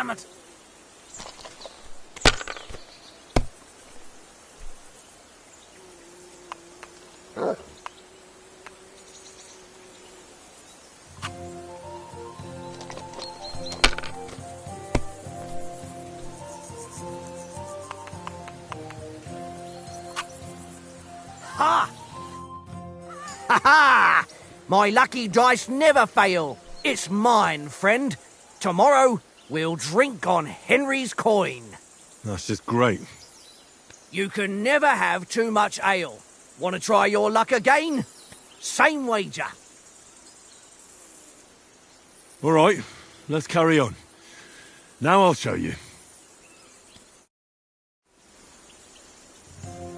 damn it! Ha! Ha ha! My lucky dice never fail. It's mine, friend. Tomorrow, we'll drink on Henry's coin. That's just great. You can never have too much ale. Want to try your luck again? Same wager. All right, let's carry on. Now I'll show you.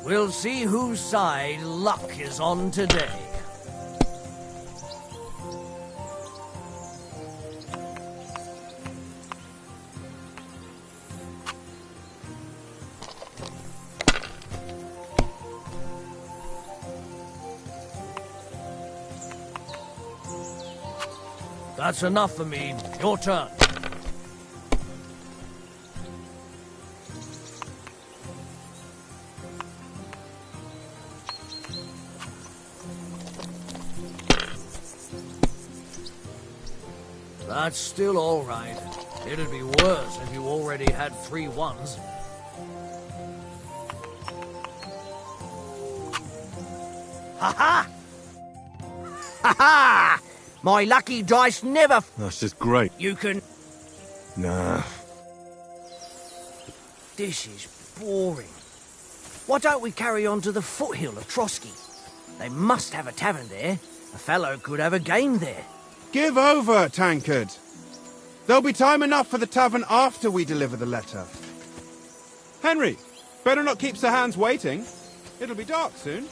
We'll see whose side luck is on today. That's enough for me. Your turn. That's still all right. It'd be worse if you already had 3 ones. Ha-ha! Ha-ha! My lucky dice never... That's just great. You can... Nah. This is boring. Why don't we carry on to the foothill of Trotsky? They must have a tavern there. A fellow could have a game there. Give over, Tankard. There'll be time enough for the tavern after we deliver the letter. Henry, better not keep Sir Hans waiting. It'll be dark soon.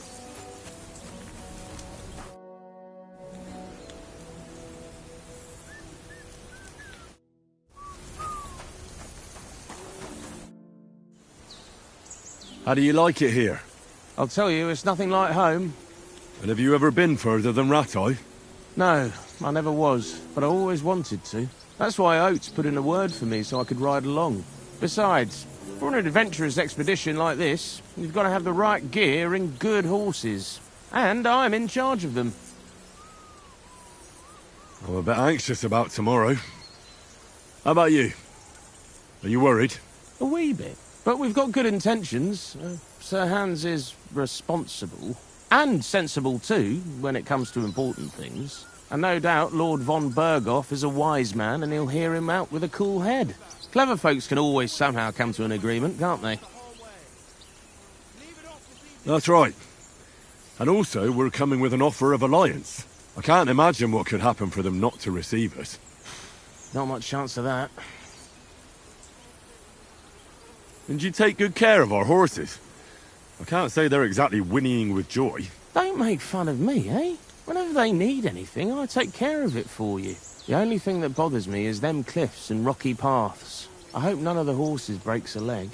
How do you like it here? I'll tell you, it's nothing like home. And have you ever been further than Rattay? No, I never was, but I always wanted to. That's why Oates put in a word for me so I could ride along. Besides, for an adventurous expedition like this, you've got to have the right gear and good horses. And I'm in charge of them. I'm a bit anxious about tomorrow. How about you? Are you worried? A wee bit. But we've got good intentions. Sir Hans is responsible. And sensible too, when it comes to important things. And no doubt Lord von Berghoff is a wise man and he'll hear him out with a cool head. Clever folks can always somehow come to an agreement, can't they? That's right. And also, we're coming with an offer of alliance. I can't imagine what could happen for them not to receive us. Not much chance of that. And you take good care of our horses. I can't say they're exactly whinnying with joy. Don't make fun of me, eh? Whenever they need anything, I take care of it for you. The only thing that bothers me is them cliffs and rocky paths. I hope none of the horses breaks a leg.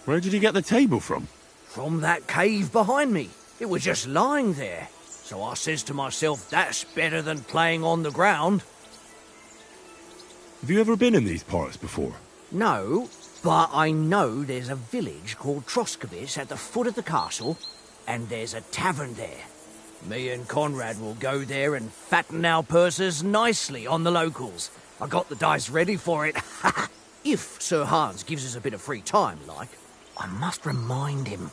Where did you get the table from? From that cave behind me. It was just lying there. So I says to myself, that's better than playing on the ground. Have you ever been in these parts before? No, but I know there's a village called Troskowitz at the foot of the castle, and there's a tavern there. Me and Conrad will go there and fatten our purses nicely on the locals. I got the dice ready for it. If Sir Hans gives us a bit of free time, like. I must remind him.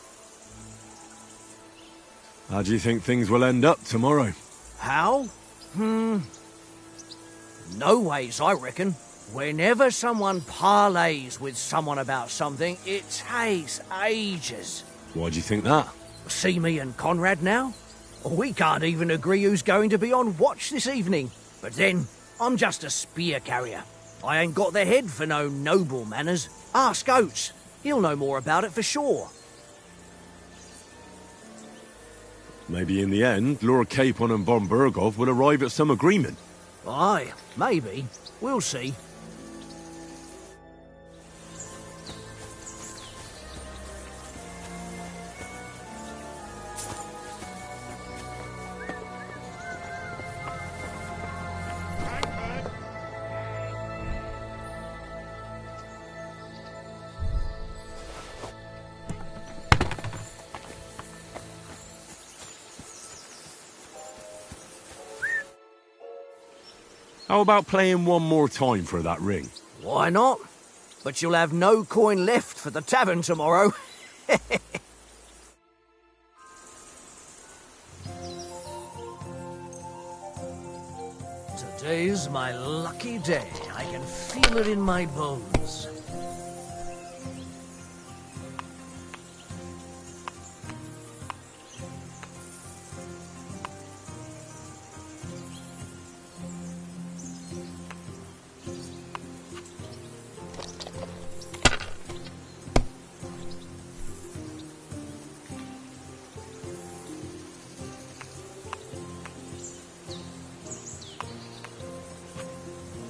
How do you think things will end up tomorrow? How? No ways, I reckon. Whenever someone parleys with someone about something, it takes ages. Why do you think that? See me and Conrad now? We can't even agree who's going to be on watch this evening. But then, I'm just a spear carrier. I ain't got the head for no noble manners. Ask Oates. He'll know more about it for sure. Maybe in the end, Lord Capon and von Berghoff will arrive at some agreement. Aye, maybe. We'll see. How about playing one more time for that ring? Why not? But you'll have no coin left for the tavern tomorrow. Today's my lucky day. I can feel it in my bones.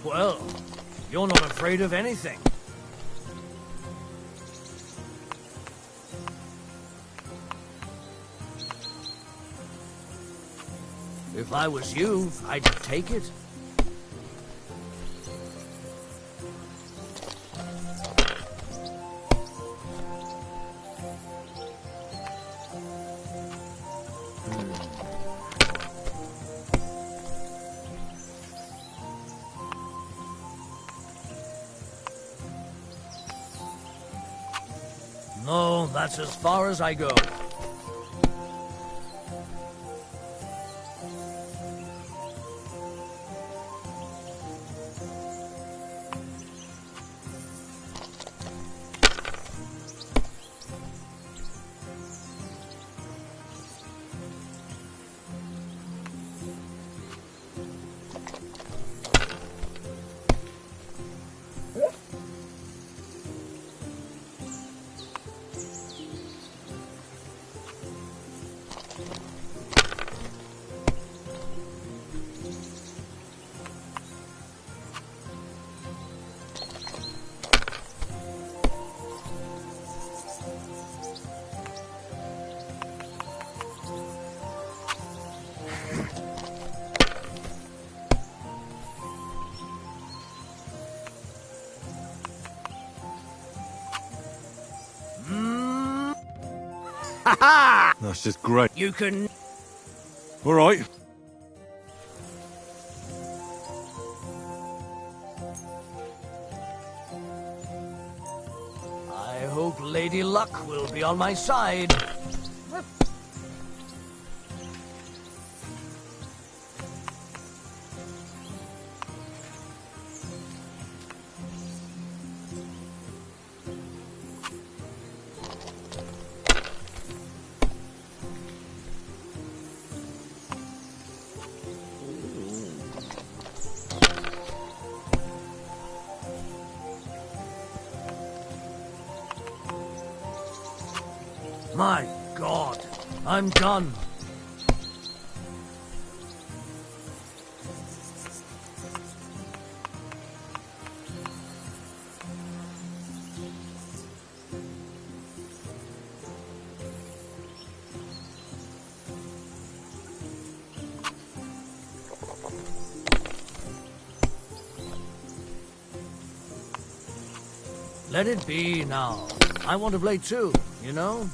Well, you're not afraid of anything. If I was you, I'd take it. No, that's as far as I go. Ha! That's just great. You can... All right. I hope Lady Luck will be on my side. My God, I'm done. Let it be now. I want to play too, you know?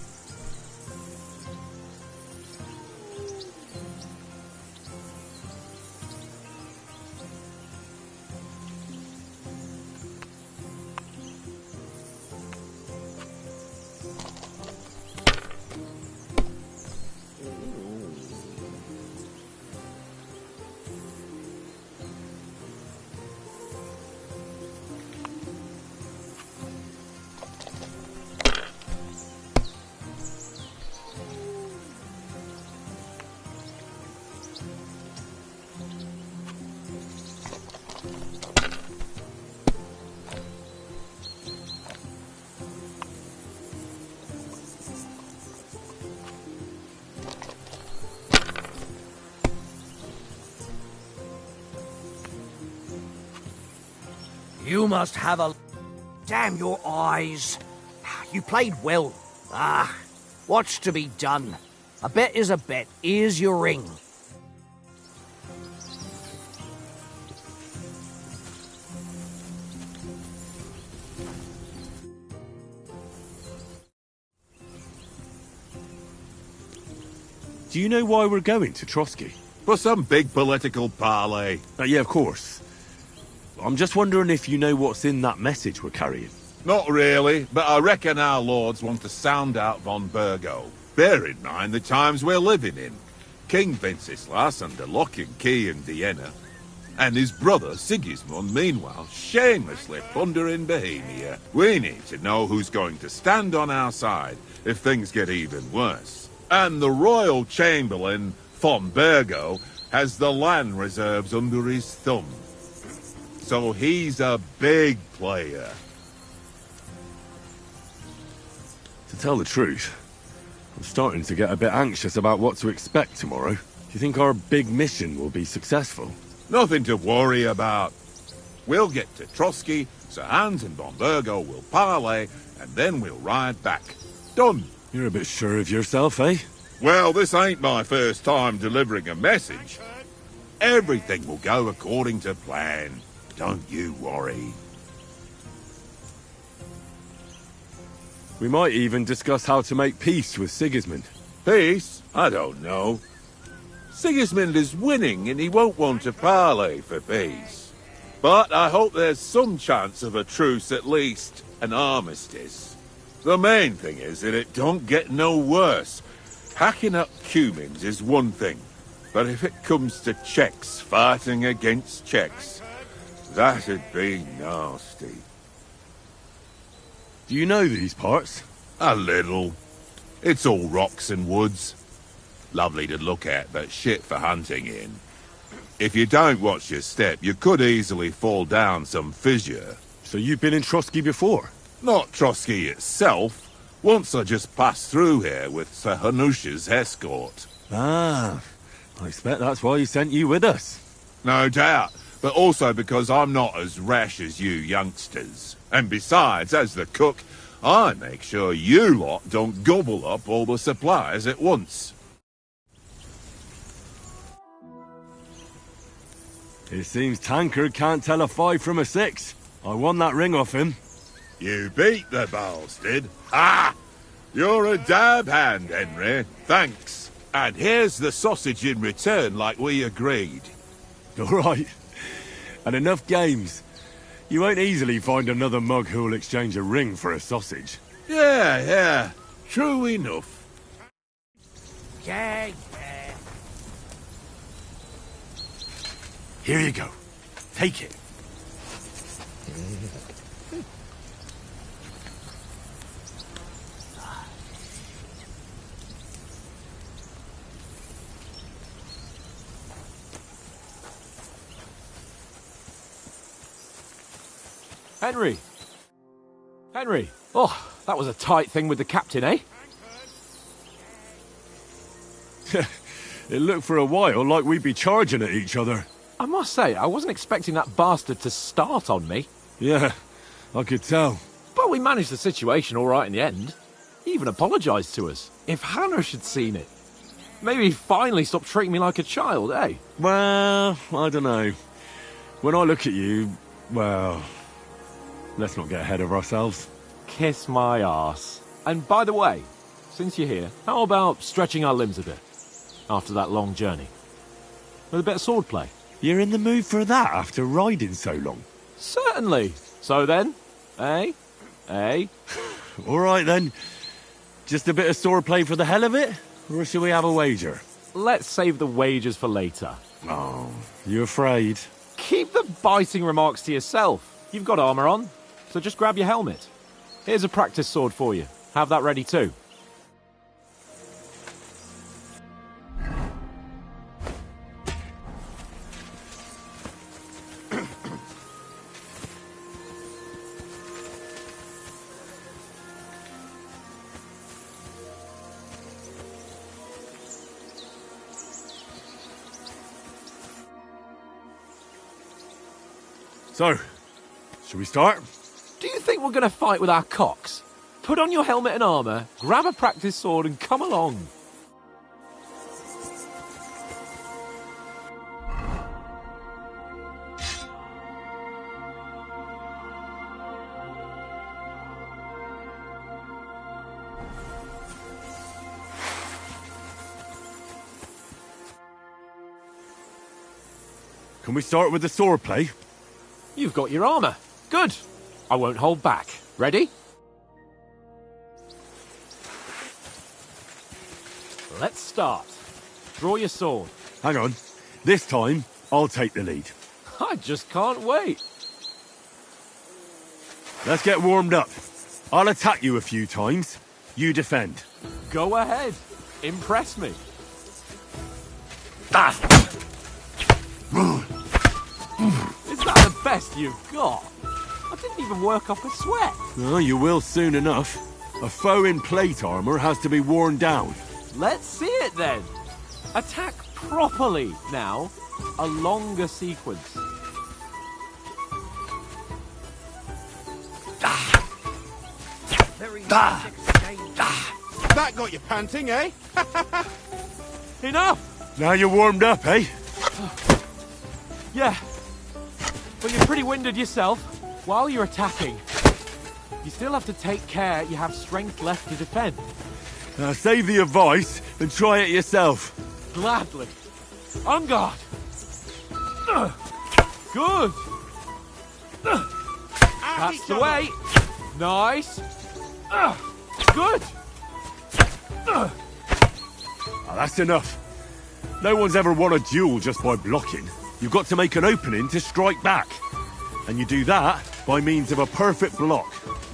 You must have a... Damn your eyes. You played well. What's to be done? A bet is a bet. Here's your ring. Do you know why we're going to Trotsky? For some big political parley. Yeah, of course. I'm just wondering if you know what's in that message we're carrying. Not really, but I reckon our lords want to sound out von Burgo. Bear in mind the times we're living in. King Venceslas under lock and key in Vienna, and his brother Sigismund, meanwhile, shamelessly plundering Bohemia. We need to know who's going to stand on our side if things get even worse. And the Royal Chamberlain, von Burgo, has the land reserves under his thumb. So he's a big player. To tell the truth, I'm starting to get a bit anxious about what to expect tomorrow. Do you think our big mission will be successful? Nothing to worry about. We'll get to Trotsky, Sir Hans and von Burgo will parley, and then we'll ride back. Done. You're a bit sure of yourself, eh? Well, this ain't my first time delivering a message. Everything will go according to plan. Don't you worry. We might even discuss how to make peace with Sigismund. Peace? I don't know. Sigismund is winning and he won't want to parley for peace. But I hope there's some chance of a truce, at least an armistice. The main thing is that it don't get no worse. Hacking up Cumans is one thing, but if it comes to Czechs fighting against Czechs, that'd be nasty. Do you know these parts? A little. It's all rocks and woods. Lovely to look at, but shit for hunting in. If you don't watch your step, you could easily fall down some fissure. So you've been in Trotsky before? Not Trotsky itself. Once I just passed through here with Sir Hanusha's escort. Ah, I expect that's why he sent you with us. No doubt, but also because I'm not as rash as you youngsters. And besides, as the cook, I make sure you lot don't gobble up all the supplies at once. It seems Tancred can't tell a 5 from a 6. I won that ring off him. You beat the bastard. Ah! You're a dab hand, Henry. Thanks. And here's the sausage in return like we agreed. All right. And enough games. You won't easily find another mug who'll exchange a ring for a sausage. Yeah. True enough. Yeah. Here you go. Take it. Henry! Henry! Oh, that was a tight thing with the captain, eh? It looked for a while like we'd be charging at each other. I must say, I wasn't expecting that bastard to start on me. Yeah, I could tell. But we managed the situation all right in the end. He even apologised to us. If Hanush had seen it, maybe he'd finally stop treating me like a child, eh? Well, I don't know. When I look at you, well, let's not get ahead of ourselves. Kiss my arse. And by the way, since you're here, how about stretching our limbs a bit? After that long journey. With a bit of swordplay. You're in the mood for that after riding so long? Certainly. So then, eh? All right then. Just a bit of swordplay for the hell of it? Or shall we have a wager? Let's save the wagers for later. Oh, you afraid? Keep the biting remarks to yourself. You've got armour on, so just grab your helmet. Here's a practice sword for you. Have that ready too. So, Shall we start? Do you think we're going to fight with our cocks? Put on your helmet and armour, grab a practice sword and come along. Can we start with the sword play? You've got your armour. Good. I won't hold back. Ready? Let's start. Draw your sword. Hang on. This time, I'll take the lead. I just can't wait. Let's get warmed up. I'll attack you a few times. You defend. Go ahead. Impress me. Is that the best you've got? I didn't even work up a sweat. Oh, you will soon enough. A foe in plate armour has to be worn down. Let's see it then. Attack properly now. A longer sequence. That got you panting, eh? Enough! Now you're warmed up, eh? Yeah. But you're pretty winded yourself. While you're attacking, you still have to take care you have strength left to defend. Now save the advice and try it yourself. Gladly. On guard. Good. That's the way. Nice. Good. Ah, that's enough. No one's ever won a duel just by blocking. You've got to make an opening to strike back. And you do that by means of a perfect block.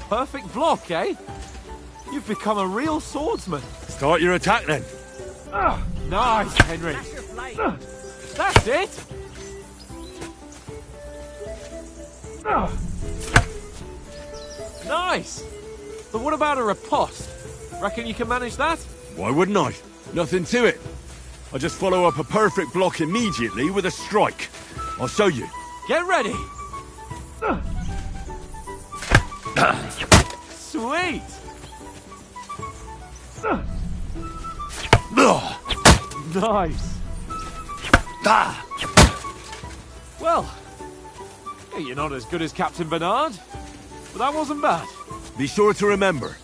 Perfect block, eh? You've become a real swordsman. Start your attack then. Nice, Henry. That's it. Nice. But what about a riposte? Reckon you can manage that? Why wouldn't I? Nothing to it. I just follow up a perfect block immediately with a strike. I'll show you. Get ready. Sweet. Nice. Well, you're not as good as Captain Bernard, but that wasn't bad. Be sure to remember,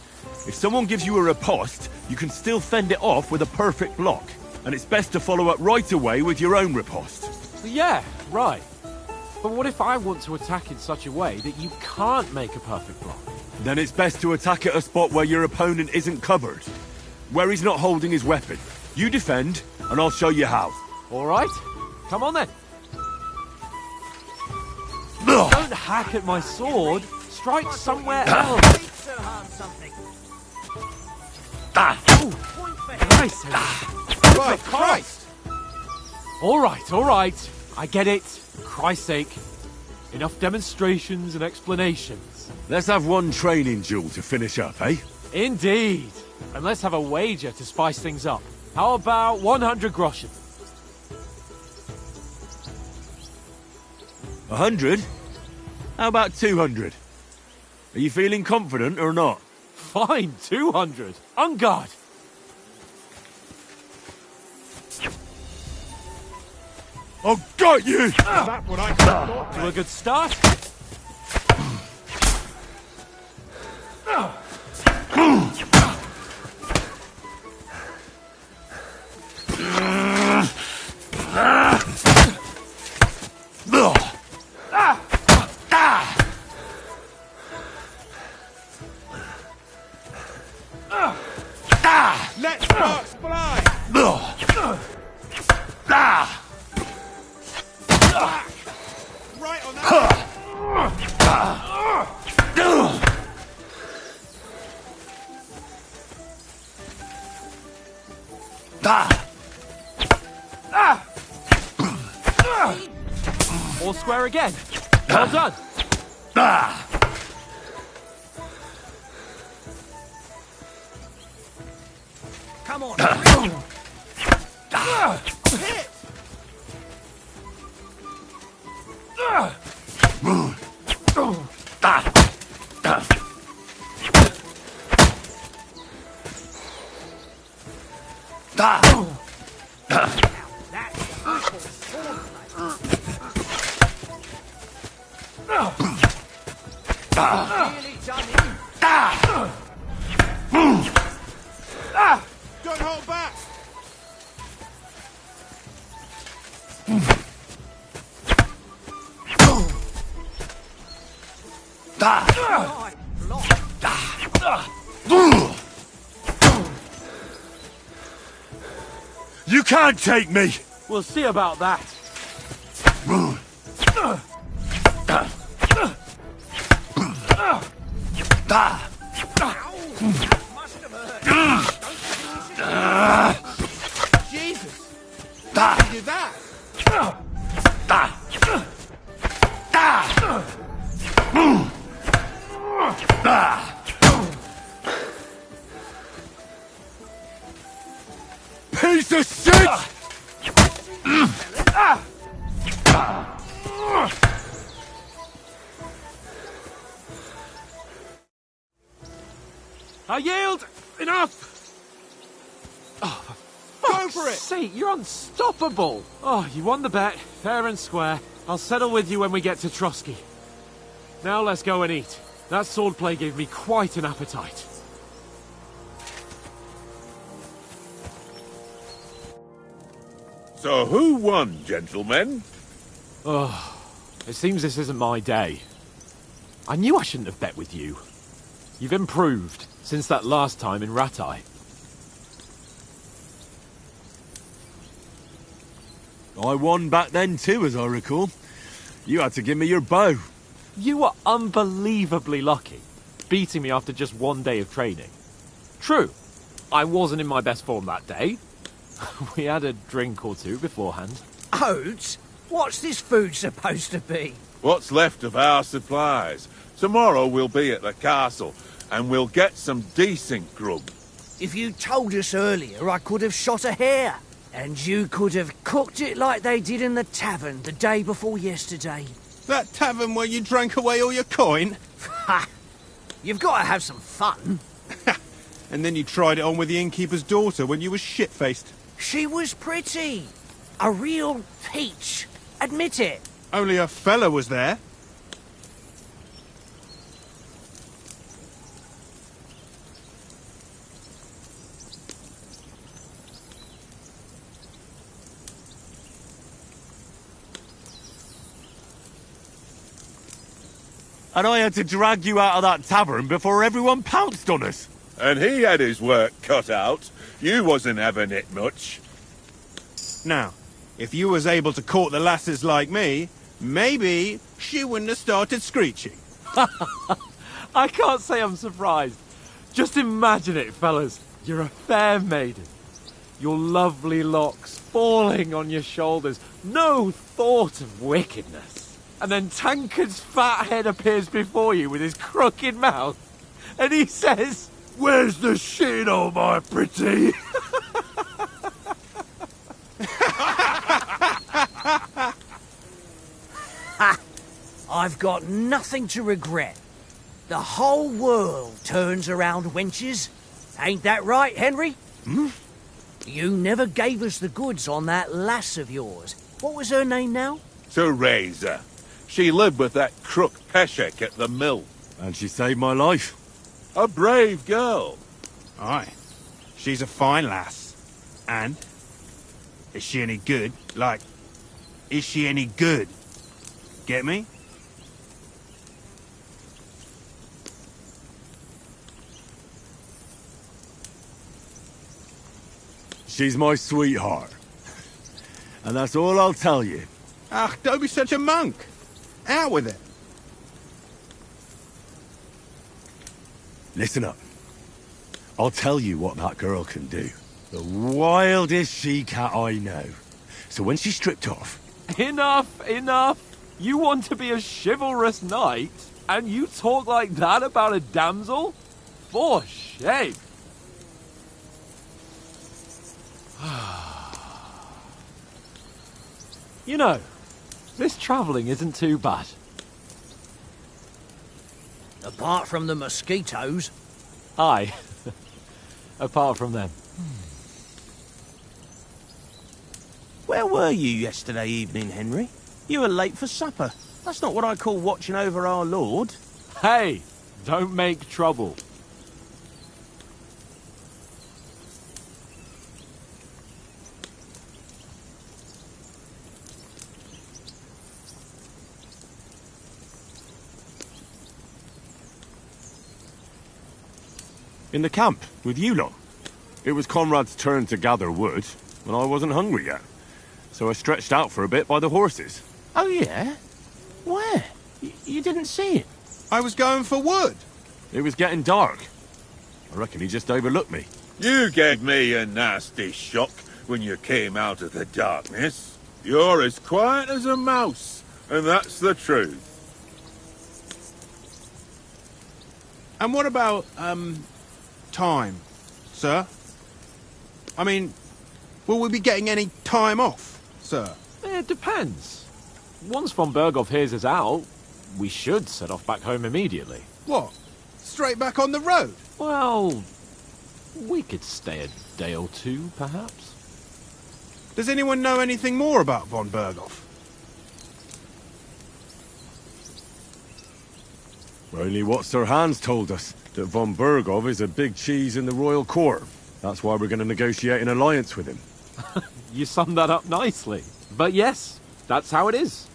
if someone gives you a riposte, you can still fend it off with a perfect block. And it's best to follow up right away with your own riposte. Yeah, right. But what if I want to attack in such a way that you can't make a perfect block? Then it's best to attack at a spot where your opponent isn't covered. Where he's not holding his weapon. You defend, and I'll show you how. All right. Come on then. Don't hack at my sword. Strike somewhere else. Nice. Right, Christ! All right. I get it. For Christ's sake. Enough demonstrations and explanations. Let's have one training duel to finish up, eh? Indeed. And let's have a wager to spice things up. How about 100 groschen? 100? How about 200? Are you feeling confident or not? Fine, 200. On guard. I've got you! That's what I thought. To a good start. Let sparks fly! Right on that! All square again. Well done. Come on. Hit! Don't hold back! You can't take me! We'll see about that. Jesus! How did you do that? Piece of shit! I yield! Enough! Go for it! See, you're unstoppable! Oh, you won the bet, fair and square. I'll settle with you when we get to Trotsky. Now let's go and eat. That swordplay gave me quite an appetite. So who won, gentlemen? It seems this isn't my day. I knew I shouldn't have bet with you. You've improved since that last time in Rattay. I won back then too, as I recall. You had to give me your bow. You were unbelievably lucky, beating me after just one day of training. True, I wasn't in my best form that day. We had a drink or two beforehand. Oates? What's this food supposed to be? What's left of our supplies? Tomorrow we'll be at the castle, and we'll get some decent grub. If you told us earlier, I could have shot a hare. And you could have cooked it like they did in the tavern the day before yesterday. That tavern where you drank away all your coin? Ha! You've got to have some fun. And then you tried it on with the innkeeper's daughter when you were shit-faced. She was pretty. A real peach. Admit it. Only a fella was there. And I had to drag you out of that tavern before everyone pounced on us. And he had his work cut out. You wasn't having it much. Now, if you was able to court the lasses like me, maybe she wouldn't have started screeching. I can't say I'm surprised. Just imagine it, fellas. You're a fair maiden. Your lovely locks falling on your shoulders. No thought of wickedness. And then Tankard's fat head appears before you with his crooked mouth. And he says, "Where's the shit, oh my pretty?" I've got nothing to regret. The whole world turns around wenches. Ain't that right, Henry? You never gave us the goods on that lass of yours. What was her name now? Teresa. She lived with that crook Peshek at the mill. And she saved my life. A brave girl. Aye. She's a fine lass. And? Is she any good? Like, is she any good? Get me? She's my sweetheart. And that's all I'll tell you. Ah, don't be such a monk. Out with it. Listen up. I'll tell you what that girl can do. The wildest she-cat I know. So when she's stripped off... Enough, enough. You want to be a chivalrous knight, and you talk like that about a damsel? For shame. You know, this travelling isn't too bad. Apart from the mosquitoes. Aye. Apart from them. Where were you yesterday evening, Henry? You were late for supper. That's not what I call watching over our lord. Hey, don't make trouble. In the camp, with you lot. It was Conrad's turn to gather wood, and I wasn't hungry yet. So I stretched out for a bit by the horses. Oh, yeah? Where? You didn't see him? I was going for wood. It was getting dark. I reckon he just overlooked me. You gave me a nasty shock when you came out of the darkness. You're as quiet as a mouse, and that's the truth. And what about, time, sir? I mean, will we be getting any time off, sir? It depends. Once von Berghoff hears us out, we should set off back home immediately. What? Straight back on the road? Well, we could stay a day or two, perhaps. Does anyone know anything more about von Berghoff? Only what Sir Hans told us, that von Berghoff is a big cheese in the royal court. That's why we're going to negotiate an alliance with him. You summed that up nicely. But yes, that's how it is.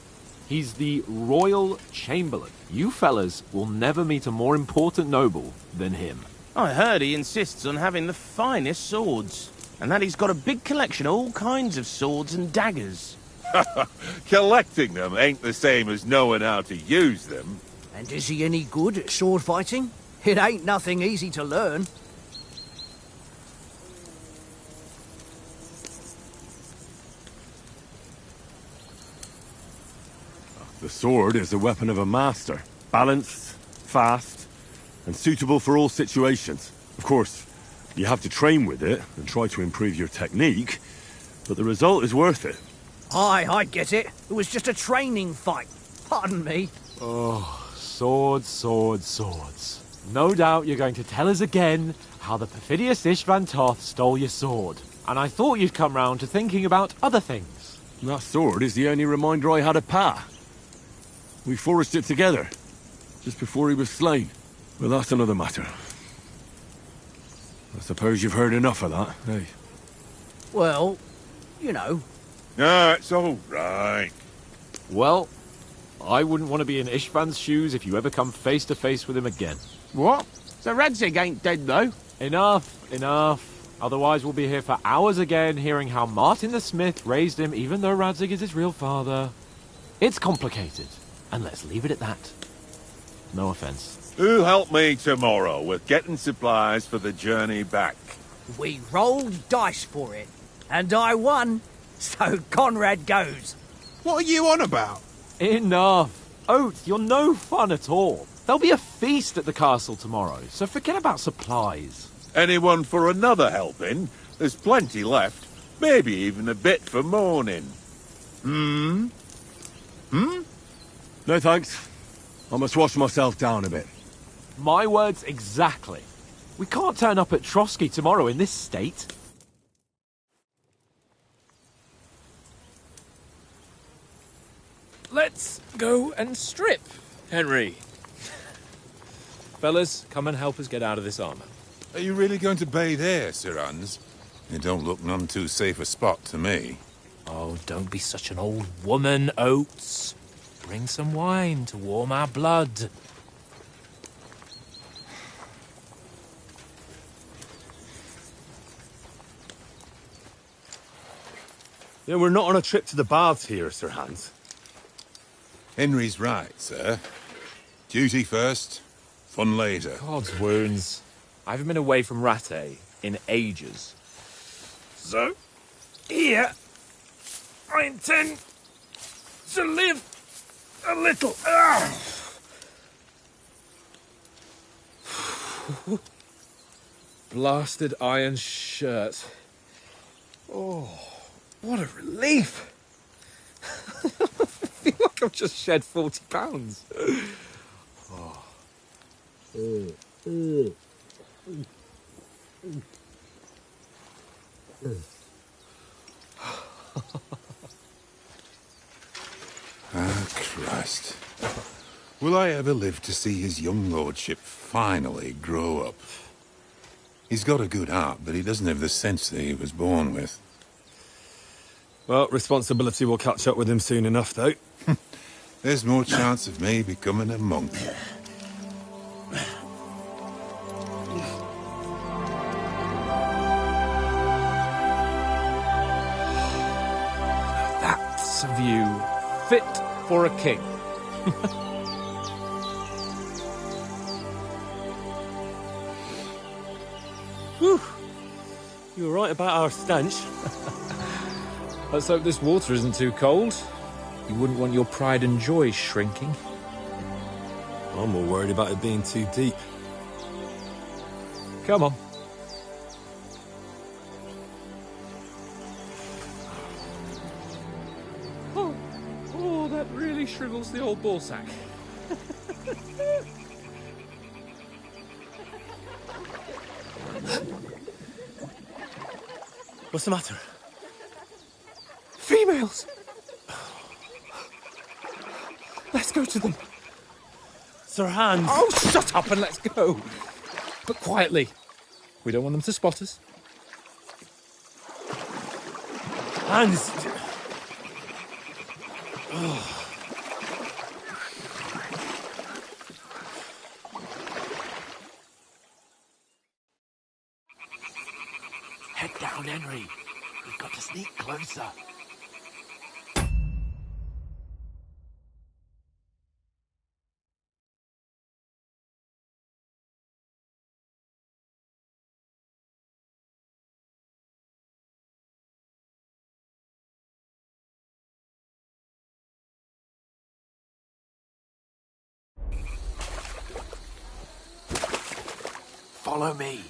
He's the Royal Chamberlain. You fellas will never meet a more important noble than him. I heard he insists on having the finest swords, and that he's got a big collection of all kinds of swords and daggers. Collecting them ain't the same as knowing how to use them. And is he any good at sword fighting? It ain't nothing easy to learn. The sword is the weapon of a master. Balanced, fast, and suitable for all situations. Of course, you have to train with it and try to improve your technique, but the result is worth it. Aye, I get it. It was just a training fight. Pardon me. Oh, swords, swords, swords. No doubt you're going to tell us again how the perfidious Istvan Toth stole your sword. And I thought you'd come round to thinking about other things. That sword is the only reminder I had of Pa. We forged it together, just before he was slain. But that's another matter. I suppose you've heard enough of that, eh? Well, you know. No, it's all right. Well, I wouldn't want to be in Istvan's shoes if you ever come face to face with him again. What? So Radzig ain't dead, though? Enough, enough. Otherwise we'll be here for hours again hearing how Martin the Smith raised him even though Radzig is his real father. It's complicated, and let's leave it at that. No offense. Who'll help me tomorrow with getting supplies for the journey back? We rolled dice for it, and I won. So Conrad goes. What are you on about? Enough. Oath, you're no fun at all. There'll be a feast at the castle tomorrow, so forget about supplies. Anyone for another helping? There's plenty left. Maybe even a bit for morning. No thanks. I must wash myself down a bit. My words exactly. We can't turn up at Trotsky tomorrow in this state. Let's go and strip, Henry. Fellas, come and help us get out of this armor. Are you really going to bathe here, Sir Hans? It don't look none too safe a spot to me. Oh, don't be such an old woman, Oates. Bring some wine to warm our blood. Yeah, we're not on a trip to the baths here, Sir Hans. Henry's right, sir. Duty first, fun later. God's wounds. I haven't been away from Rattay in ages. So, here, I intend to live a little. Blasted iron shirt. Oh, what a relief. I feel like I've just shed 40 pounds. Christ. Will I ever live to see his young lordship finally grow up? He's got a good heart, but he doesn't have the sense that he was born with. Well, responsibility will catch up with him soon enough, though. There's more chance of me becoming a monk. That's a view fit for a king. Whew. You were right about our stench. Let's hope this water isn't too cold. You wouldn't want your pride and joy shrinking. I'm more worried about it being too deep. Come on. Oh, that really shrivels the old ball sack. What's the matter? Females! Let's go to them. Sir Hans! Oh, shut up and let's go. But quietly. We don't want them to spot us. Hans! Head down, Henry. We've got to sneak closer. Follow me.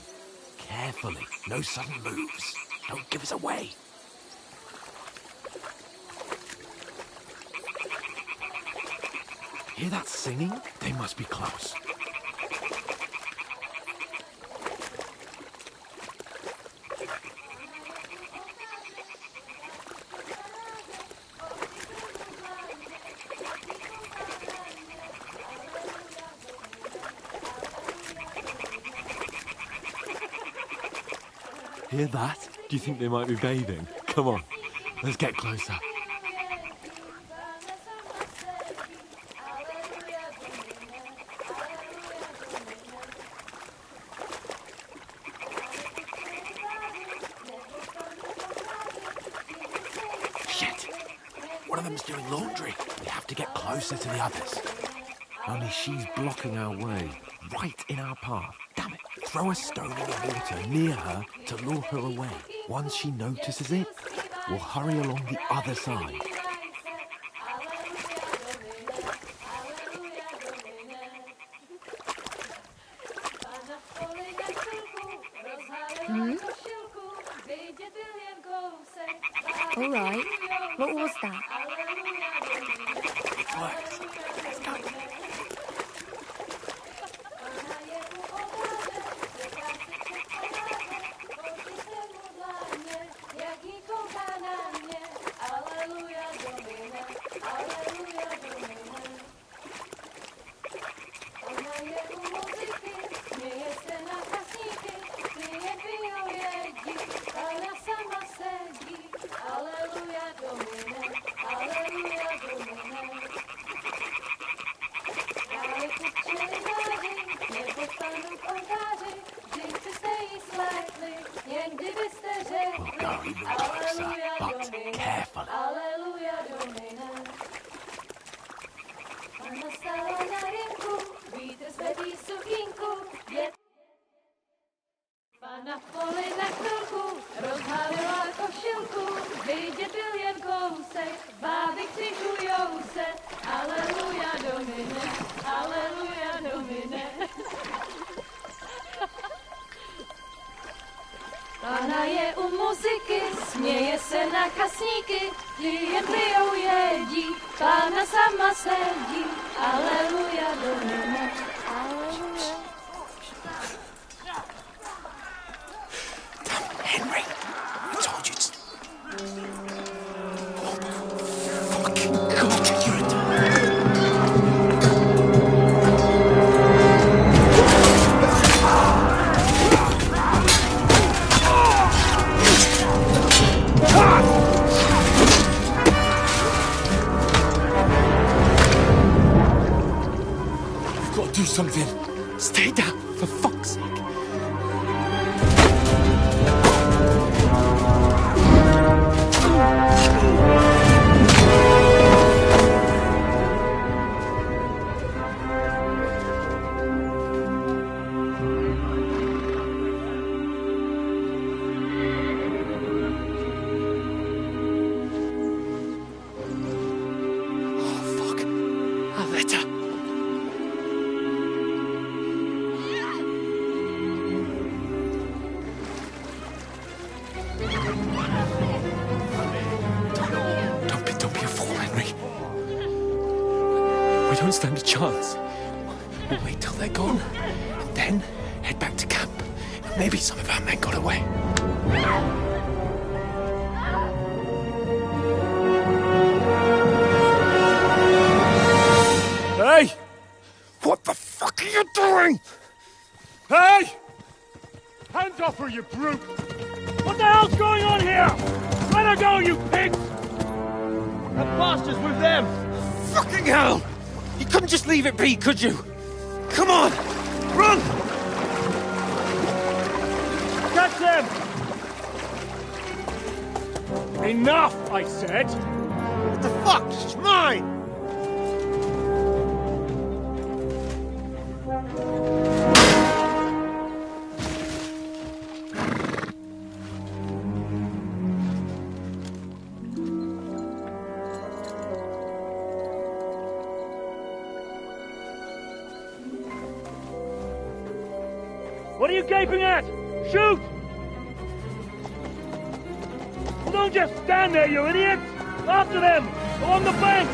Carefully. No sudden moves. Don't give us away. Hear that singing? They must be close. Hear that? Do you think they might be bathing? Come on, let's get closer. Shit! One of them's doing laundry. We have to get closer to the others. Only she's blocking our way, right in our path. Damn it! Throw a stone in the water near her to lure her away. Once she notices it, we'll hurry along the other side. All right. What was that? It worked. Let's go. We'll go even closer, but carefully. Na poli na chvilku rozhalila košilku, vidět byl jen kousek, báby křikujou se, aleluja Domine, aleluja Domine. Pána je u muziky, směje se na kasníky, ti jen pijou jedí, Pána sama sedí, aleluja Domine, aleluja. Henry, I told you to... Oh, fucking God, you're a... We don't stand a chance. We'll wait till they're gone, and then head back to camp. Maybe some of our men got away. Hey! What the fuck are you doing? Hey! Hands off her, you brute! What the hell's going on here? Let her go, you pigs! That bastard's with them! Fucking hell! You couldn't just leave it be, could you? Come on! Run! Catch them! Enough, I said! What the fuck? She's mine! What are you gaping at? Shoot! Well, don't just stand there, you idiots! After them! Along the bank!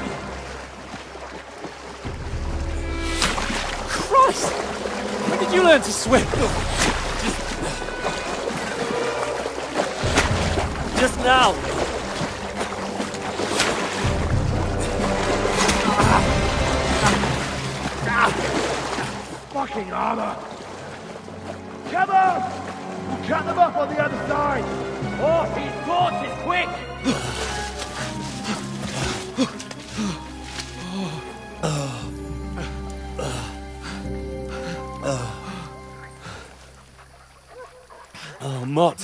Christ! When did you learn to swim? Just now! Fucking armor! Cover! We'll cut them off on the other side! Oh, he's caught it! Quick! Oh, Mott.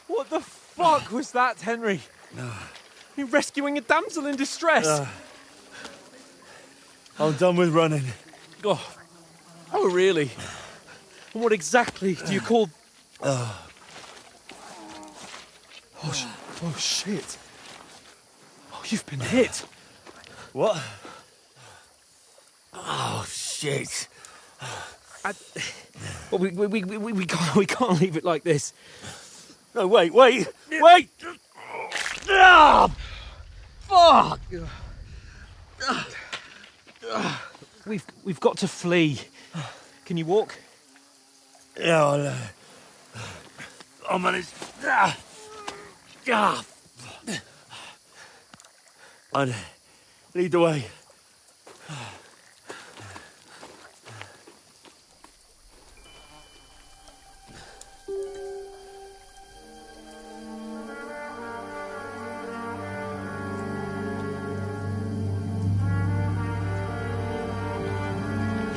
What the fuck was that, Henry? You rescuing a damsel in distress? I'm done with running. Oh, really? And what exactly do you call... Oh, shit. Oh, you've been hit. What? Oh, shit. Well, we can't leave it like this. No, wait! Ah! Fuck! We've got to flee. Can you walk? Yeah, I'll manage. I'd lead the way.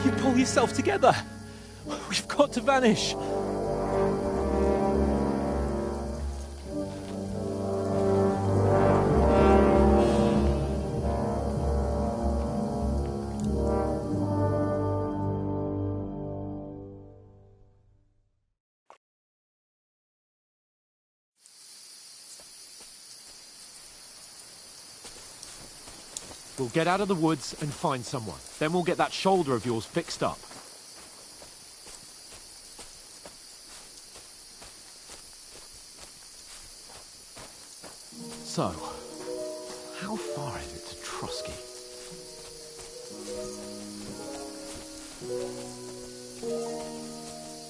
You pull yourself together. We've got to vanish. We'll get out of the woods and find someone. Then we'll get that shoulder of yours fixed up. So, how far is it to Trosky?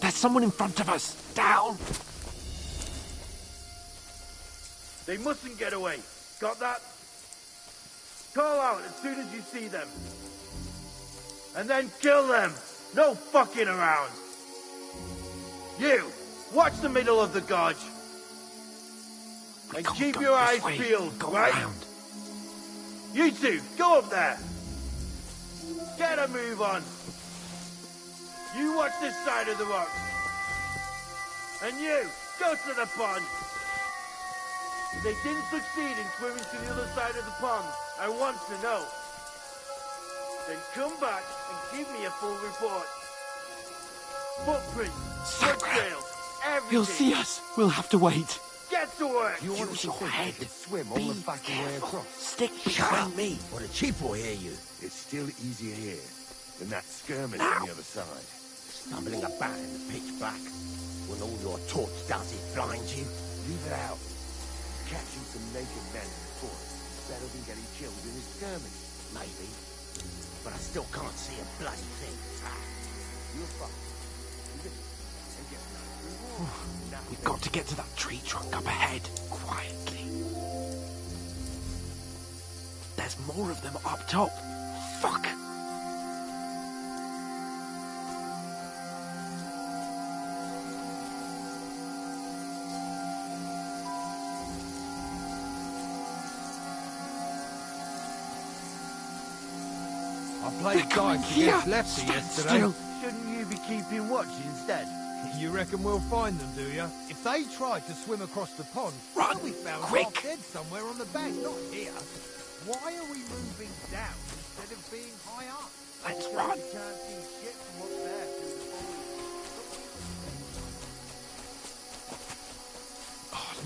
There's someone in front of us! Down! They mustn't get away. Got that? Call out as soon as you see them. And then kill them. No fucking around. You, watch the middle of the gorge. And keep your eyes peeled, right? Around. You two, go up there. Get a move on. You watch this side of the rocks. And you, go to the pond. If they didn't succeed in swimming to the other side of the pond, I want to know. Then come back and give me a full report. Footprints, blood trails, everything. He'll see us. We'll have to wait. Get to work. You honestly think I could swim all the fucking way across? Stick behind me, or the chief will hear you. It's still easier here than that skirmish on the other side. Stumbling about in the pitch black, when all your torch does is blind you. Leave it out. Catching some naked men in the forest. better than getting killed in a skirmish. Maybe. But I still can't see a bloody thing. You're fine. And get no reward. We've got to get to that tree trunk up ahead, quietly. There's more of them up top. Fuck! I played dice against Lefty yesterday. Still. Shouldn't you be keeping watch instead? You reckon we'll find them, do you? If they tried to swim across the pond, Run, they'll be found quick. half dead somewhere on the bank, not here. Why are we moving down instead of being high up? Let's Because run. we can't see shit from what's there through the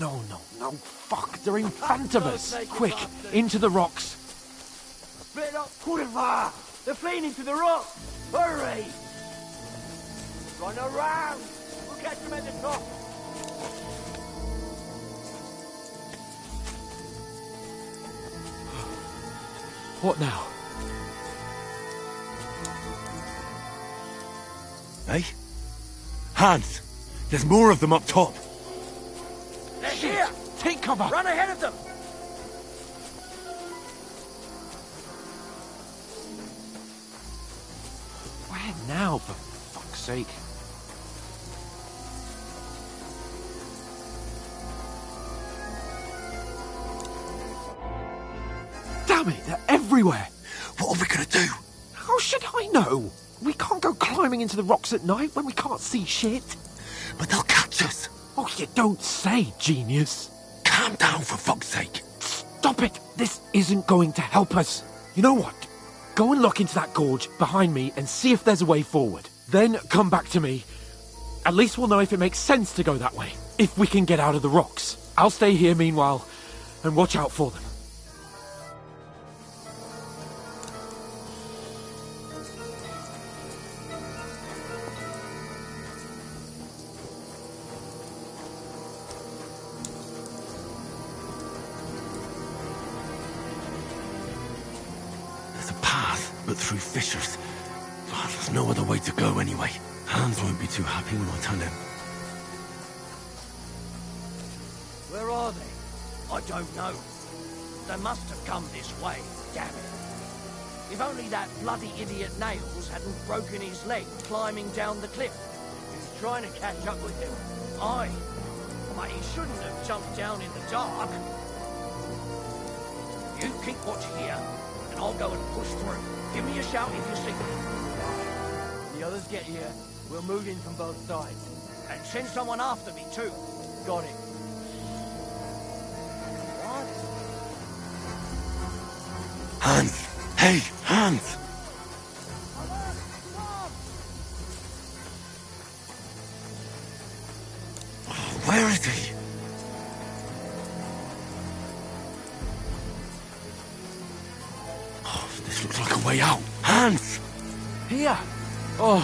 foliage. Oh, no. Fuck, they're in front of us. Quick, into the rocks. Split up, Kurva! They're fleeing into the rock! Hurry! Run around! We'll catch them at the top! What now? Hey? Hans! There's more of them up top! They're here! Take cover! Run ahead of them! Where now, for fuck's sake? Damn it, they're everywhere! What are we gonna do? How should I know? We can't go climbing into the rocks at night when we can't see shit. But they'll catch us! Oh, you don't say, genius. Calm down, for fuck's sake! Stop it! This isn't going to help us. You know what? Go and look into that gorge behind me and see if there's a way forward. Then come back to me. At least we'll know if it makes sense to go that way. If we can get out of the rocks. I'll stay here meanwhile and watch out for them. There's a path, but through fissures. Oh, there's no other way to go anyway. Hans won't be too happy when I tell him. Where are they? I don't know. They must have come this way, damn it. If only that bloody idiot Nails hadn't broken his leg climbing down the cliff. He was trying to catch up with him. Aye. But he shouldn't have jumped down in the dark. You keep watch here, and I'll go and push through. Give me a shout if you see me. When the others get here, we'll move in from both sides. And send someone after me, too. Got it. Hans! Hey, Hans! Oh, where is he? Oh, this looks like a way out. Hans! Here! Oh,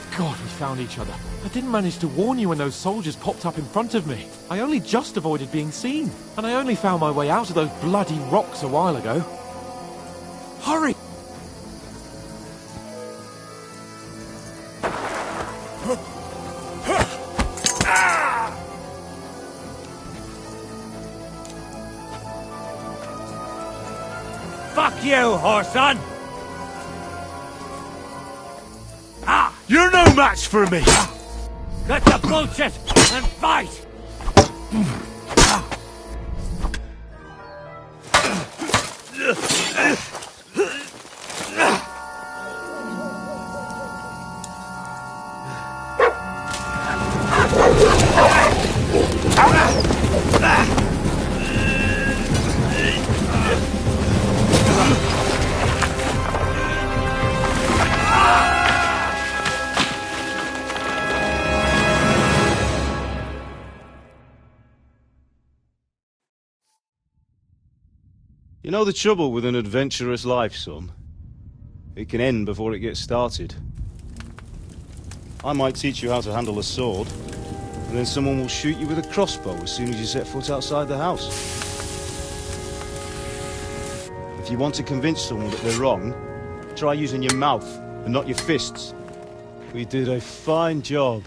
thank God we found each other. I didn't manage to warn you when those soldiers popped up in front of me. I only just avoided being seen. And I only found my way out of those bloody rocks a while ago. Hurry! Fuck you, whoreson! You're no match for me! Cut the bullshit and fight! You know the trouble with an adventurous life, son? It can end before it gets started. I might teach you how to handle a sword, and then someone will shoot you with a crossbow as soon as you set foot outside the house. If you want to convince someone that they're wrong, try using your mouth and not your fists. We did a fine job.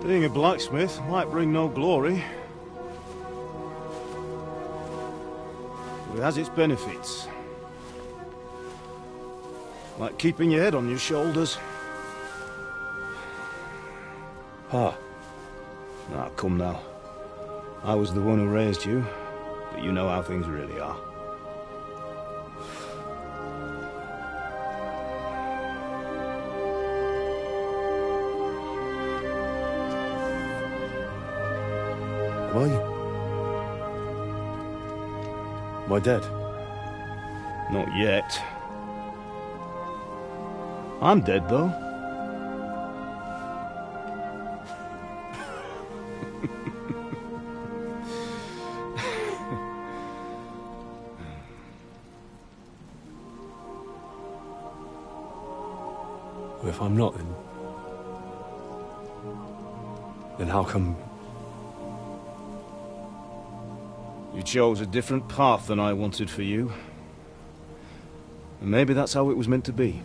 Being a blacksmith might bring no glory, but it has its benefits. Like keeping your head on your shoulders. Pa. Ah, come now. I was the one who raised you, but you know how things really are. Am I dead? Not yet. I'm dead, though. Well, if I'm not, then how come... You chose a different path than I wanted for you. And maybe that's how it was meant to be.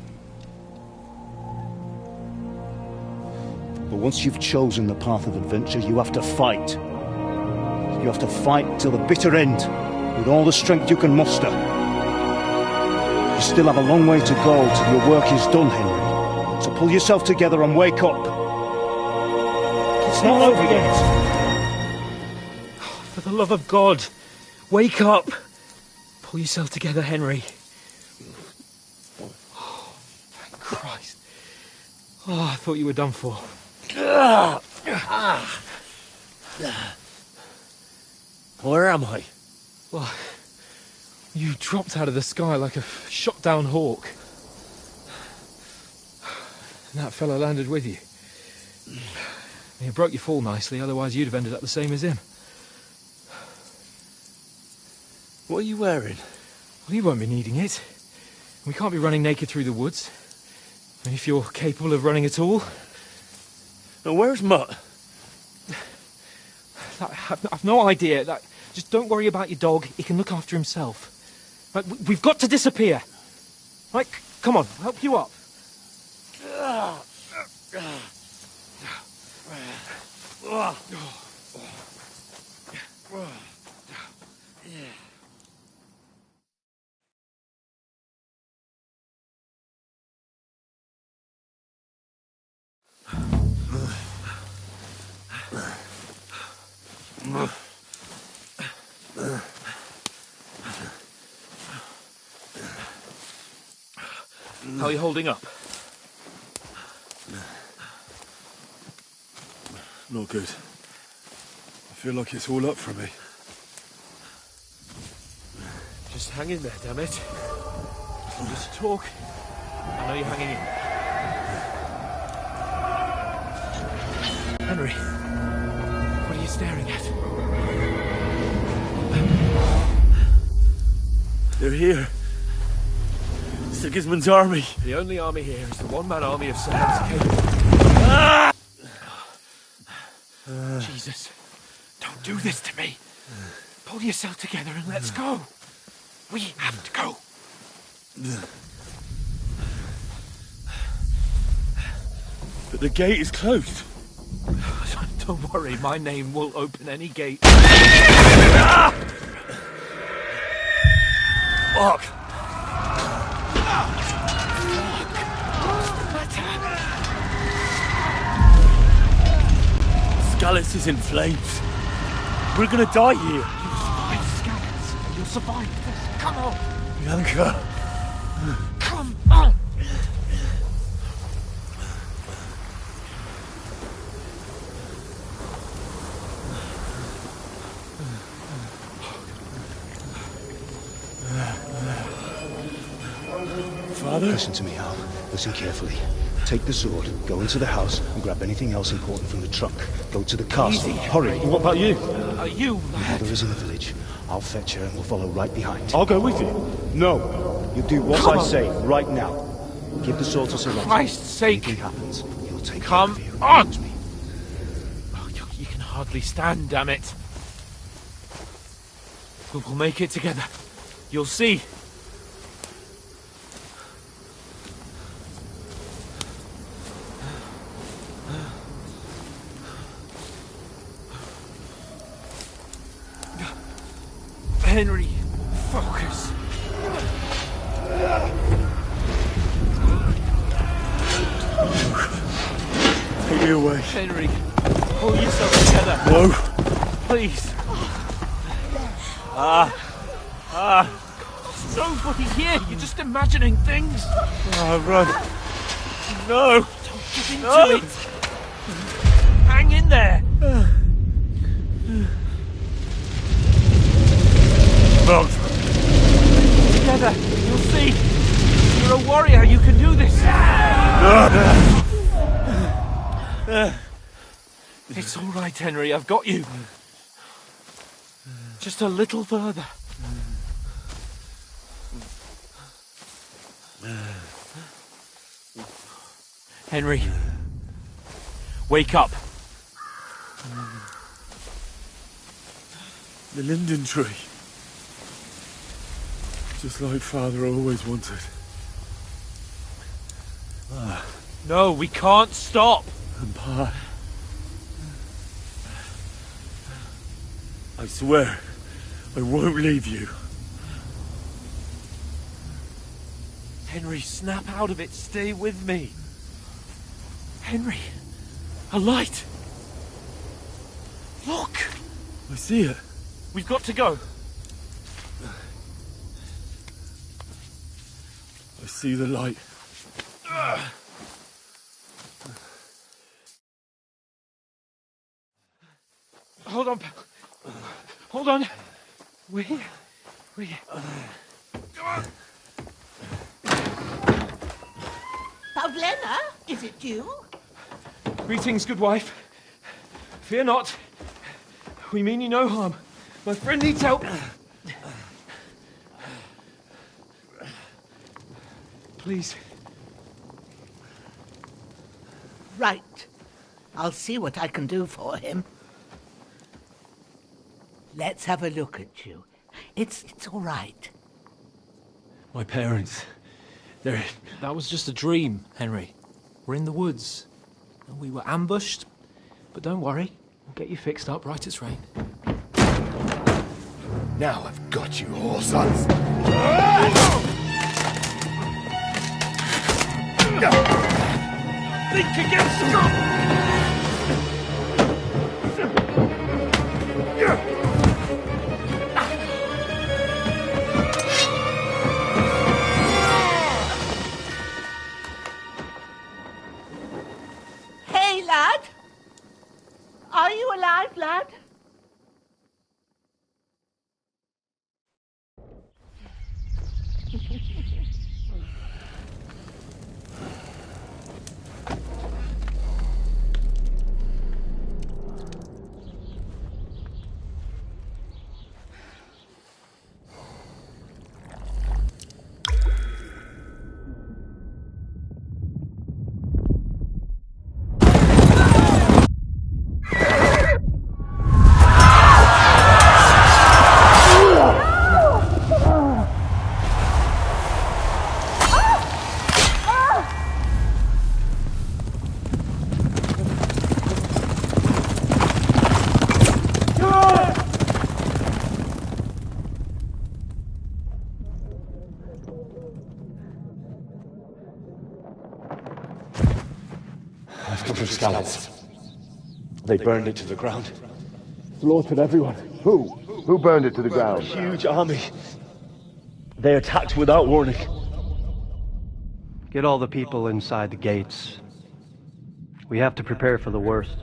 But once you've chosen the path of adventure, you have to fight. You have to fight till the bitter end, with all the strength you can muster. You still have a long way to go till your work is done, Henry. So pull yourself together and wake up. It's not over yet. For the love of God, wake up! Pull yourself together, Henry. Oh, thank Christ. Oh, I thought you were done for. Where am I? Well, you dropped out of the sky like a shot-down hawk. And that fellow landed with you. You broke your fall nicely, otherwise you'd have ended up the same as him. What are you wearing? Well, you won't be needing it. We can't be running naked through the woods. And if you're capable of running at all. Now, where's Mutt? I've no idea. Just don't worry about your dog. He can look after himself. Right, we've got to disappear. Right, come on, I'll help you up. How are you holding up? Not good. I feel like it's all up for me. Just hang in there, damn it. Just talk. I know you're hanging in there. Henry, what are you staring at? They're here. Sigismund's army. The only army here is the one-man army of Sir Hans Cayden. Jesus, don't do this to me. Pull yourself together and let's go. We have to go. But the gate is closed. Don't worry, my name will open any gate. Fuck! Skalitz is in flames. We're gonna die here. You'll survive, Skalitz. You'll survive this. Come on. Bianca. Come on. Father? Listen to me, Hal. Listen carefully. Take the sword, go into the house, and grab anything else important from the trunk. Go to the castle. Hurry. What about you? You, Your mother is in the village. I'll fetch her and we'll follow right behind. I'll go with you. No. You do what I say right now. Give the sword to Sir Roger. Christ's sake! Anything happens, he'll take Come care of you. on! Oh, you can hardly stand, damn it. We'll make it together. You'll see. Henry, focus. Take me away. Henry, pull yourself together. No. Please. There's nobody here. You're just imagining things. Run. No. Don't give into it. Hang in there. Look. Together, you'll see. You're a warrior. You can do this. It's all right, Henry. I've got you. Just a little further. Henry, wake up. The linden tree. Just like Father always wanted. No, we can't stop. And Pa. I swear, I won't leave you. Henry, snap out of it. Stay with me. Henry, a light. Look. I see it. We've got to go. I see the light. Hold on. Hold on. We're here. We're here. Come on. Pavlena, is it you? Greetings, good wife. Fear not. We mean you no harm. My friend needs help. Please. Right. I'll see what I can do for him. Let's have a look at you. It's all right. My parents. They're... That was just a dream, Henry. We're in the woods. And we were ambushed. But don't worry. We'll get you fixed up right as rain. Now I've got you, whore sons. Think against them! Hey, lad! Are you alive, lad? I've come from Skalitz. They burned it to the ground. Slaughtered everyone. Who? Who burned it to the A ground? huge army. They attacked without warning. Get all the people inside the gates. We have to prepare for the worst.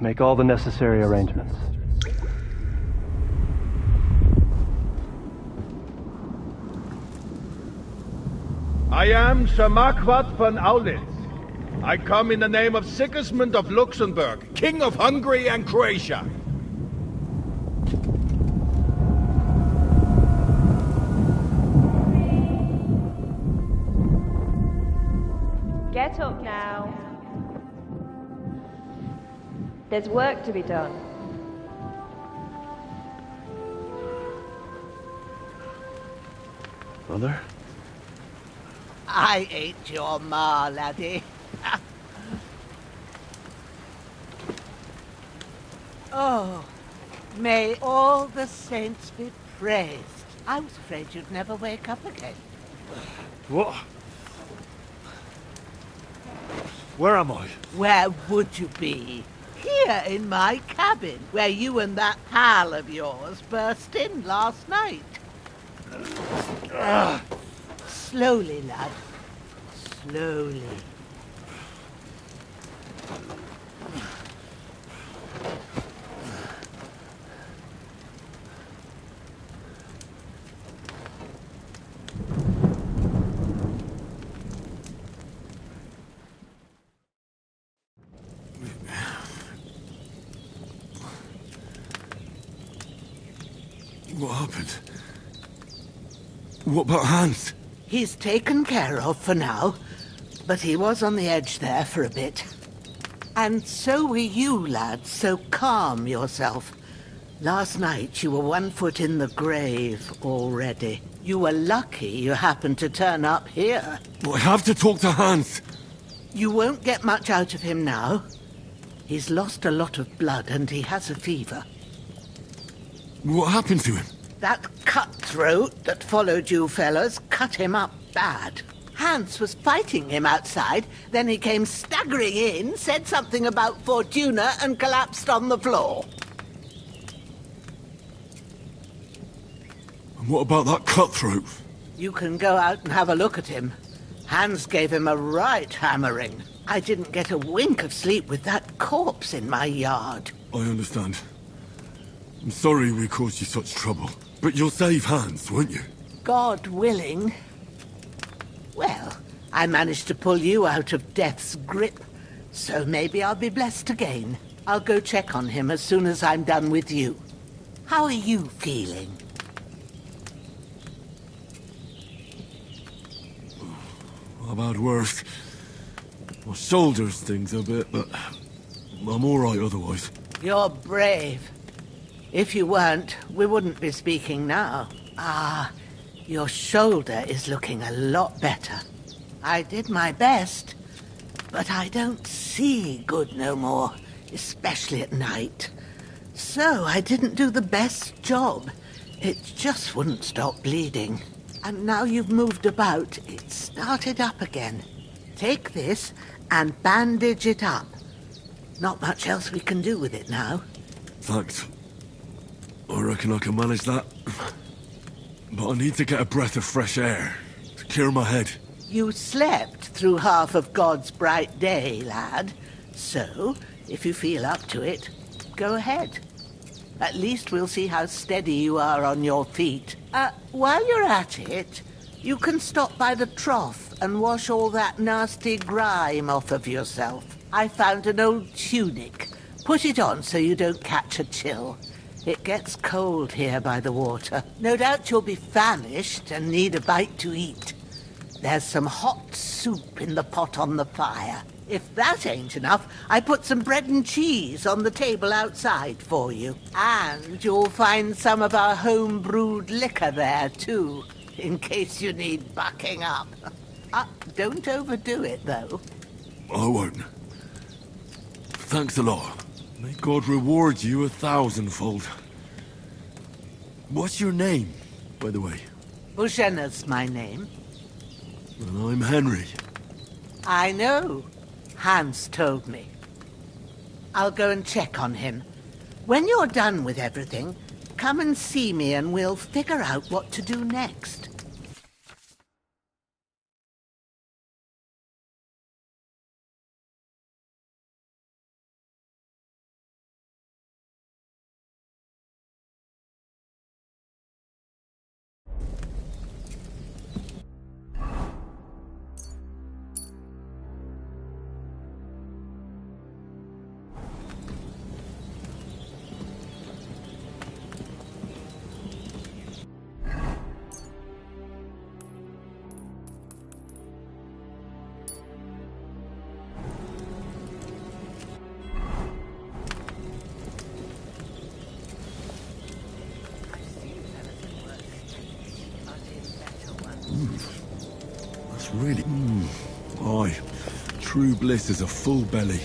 Make all the necessary arrangements. I am Sir Marquardt von Aulitz. I come in the name of Sigismund of Luxembourg, King of Hungary and Croatia. Get up now. There's work to be done. Mother? I ain't your ma, laddie. Oh, may all the saints be praised. I was afraid you'd never wake up again. What? Where am I? Where would you be? Here in my cabin, where you and that pal of yours burst in last night. Slowly, lad. Slowly. What happened? What about Hans? He's taken care of for now, but he was on the edge there for a bit. And so were you, lad, so calm yourself. Last night you were 1 foot in the grave already. You were lucky you happened to turn up here. I have to talk to Hans. You won't get much out of him now. He's lost a lot of blood and he has a fever. What happened to him? That cutthroat that followed you fellas cut him up bad. Hans was fighting him outside, then he came staggering in, said something about Fortuna and collapsed on the floor. And what about that cutthroat? You can go out and have a look at him. Hans gave him a right hammering. I didn't get a wink of sleep with that corpse in my yard. I understand. I'm sorry we caused you such trouble. But you'll save Hans, won't you? God willing. Well, I managed to pull you out of death's grip, so maybe I'll be blessed again. I'll go check on him as soon as I'm done with you. How are you feeling? I've had worse. My shoulder stings a bit, but I'm all right otherwise. You're brave. If you weren't, we wouldn't be speaking now. Ah, your shoulder is looking a lot better. I did my best, but I don't see good no more, especially at night. So I didn't do the best job. It just wouldn't stop bleeding. And now you've moved about, it started up again. Take this and bandage it up. Not much else we can do with it now. Thanks. I reckon I can manage that. But I need to get a breath of fresh air to clear my head. You slept through half of God's bright day, lad. So, if you feel up to it, go ahead. At least we'll see how steady you are on your feet. While you're at it, you can stop by the trough and wash all that nasty grime off of yourself. I found an old tunic. Put it on so you don't catch a chill. It gets cold here by the water. No doubt you'll be famished and need a bite to eat. There's some hot soup in the pot on the fire. If that ain't enough, I put some bread and cheese on the table outside for you. And you'll find some of our home-brewed liquor there, too, in case you need bucking up. Don't overdo it, though. I won't. Thanks a lot. May God reward you 1,000-fold. What's your name, by the way? Bushenna's my name. And I'm Henry. I know. Hans told me. I'll go and check on him. When you're done with everything, come and see me and we'll figure out what to do next. It's really... Aye. True bliss is a full belly.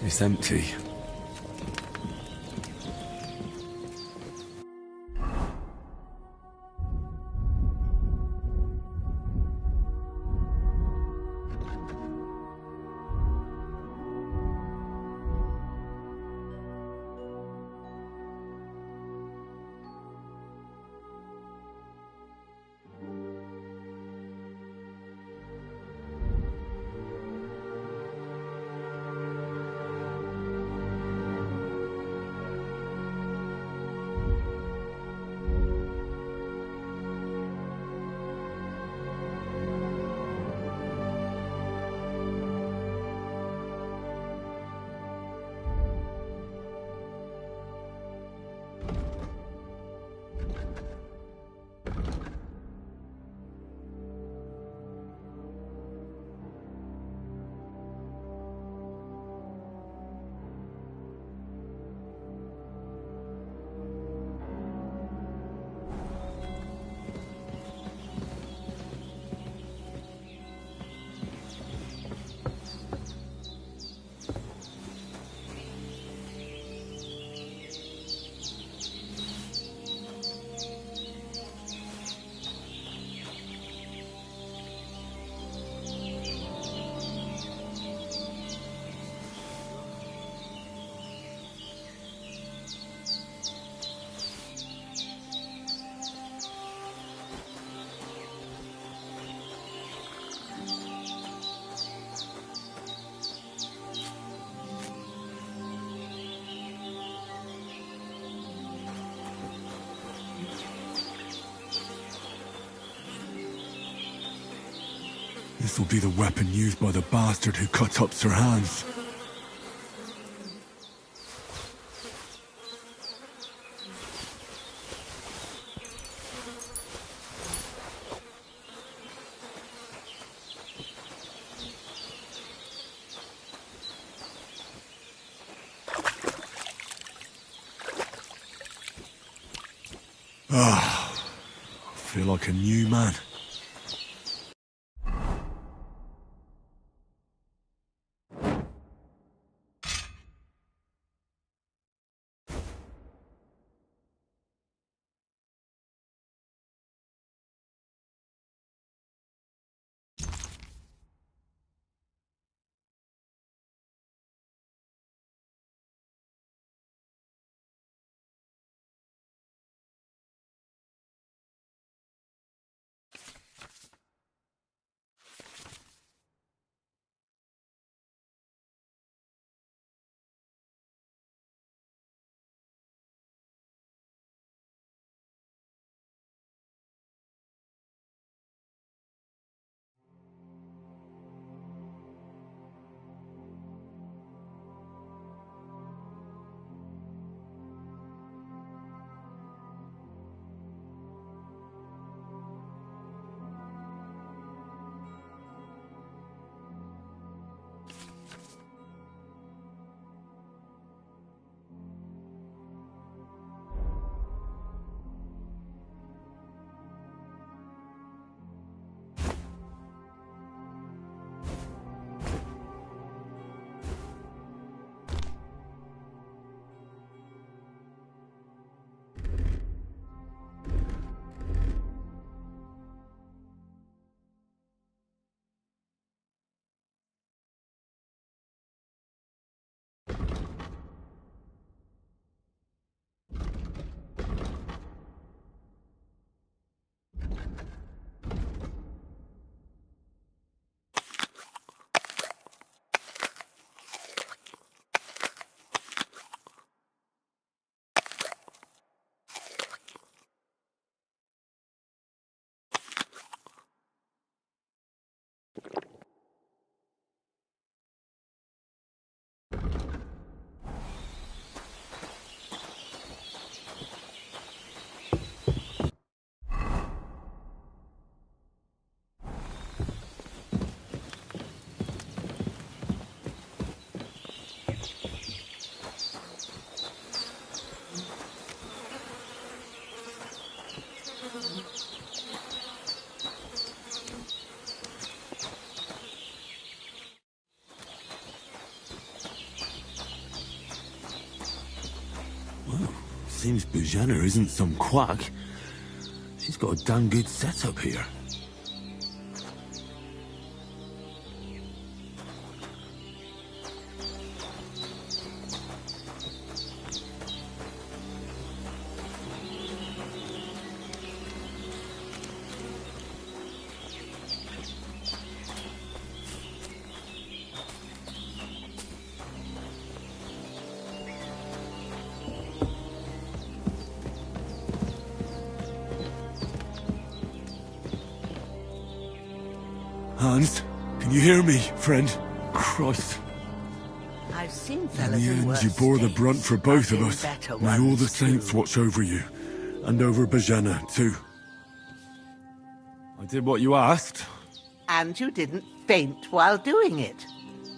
It's empty. This will be the weapon used by the bastard who cut up Sir Hans. Ah, I feel like a new man. Seems Bujana isn't some quack. She's got a damn good setup here. Hans, can you hear me, friend? Christ. I've seen In fellas the in end, worse you bore the states. brunt for both of I've us. been better May all the ones, saints too. watch over you. And over Bajana, too. I did what you asked. And you didn't faint while doing it.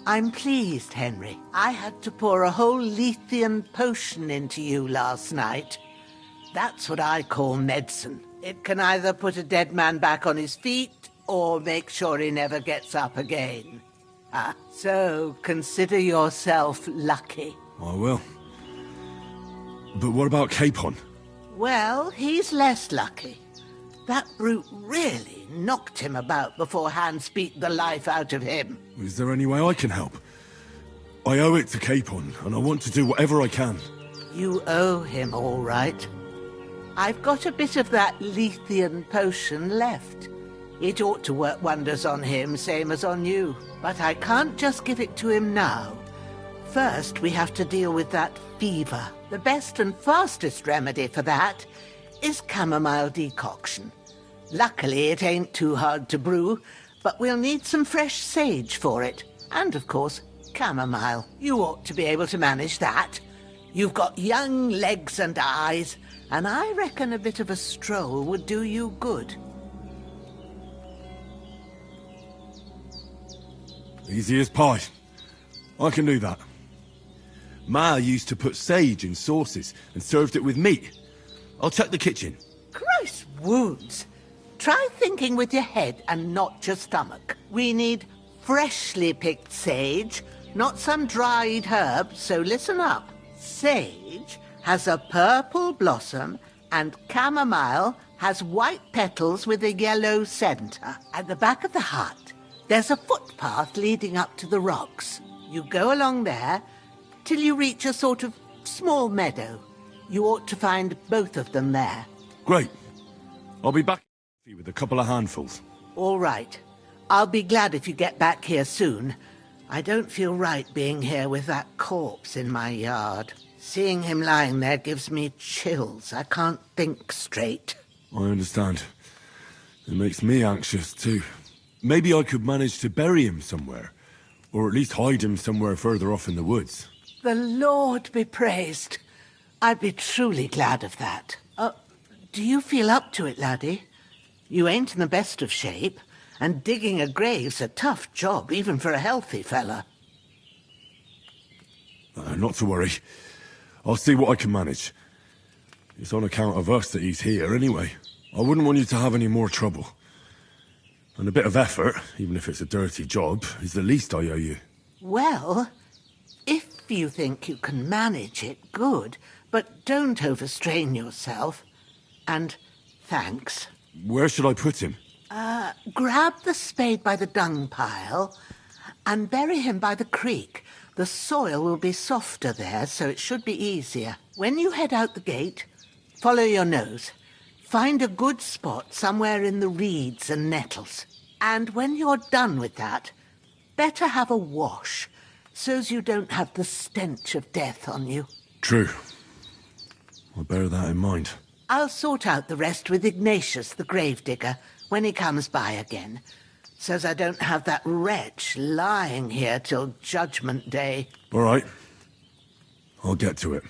I'm pleased, Henry. I had to pour a whole Lethean potion into you last night. That's what I call medicine. It can either put a dead man back on his feet or make sure he never gets up again. So consider yourself lucky. I will. But what about Capon? Well, he's less lucky. That brute really knocked him about before Hans beat the life out of him. Is there any way I can help? I owe it to Capon, and I want to do whatever I can. You owe him, all right. I've got a bit of that Lethean potion left. It ought to work wonders on him, same as on you. But I can't just give it to him now. First, we have to deal with that fever. The best and fastest remedy for that is chamomile decoction. Luckily, it ain't too hard to brew, but we'll need some fresh sage for it. And, of course, chamomile. You ought to be able to manage that. You've got young legs and eyes, and I reckon a bit of a stroll would do you good. Easy as pie. I can do that. Ma used to put sage in sauces and served it with meat. I'll check the kitchen. Christ wounds! Try thinking with your head and not your stomach. We need freshly picked sage, not some dried herb, so listen up. Sage has a purple blossom and chamomile has white petals with a yellow center. At the back of the hut, there's a footpath leading up to the rocks. You go along there till you reach a sort of small meadow. You ought to find both of them there. Great. I'll be back with a couple of handfuls. All right. I'll be glad if you get back here soon. I don't feel right being here with that corpse in my yard. Seeing him lying there gives me chills. I can't think straight. I understand. It makes me anxious, too. Maybe I could manage to bury him somewhere. Or at least hide him somewhere further off in the woods. The Lord be praised. I'd be truly glad of that. Do you feel up to it, laddie? You ain't in the best of shape, and digging a grave's a tough job, even for a healthy fella. Not to worry. I'll see what I can manage. It's on account of us that he's here, anyway. I wouldn't want you to have any more trouble. And a bit of effort, even if it's a dirty job, is the least I owe you. Well, if you think you can manage it, good, but don't overstrain yourself. And thanks. Where should I put him? Grab the spade by the dung pile and bury him by the creek. The soil will be softer there, so it should be easier. When you head out the gate, follow your nose. Find a good spot somewhere in the reeds and nettles. And when you're done with that, better have a wash, so's you don't have the stench of death on you. True. I'll bear that in mind. I'll sort out the rest with Ignatius, the gravedigger, when he comes by again, so's I don't have that wretch lying here till Judgment Day. All right. I'll get to it.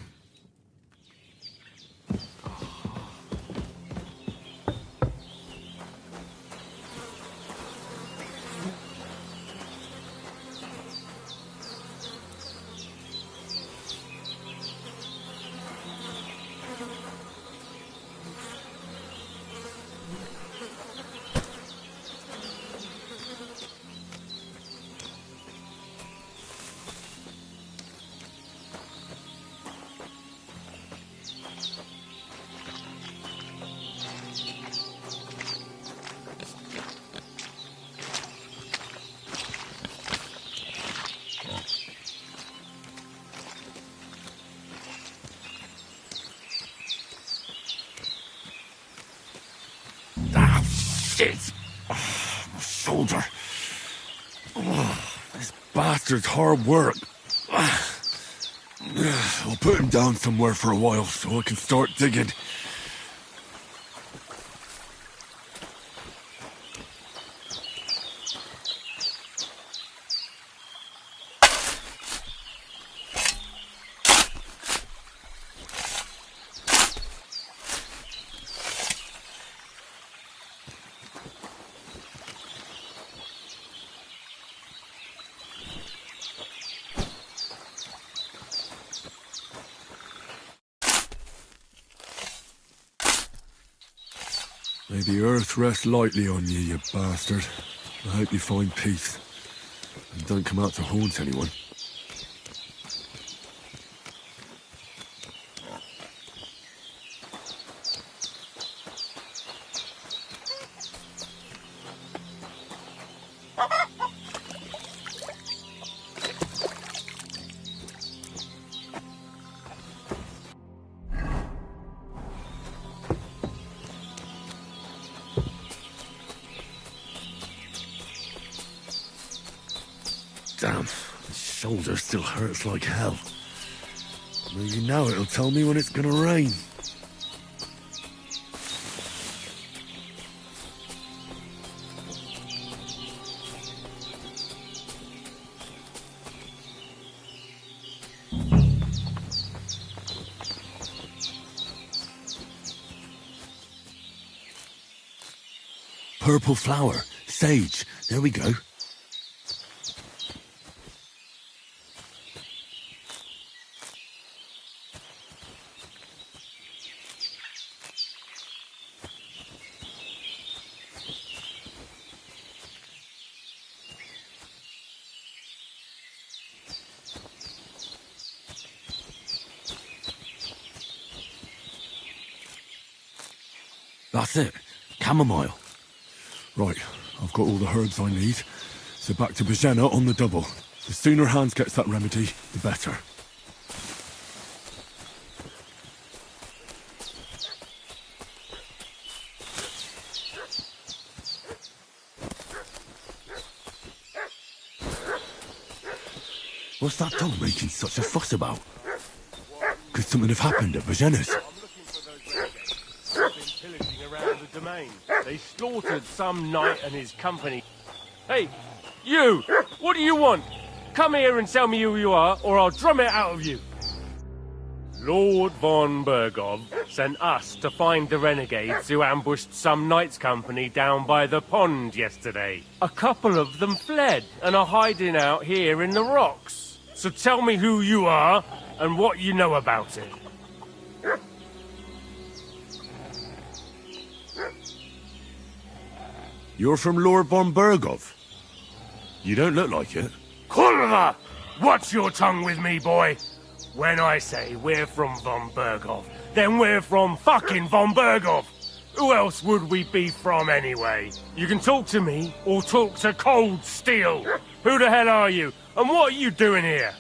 My shoulder. This bastard's hard work. I'll put him down somewhere for a while so I can start digging. May the earth rest lightly on you, you bastard. I hope you find peace. And don't come out to haunt anyone. Damn, the shoulder still hurts like hell. Maybe now it'll tell me when it's gonna rain. Purple flower, sage, there we go. That's it. Chamomile. Right, I've got all the herbs I need. So back to Bozhena on the double. The sooner Hans gets that remedy, the better. What's that dog making such a fuss about? Could something have happened at Bozhena's? They slaughtered some knight and his company. Hey, you! What do you want? Come here and tell me who you are, or I'll drum it out of you. Lord von Bergov sent us to find the renegades who ambushed some knight's company down by the pond yesterday. A couple of them fled and are hiding out here in the rocks. So tell me who you are and what you know about it. You're from Lord von Bergov? You don't look like it. Kurva! Watch your tongue with me, boy! When I say we're from von Bergov, then we're from fucking von Bergov! Who else would we be from anyway? You can talk to me, or talk to Cold Steel! Who the hell are you, and what are you doing here?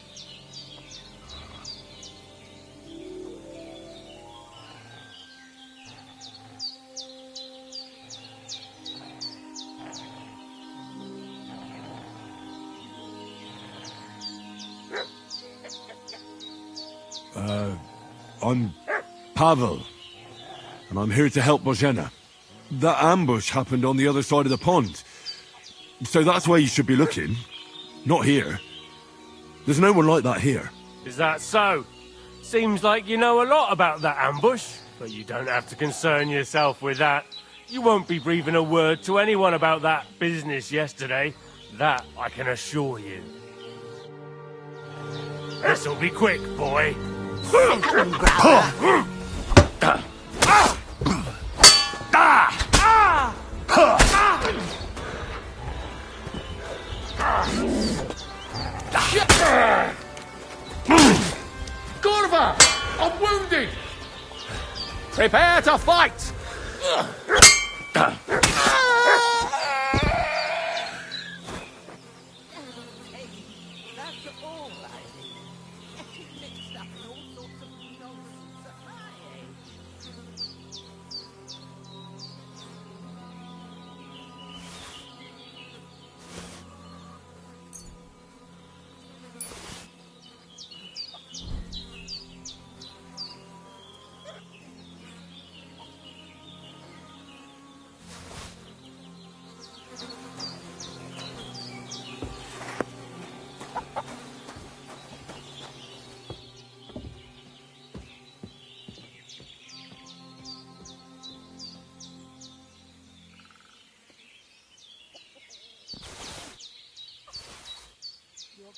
I'm Pavel, and I'm here to help Bozhena. That ambush happened on the other side of the pond, so that's where you should be looking, not here. There's no one like that here. Is that so? Seems like you know a lot about that ambush, but you don't have to concern yourself with that. You won't be breathing a word to anyone about that business yesterday. That I can assure you. This'll be quick, boy. Kurva! I'm wounded! Prepare to fight!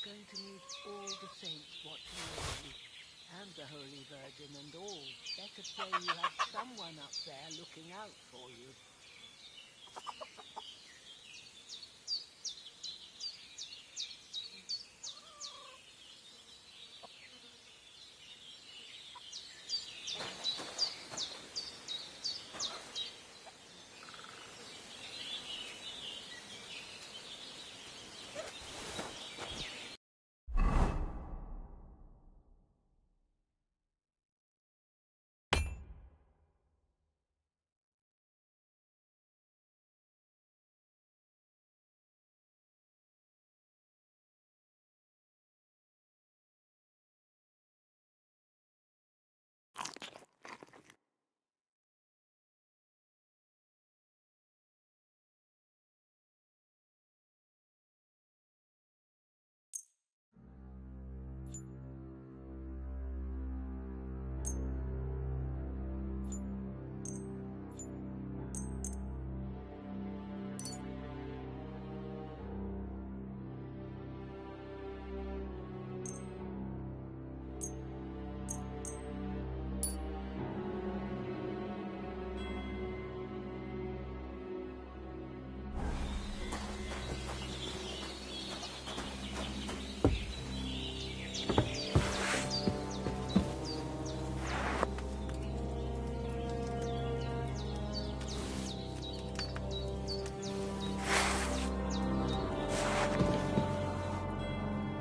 going to need all the saints watching over you, and the Holy Virgin and all. Better pray you have someone up there looking out for you.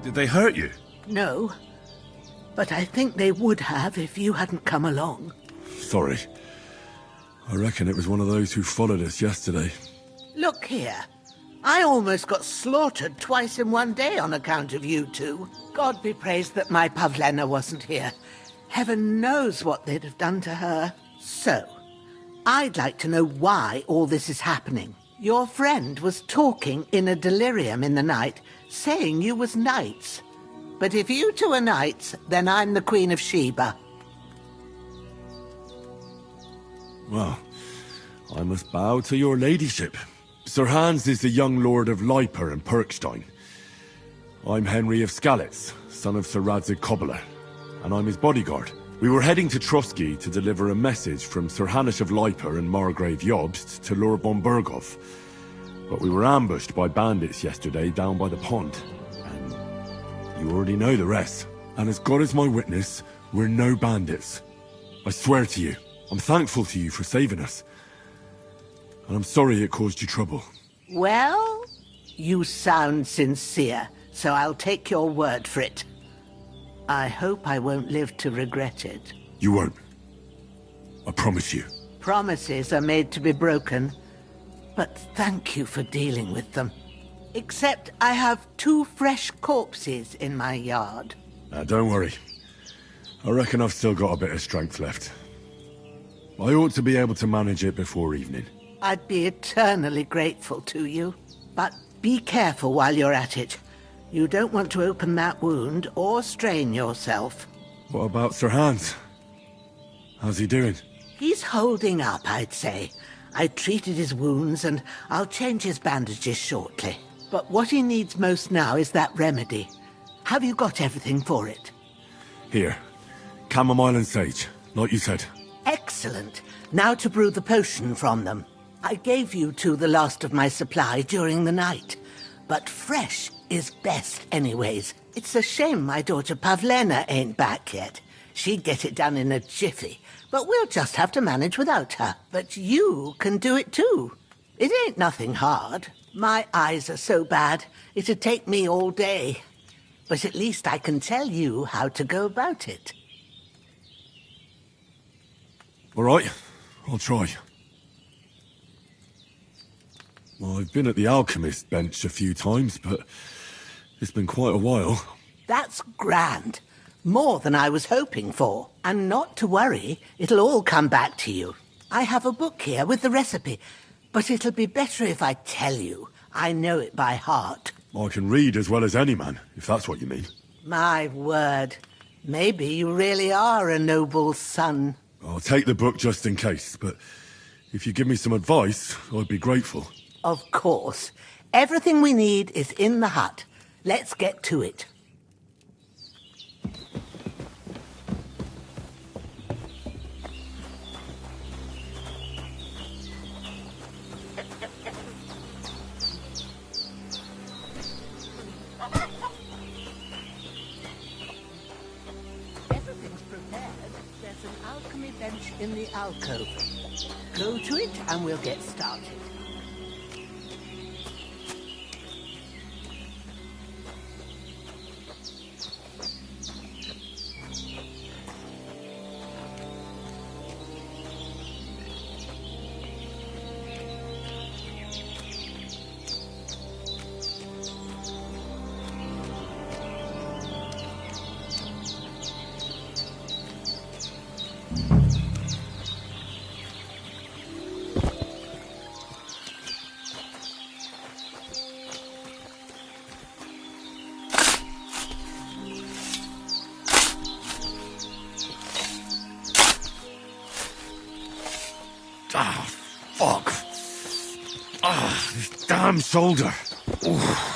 Did they hurt you? No, but I think they would have if you hadn't come along. Sorry. I reckon it was one of those who followed us yesterday. Look here. I almost got slaughtered twice in one day on account of you two. God be praised that my Pavlena wasn't here. Heaven knows what they'd have done to her. So, I'd like to know why all this is happening. Your friend was talking in a delirium in the night, saying you was knights. But if you two are knights, then I'm the Queen of Sheba. Well, I must bow to your ladyship. Sir Hans is the young lord of Leiper and Perkstein. I'm Henry of Skalitz, son of Sir Radzig Cobbler, and I'm his bodyguard. We were heading to Troski to deliver a message from Sir Hanush of Leiper and Margrave Jobst to Lord von Berghoff. But we were ambushed by bandits yesterday down by the pond. And you already know the rest. And as God is my witness, we're no bandits. I swear to you, I'm thankful to you for saving us. And I'm sorry it caused you trouble. Well, you sound sincere, so I'll take your word for it. I hope I won't live to regret it. You won't. I promise you. Promises are made to be broken, but thank you for dealing with them. Except I have 2 fresh corpses in my yard. Now, don't worry. I reckon I've still got a bit of strength left. I ought to be able to manage it before evening. I'd be eternally grateful to you. But be careful while you're at it. You don't want to open that wound or strain yourself. What about Sir Hans? How's he doing? He's holding up, I'd say. I treated his wounds and I'll change his bandages shortly. But what he needs most now is that remedy. Have you got everything for it? Here. Chamomile and sage, like you said. Excellent. Now to brew the potion from them. I gave you two the last of my supply during the night. But fresh is best anyways. It's a shame my daughter Pavlena ain't back yet. She'd get it done in a jiffy. But we'll just have to manage without her. But you can do it too. It ain't nothing hard. My eyes are so bad, it'd take me all day. But at least I can tell you how to go about it. All right, I'll try. Well, I've been at the alchemist bench a few times, but it's been quite a while. That's grand. More than I was hoping for. And not to worry, it'll all come back to you. I have a book here with the recipe, but it'll be better if I tell you. I know it by heart. I can read as well as any man, if that's what you mean. My word. Maybe you really are a noble son. I'll take the book just in case, but if you give me some advice, I'd be grateful. Of course. Everything we need is in the hut. Let's get to it. Everything's prepared. There's an alchemy bench in the alcove. Go to it and we'll get started. Ah, fuck. Ah, this damn shoulder. Oof.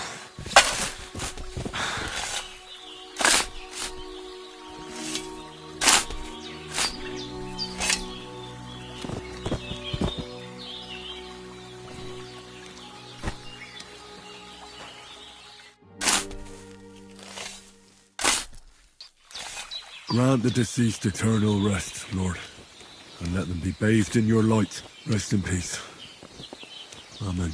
Grant the deceased eternal rest, Lord, and let them be bathed in your light. Rest in peace. Amen.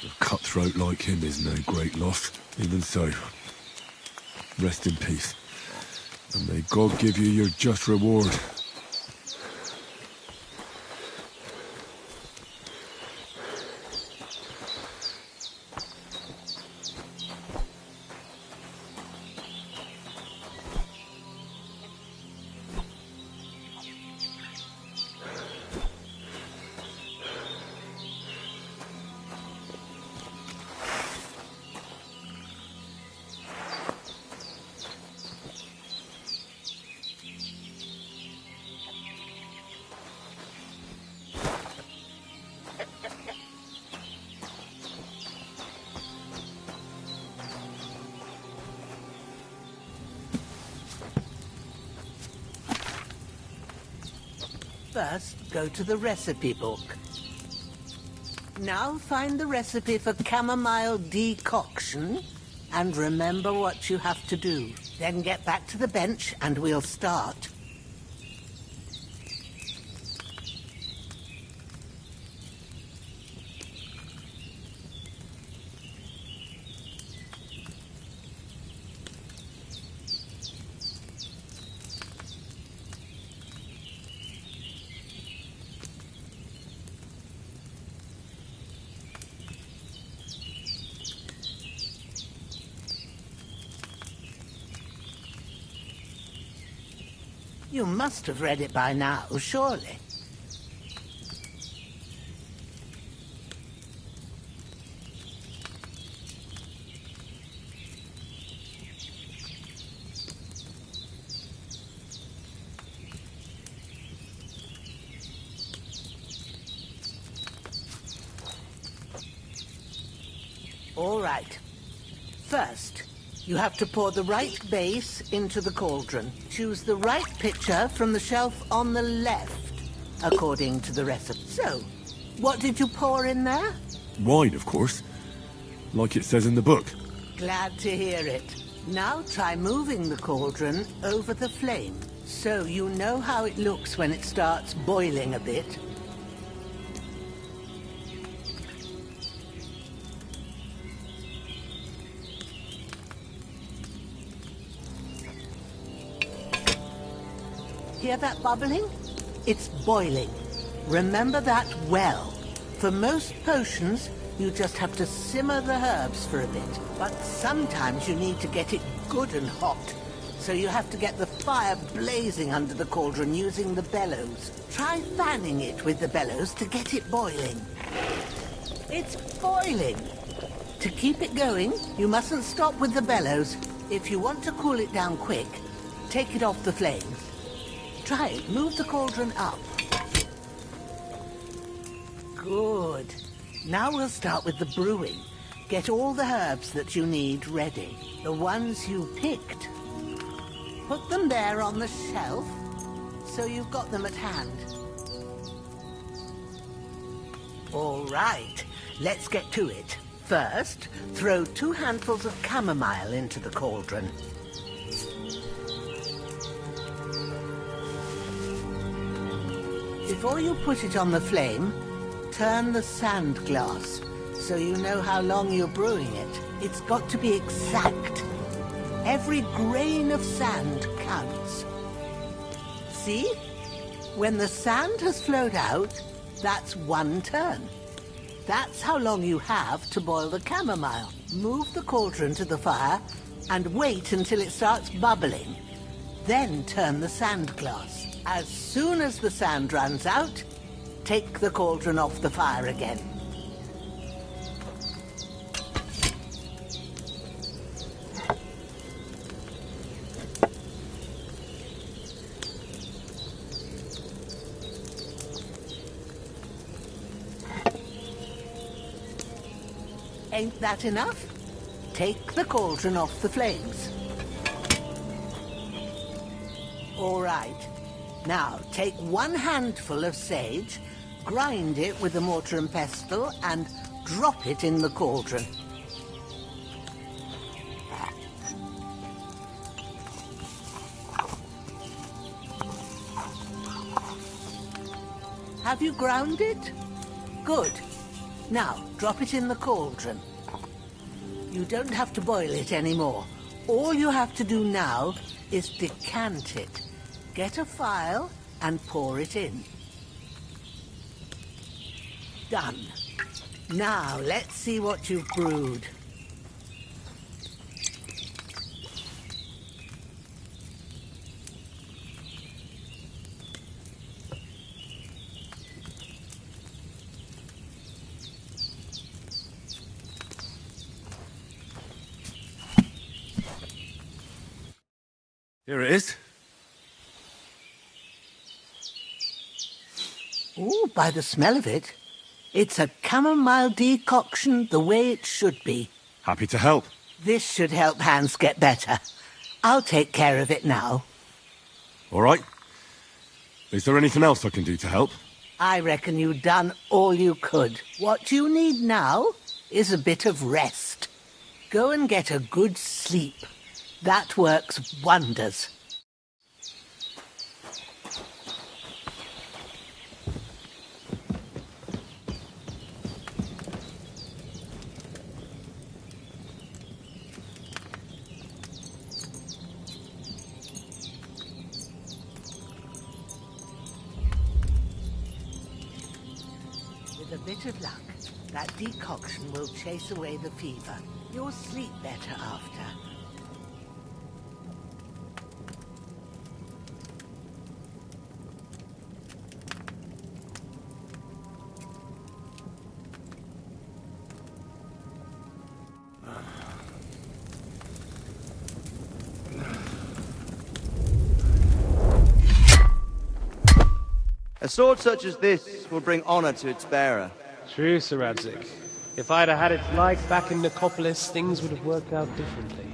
A cutthroat like him is no great loss. Even so, rest in peace. And may God give you your just reward. First, go to the recipe book. Now find the recipe for chamomile decoction and remember what you have to do. Then get back to the bench and we'll start. You must have read it by now, surely. All right. First, You have to pour the right base into the cauldron. Choose the right pitcher from the shelf on the left, according to the recipe. So, what did you pour in there? Wine, of course. Like it says in the book. Glad to hear it. Now try moving the cauldron over the flame, so you know how it looks when it starts boiling a bit. Hear that bubbling? It's boiling. Remember that well. For most potions, you just have to simmer the herbs for a bit. But sometimes you need to get it good and hot. So you have to get the fire blazing under the cauldron using the bellows. Try fanning it with the bellows to get it boiling. It's boiling. To keep it going, you mustn't stop with the bellows. If you want to cool it down quick, take it off the flames. Try it. Move the cauldron up. Good. Now we'll start with the brewing. Get all the herbs that you need ready. The ones you picked. Put them there on the shelf, so you've got them at hand. All right, let's get to it. First, throw 2 handfuls of chamomile into the cauldron. Before you put it on the flame, turn the sand glass, so you know how long you're brewing it. It's got to be exact. Every grain of sand counts. See? When the sand has flowed out, that's 1 turn. That's how long you have to boil the chamomile. Move the cauldron to the fire and wait until it starts bubbling. Then turn the sand glass. As soon as the sand runs out, take the cauldron off the fire again. Ain't that enough? Take the cauldron off the flames. All right. Now, take 1 handful of sage, grind it with a mortar and pestle, and drop it in the cauldron. Have you ground it? Good. Now, drop it in the cauldron. You don't have to boil it anymore. All you have to do now is decant it. Get a phial and pour it in. Done. Now, let's see what you've brewed. Here it is. Ooh, by the smell of it, it's a chamomile decoction the way it should be. Happy to help. This should help Hans get better. I'll take care of it now. All right. Is there anything else I can do to help? I reckon you've done all you could. What you need now is a bit of rest. Go and get a good sleep. That works wonders. With a bit of luck, that decoction will chase away the fever. You'll sleep better after. A sword such as this will bring honor to its bearer. True, Sir Radzig. If I'd have had its like back in Nicopolis, things would have worked out differently.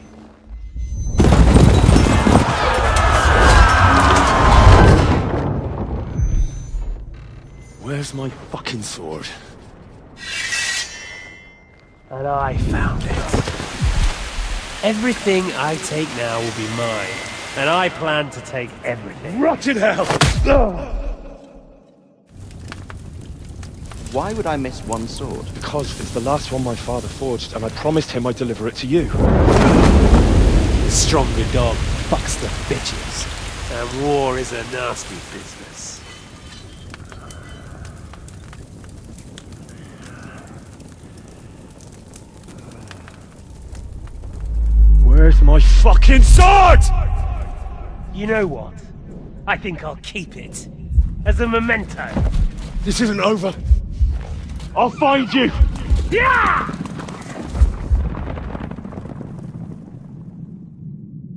Where's my fucking sword? And I found it. Everything I take now will be mine. And I plan to take everything. Rot in hell! Why would I miss one sword? Because it's the last one my father forged, and I promised him I'd deliver it to you. The stronger dog fucks the bitches. And war is a nasty business. Where's my fucking sword? You know what? I think I'll keep it. As a memento. This isn't over. I'll find you! Yeah!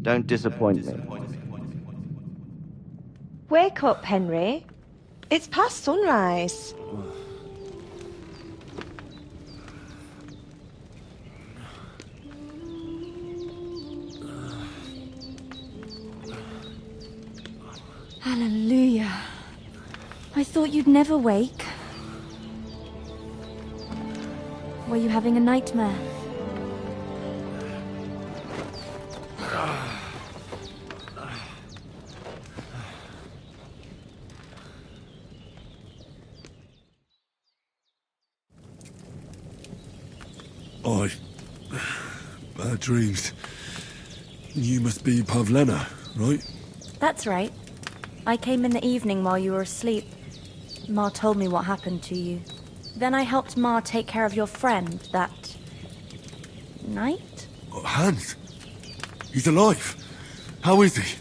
Don't disappoint me. Wake up, Henry. It's past sunrise. Hallelujah. I thought you'd never wake. Were you having a nightmare? Bad dreams. You must be Pavlena, right? That's right. I came in the evening while you were asleep. Ma told me what happened to you. Then I helped Ma take care of your friend that night? Oh, Hans! He's alive! How is he?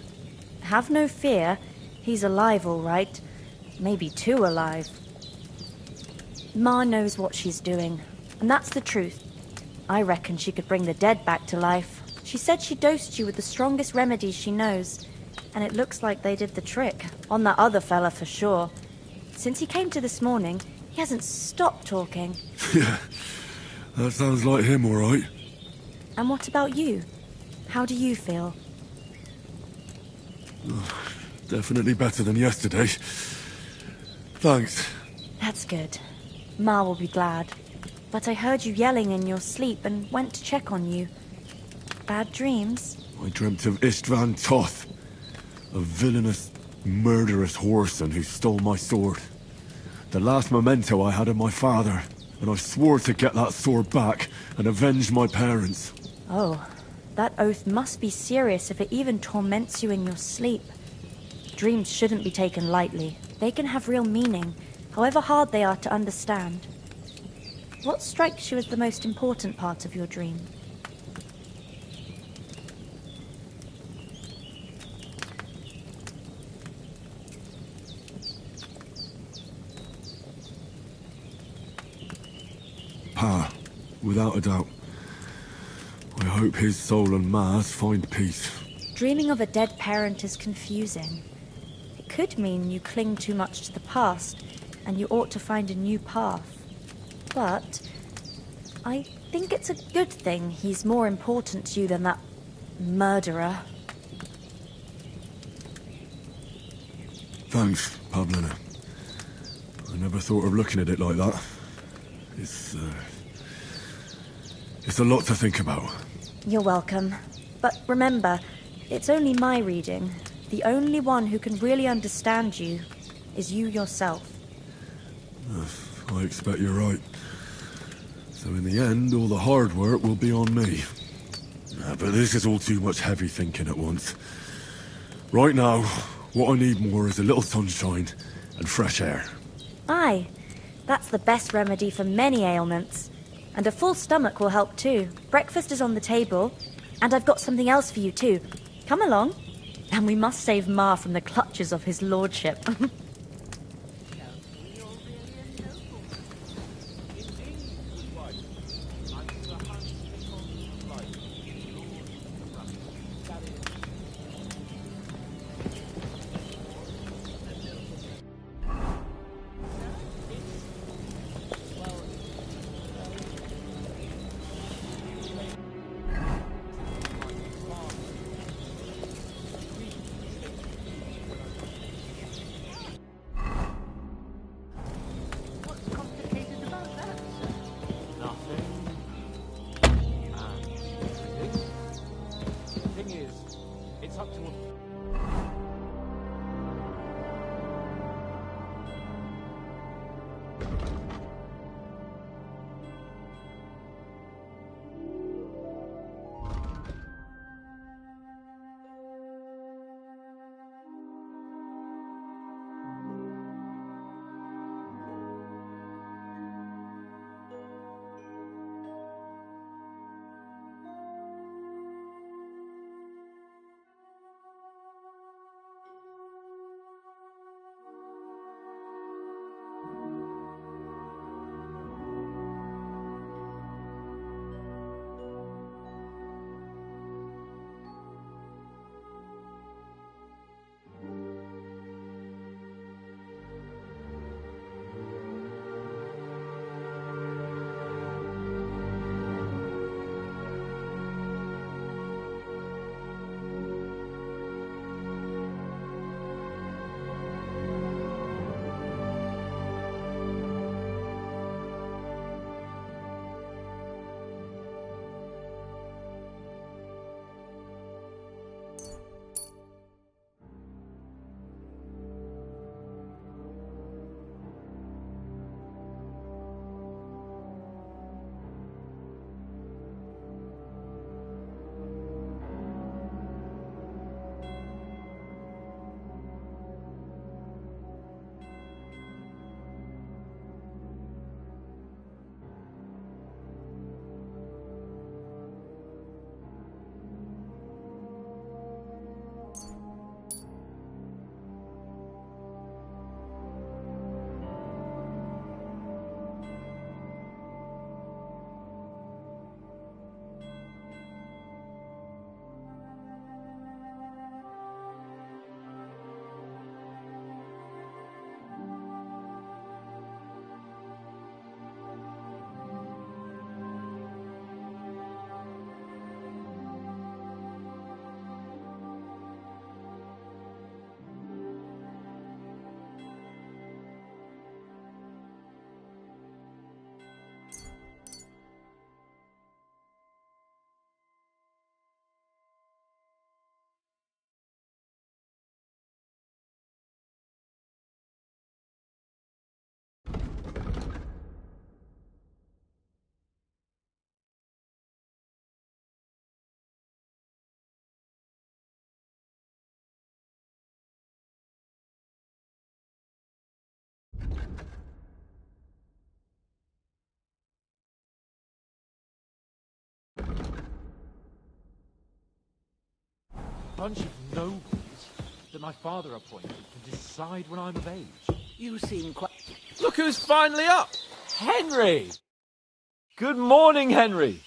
Have no fear. He's alive, all right. Maybe too alive. Ma knows what she's doing, and that's the truth. I reckon she could bring the dead back to life. She said she dosed you with the strongest remedies she knows, and it looks like they did the trick. On that other fella for sure. Since he came to this morning, he hasn't stopped talking. Yeah, that sounds like him, all right. And what about you? How do you feel? Definitely better than yesterday. Thanks. That's good. Ma will be glad. But I heard you yelling in your sleep and went to check on you. Bad dreams? I dreamt of Istvan Toth, a villainous, murderous whoreson who stole my sword. The last memento I had of my father, and I swore to get that sword back and avenge my parents. Oh, that oath must be serious if it even torments you in your sleep. Dreams shouldn't be taken lightly. They can have real meaning, however hard they are to understand. What strikes you as the most important part of your dream? Pa, without a doubt. I hope his soul and Ma's find peace. Dreaming of a dead parent is confusing. It could mean you cling too much to the past, and you ought to find a new path. But I think it's a good thing he's more important to you than that murderer. Thanks, Pavlena. I never thought of looking at it like that. It's a lot to think about. You're welcome. But remember, it's only my reading. The only one who can really understand you is you yourself. I expect you're right. So in the end, all the hard work will be on me. But this is all too much heavy thinking at once. Right now, what I need more is a little sunshine and fresh air. Aye, that's the best remedy for many ailments. And a full stomach will help too. Breakfast is on the table, and I've got something else for you too. Come along. And we must save Ma from the clutches of his lordship. Bunch of nobles that my father appointed to decide when I'm of age. You seem quite... Look who's finally up! Henry! Good morning, Henry!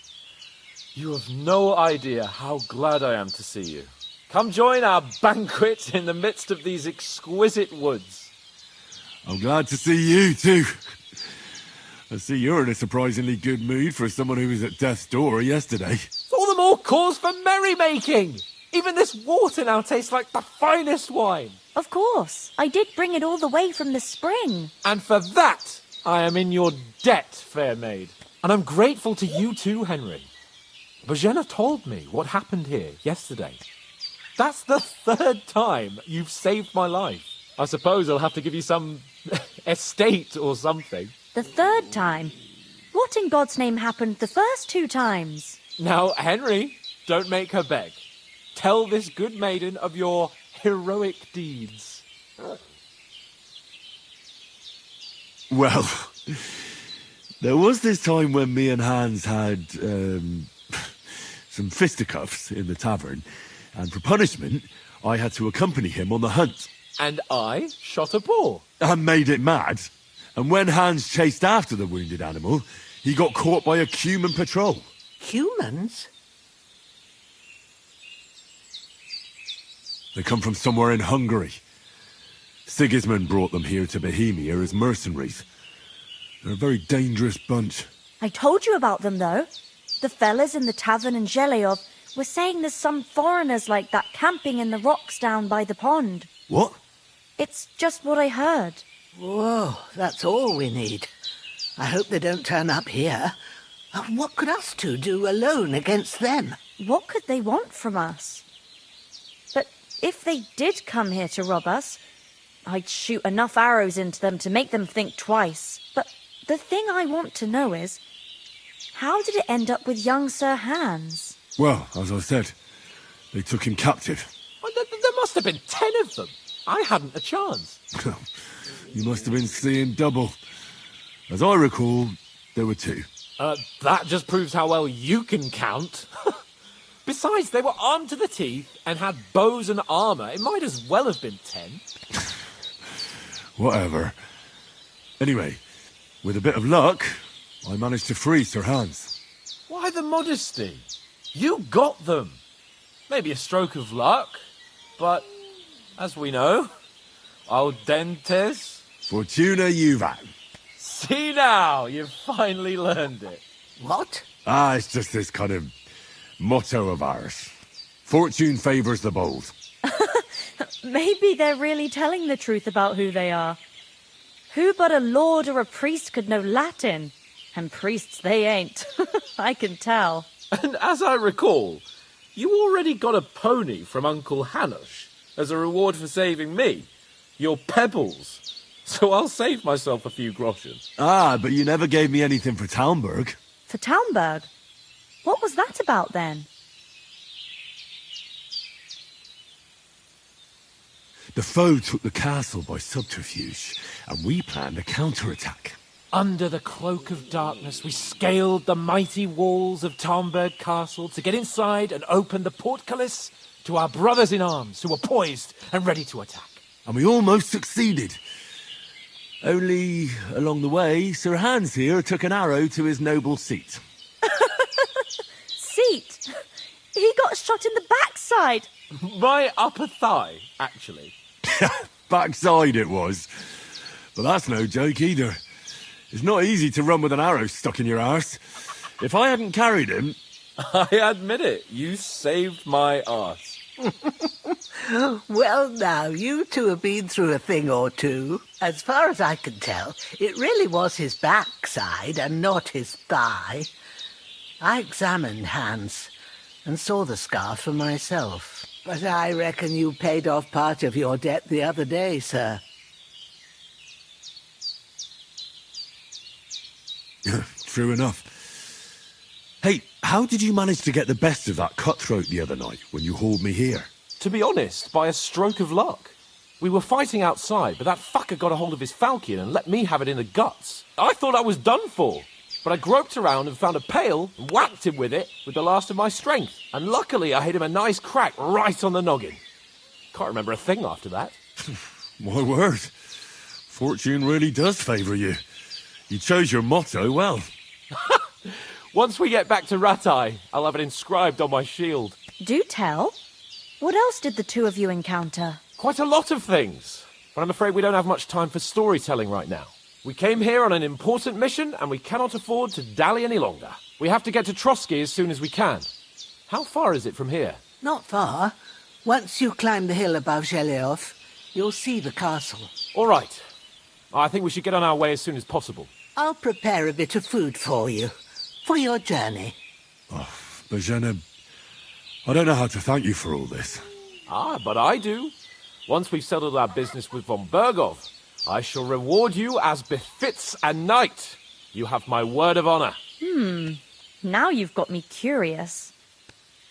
You have no idea how glad I am to see you. Come join our banquet in the midst of these exquisite woods. I'm glad to see you, too. I see you're in a surprisingly good mood for someone who was at death's door yesterday. It's all the more cause for merrymaking! Even this water now tastes like the finest wine. Of course. I did bring it all the way from the spring. And for that, I am in your debt, fair maid. And I'm grateful to you too, Henry. Bojena told me what happened here yesterday. That's the 3rd time you've saved my life. I suppose I'll have to give you some estate or something. The 3rd time? What in God's name happened the first 2 times? Now, Henry, don't make her beg. Tell this good maiden of your heroic deeds. Well, there was this time when me and Hans had some fisticuffs in the tavern, and for punishment, I had to accompany him on the hunt. And I shot a boar. And made it mad. And when Hans chased after the wounded animal, he got caught by a Cuman patrol. Humans? They come from somewhere in Hungary. Sigismund brought them here to Bohemia as mercenaries. They're a very dangerous bunch. I told you about them, though. The fellas in the tavern in Zheleov were saying there's some foreigners like that camping in the rocks down by the pond. What? It's just what I heard. Whoa, that's all we need. I hope they don't turn up here. What could us two do alone against them? What could they want from us? But if they did come here to rob us, I'd shoot enough arrows into them to make them think twice. But the thing I want to know is, how did it end up with young Sir Hans? Well, as I said, they took him captive. Well, there must have been 10 of them. I hadn't a chance. You must have been seeing double. As I recall, there were 2. That just proves how well you can count. Besides, they were armed to the teeth and had bows and armour. It might as well have been 10. Whatever. Anyway, with a bit of luck, I managed to free Sir Hans. Why the modesty? You got them. Maybe a stroke of luck, but as we know, audentes Fortuna juvat. See now, you've finally learned it. What? It's just this kind of motto of ours. Fortune favours the bold. Maybe they're really telling the truth about who they are. Who but a lord or a priest could know Latin? And priests they ain't. I can tell. And as I recall, you already got a pony from Uncle Hanush as a reward for saving me. Your pebbles. So I'll save myself a few groschen. But you never gave me anything for Talmberg. For Talmberg? What was that about then? The foe took the castle by subterfuge, and we planned a counterattack. Under the cloak of darkness, we scaled the mighty walls of Talmberg Castle to get inside and open the portcullis to our brothers in arms who were poised and ready to attack. And we almost succeeded. Only, along the way, Sir Hans here took an arrow to his noble seat. Seat? He got shot in the backside. My upper thigh, actually. Backside it was. But that's no joke either. It's not easy to run with an arrow stuck in your arse. If I hadn't carried him... I admit it. You saved my arse. Well, now, you two have been through a thing or two. As far as I can tell, it really was his backside and not his thigh. I examined Hans and saw the scar for myself. But I reckon you paid off part of your debt the other day, sir. True enough. Hey, how did you manage to get the best of that cutthroat the other night when you hauled me here? To be honest, by a stroke of luck. We were fighting outside, but that fucker got a hold of his falchion and let me have it in the guts. I thought I was done for. But I groped around and found a pail and whacked him with it with the last of my strength. And luckily I hit him a nice crack right on the noggin. Can't remember a thing after that. My word. Fortune really does favour you. You chose your motto well. Once we get back to Rattay, I'll have it inscribed on my shield. Do tell. What else did the two of you encounter? Quite a lot of things. But I'm afraid we don't have much time for storytelling right now. We came here on an important mission, and we cannot afford to dally any longer. We have to get to Trotsky as soon as we can. How far is it from here? Not far. Once you climb the hill above Zhelioth, you'll see the castle. All right. I think we should get on our way as soon as possible. I'll prepare a bit of food for you, for your journey. Bozhena, I don't know how to thank you for all this. But I do. Once we've settled our business with von Bergov, I shall reward you as befits a knight. You have my word of honor. Now you've got me curious.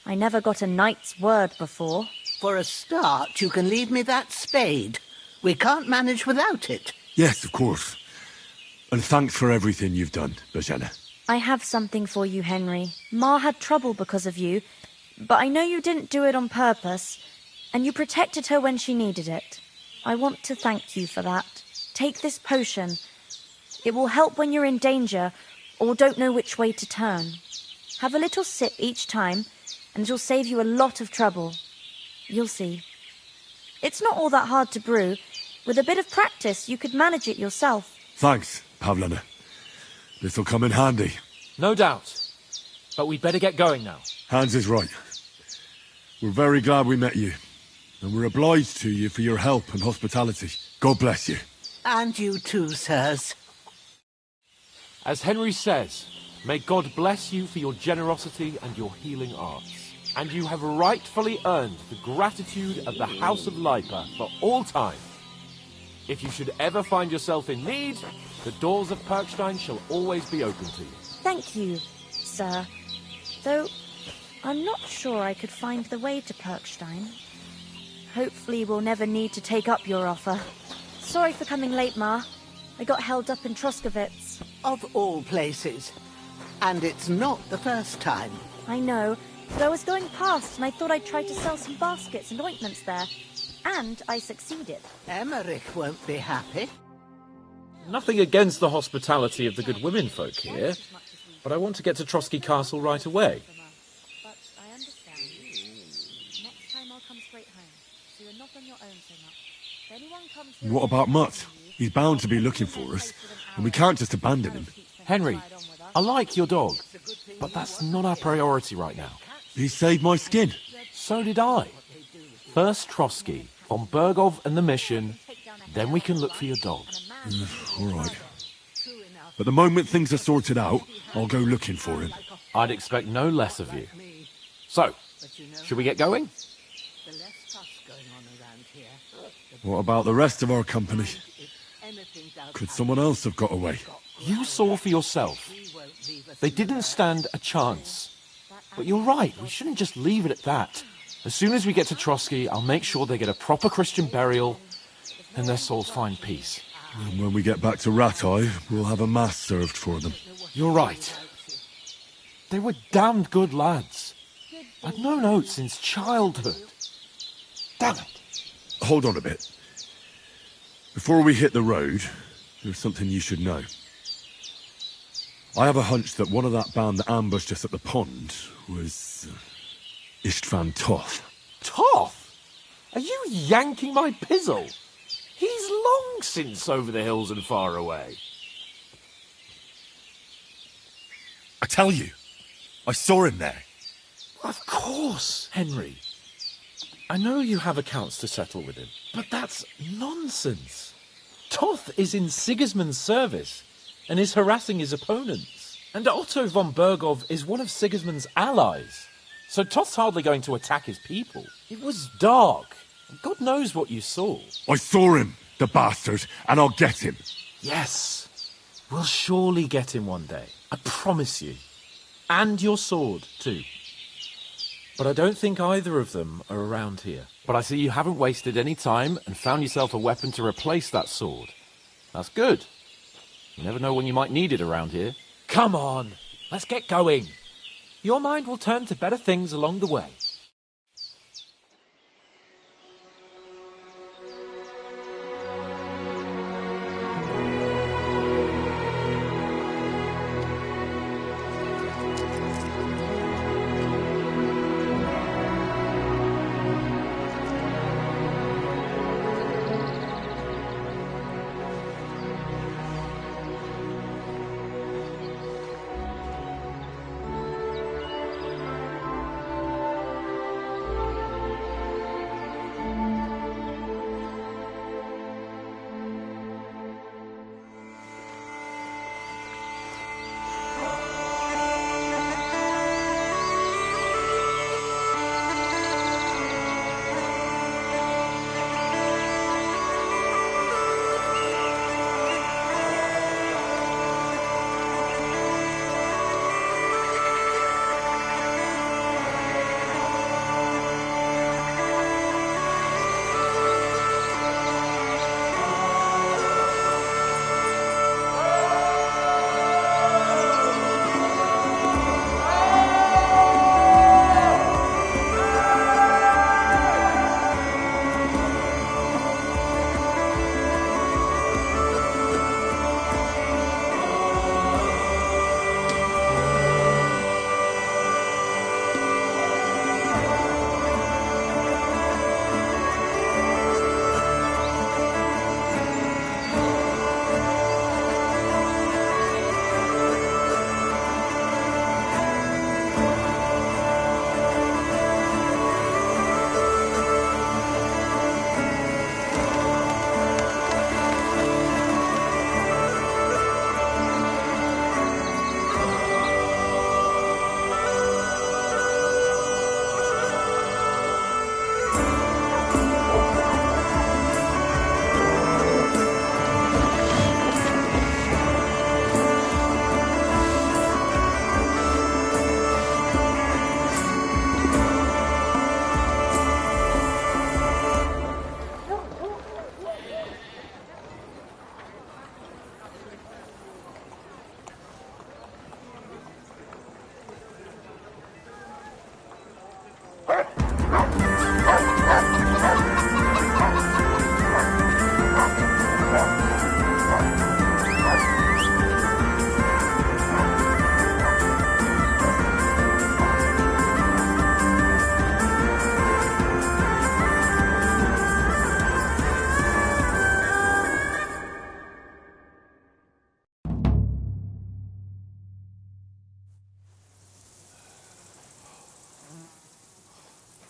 I never got a knight's word before. For a start, you can leave me that spade. We can't manage without it. Yes, of course. And thanks for everything you've done, Bozhena. I have something for you, Henry. Ma had trouble because of you, but I know you didn't do it on purpose, and you protected her when she needed it. I want to thank you for that. Take this potion. It will help when you're in danger or don't know which way to turn. Have a little sip each time, and it'll save you a lot of trouble. You'll see. It's not all that hard to brew. With a bit of practice, you could manage it yourself. Thanks, Pavlana. This'll come in handy. No doubt. But we'd better get going now. Hans is right. We're very glad we met you. And we're obliged to you for your help and hospitality. God bless you. And you too, sirs. As Henry says, may God bless you for your generosity and your healing arts. And you have rightfully earned the gratitude of the House of Lipa for all time. If you should ever find yourself in need, the doors of Perkstein shall always be open to you. Thank you, sir. Though I'm not sure I could find the way to Perkstein. Hopefully we'll never need to take up your offer. Sorry for coming late, Ma. I got held up in Troskovitz. Of all places. And it's not the first time. I know, but I was going past and I thought I'd try to sell some baskets and ointments there. And I succeeded. Emmerich won't be happy. Nothing against the hospitality of the good women folk here, but I want to get to Trotsky Castle right away. But I understand. Next time I'll come straight home, so you're not on your own so much. If anyone comes here... What about Mutt? He's bound to be looking for us, and we can't just abandon him. Henry, I like your dog, but that's not our priority right now. He saved my skin. So did I. First Trotsky, von Bergov and the mission, then we can look for your dog. All right. But the moment things are sorted out, I'll go looking for him. I'd expect no less of you. So, should we get going? What about the rest of our company? Could someone else have got away? You saw for yourself. They didn't stand a chance. But you're right, we shouldn't just leave it at that. As soon as we get to Trotsky, I'll make sure they get a proper Christian burial and their souls find peace. And when we get back to Rattay, we'll have a mass served for them. You're right. They were damned good lads. I'd known Oates since childhood. Damn it. Hold on a bit. Before we hit the road, there's something you should know. I have a hunch that one of that band that ambushed us at the pond was... Istvan Toth. Toth? Are you yanking my pizzle? He's long since over the hills and far away. I tell you, I saw him there. Of course, Henry. I know you have accounts to settle with him, but that's nonsense. Toth is in Sigismund's service and is harassing his opponents. And Otto von Bergov is one of Sigismund's allies. So Toth's hardly going to attack his people. It was dark. God knows what you saw. I saw him, the bastard, and I'll get him. Yes. We'll surely get him one day. I promise you. And your sword, too. But I don't think either of them are around here. But I see you haven't wasted any time and found yourself a weapon to replace that sword. That's good. You never know when you might need it around here. Come on, let's get going. Your mind will turn to better things along the way.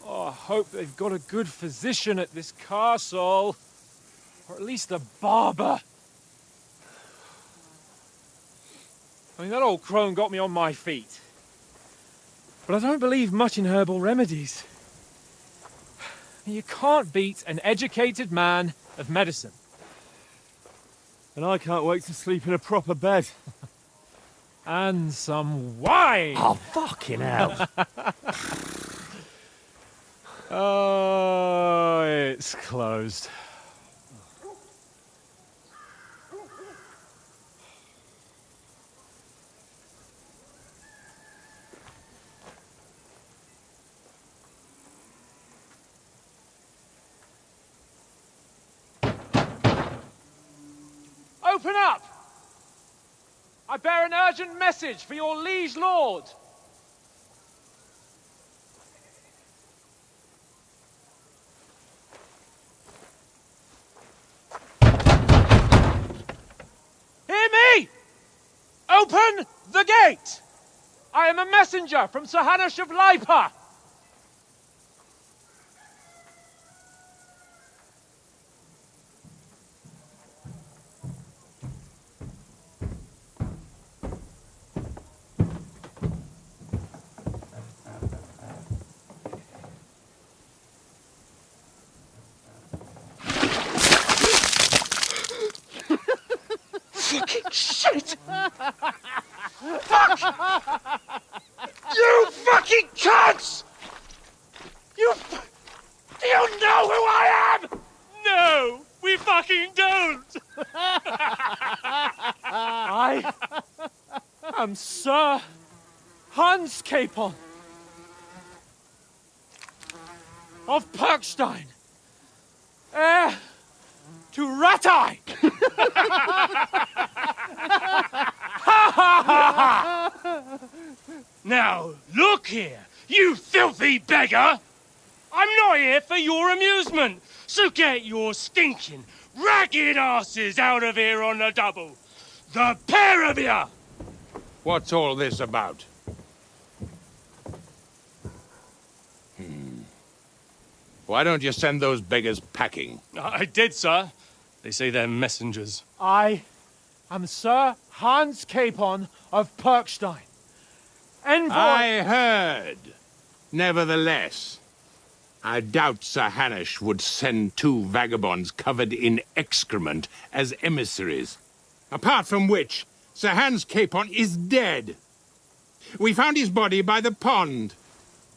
I hope they've got a good physician at this castle. Or at least a barber. I mean, that old crone got me on my feet. But I don't believe much in herbal remedies. You can't beat an educated man of medicine. And I can't wait to sleep in a proper bed. And some wine! Oh, fucking hell. Oh, it's closed. Open up! I bear an urgent message for your liege lord. Hear me! Open the gate! I am a messenger from Sir Hanush of Lipa. Fucking shit! Fuck! You fucking cunts! fucking don't! I am Sir Hans Capon of Perkstein, heir to Ratai. Now, look here, you filthy beggar! I'm not here for your amusement, so get your stinking, ragged asses out of here on the double. The pair of you! What's all this about? Why don't you send those beggars packing? I did, sir. They say they're messengers. I am Sir Hans Capon of Perkstein, envoy... I heard. Nevertheless, I doubt Sir Hanush would send two vagabonds covered in excrement as emissaries. Apart from which, Sir Hans Capon is dead. We found his body by the pond.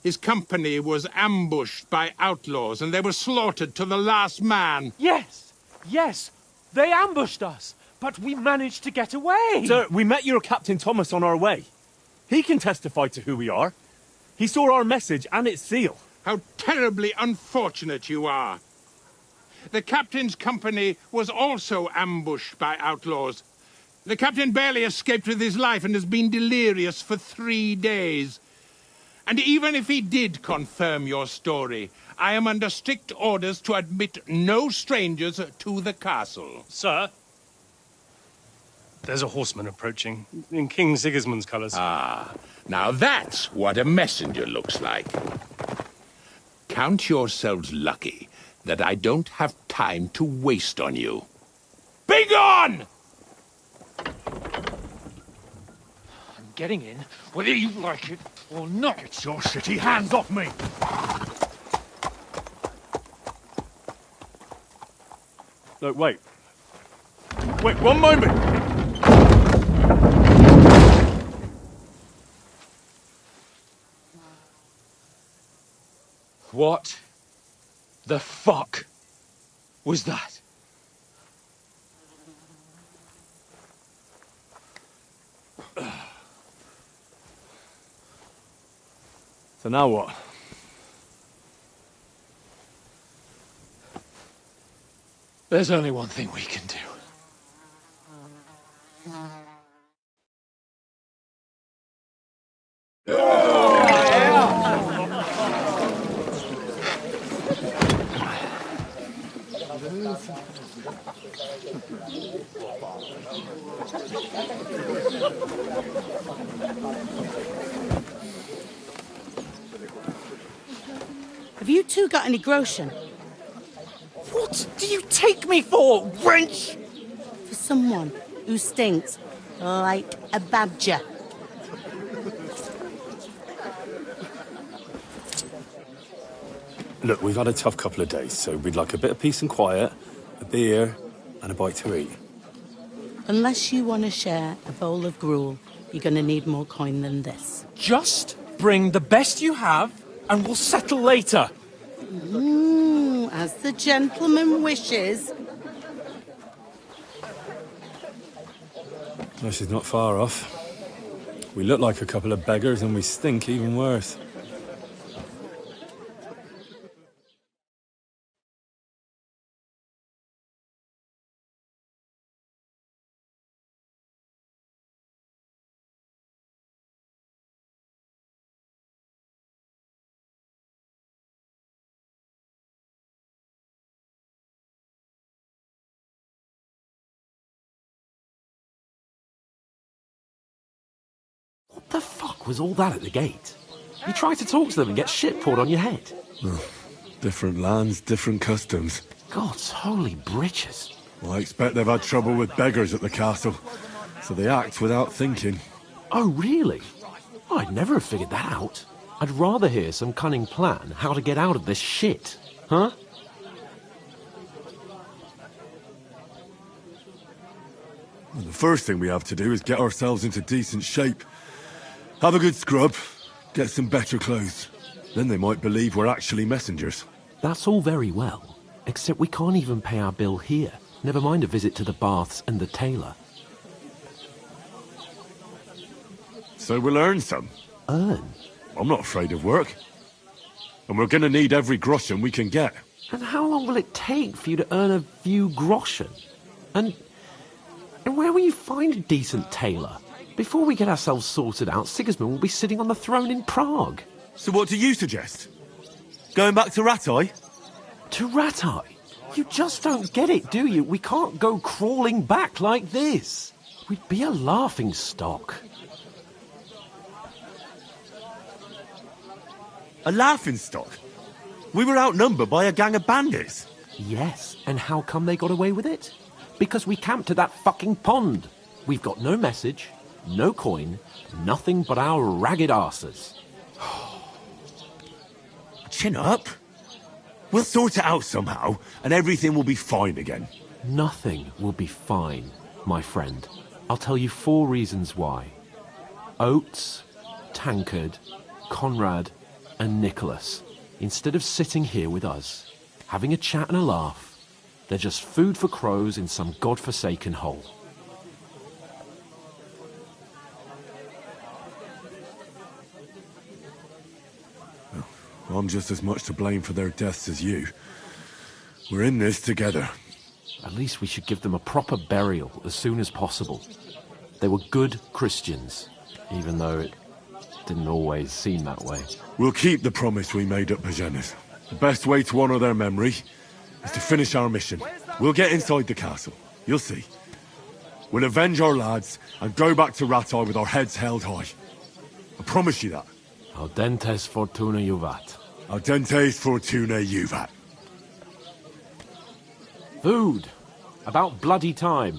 His company was ambushed by outlaws, and they were slaughtered to the last man. Yes, yes, they ambushed us, but we managed to get away. Sir, we met your Captain Thomas on our way. He can testify to who we are. He saw our message and its seal. How terribly unfortunate you are. The captain's company was also ambushed by outlaws. The captain barely escaped with his life and has been delirious for 3 days. And even if he did confirm your story, I am under strict orders to admit no strangers to the castle. Sir, there's a horseman approaching, in King Sigismund's colours. Ah, now that's what a messenger looks like. Count yourselves lucky that I don't have time to waste on you. Be gone! I'm getting in, whether you like it or not. Get your shitty hands off me! No, wait. Wait, one moment! What the fuck was that? So now what? There's only one thing we can do. Have you two got any groschen? What do you take me for, wench? For someone who stinks like a badger. Look, we've had a tough couple of days, so we'd like a bit of peace and quiet, a beer, and a bite to eat. Unless you want to share a bowl of gruel, you're going to need more coin than this. Just bring the best you have, and we'll settle later. As the gentleman wishes. No, she's not far off. We look like a couple of beggars, and we stink even worse. What the fuck was all that at the gate? You tried to talk to them and get shit poured on your head. Oh, different lands, different customs. God's holy britches. Well, I expect they've had trouble with beggars at the castle, so they act without thinking. Oh, really? I'd never have figured that out. I'd rather hear some cunning plan how to get out of this shit. Huh? Well, the first thing we have to do is get ourselves into decent shape. Have a good scrub, get some better clothes. Then they might believe we're actually messengers. That's all very well, except we can't even pay our bill here. Never mind a visit to the baths and the tailor. So we'll earn some. Earn? I'm not afraid of work. And we're gonna need every groschen we can get. And how long will it take for you to earn a few groschen? And where will you find a decent tailor? Before we get ourselves sorted out, Sigismund will be sitting on the throne in Prague. So what do you suggest? Going back to Rattay? To Rattay? You just don't get it, do you? We can't go crawling back like this. We'd be a laughing stock. A laughing stock? We were outnumbered by a gang of bandits. Yes, and how come they got away with it? Because we camped at that fucking pond. We've got no message, no coin, nothing but our ragged arses. Chin up. We'll sort it out somehow, and everything will be fine again. Nothing will be fine, my friend. I'll tell you 4 reasons why. Oates, Tankard, Conrad, and Nicholas, instead of sitting here with us, having a chat and a laugh, they're just food for crows in some godforsaken hole. I'm just as much to blame for their deaths as you. We're in this together. At least we should give them a proper burial as soon as possible. They were good Christians, even though it didn't always seem that way. We'll keep the promise we made at Pagenis. The best way to honour their memory is to finish our mission. We'll get inside the castle. You'll see. We'll avenge our lads and go back to Rattay with our heads held high. I promise you that. Audentes fortuna juvat. Audentes fortuna juvat. Food. About bloody time.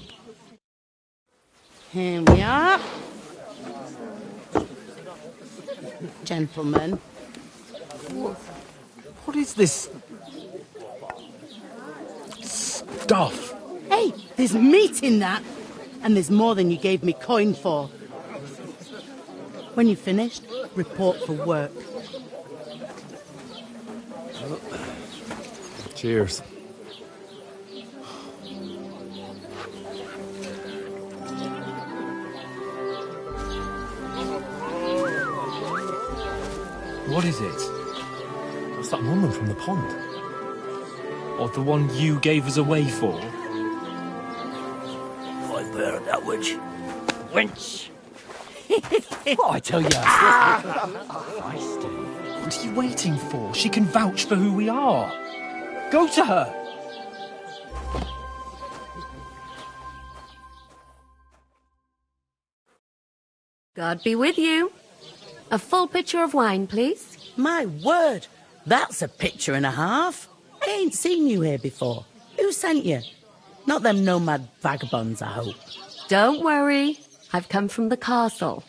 Here we are. Gentlemen. What is this stuff? Hey, there's meat in that. And there's more than you gave me coin for. When you've finished, report for work. Cheers. What is it? It's that woman from the pond. Or the one you gave us away for? I bear that witch. Wench! What I tell you? What are you waiting for? She can vouch for who we are. Go to her. God be with you. A full pitcher of wine, please. My word, that's a picture and a half. I ain't seen you here before. Who sent you? Not them nomad vagabonds, I hope. Don't worry. I've come from the castle.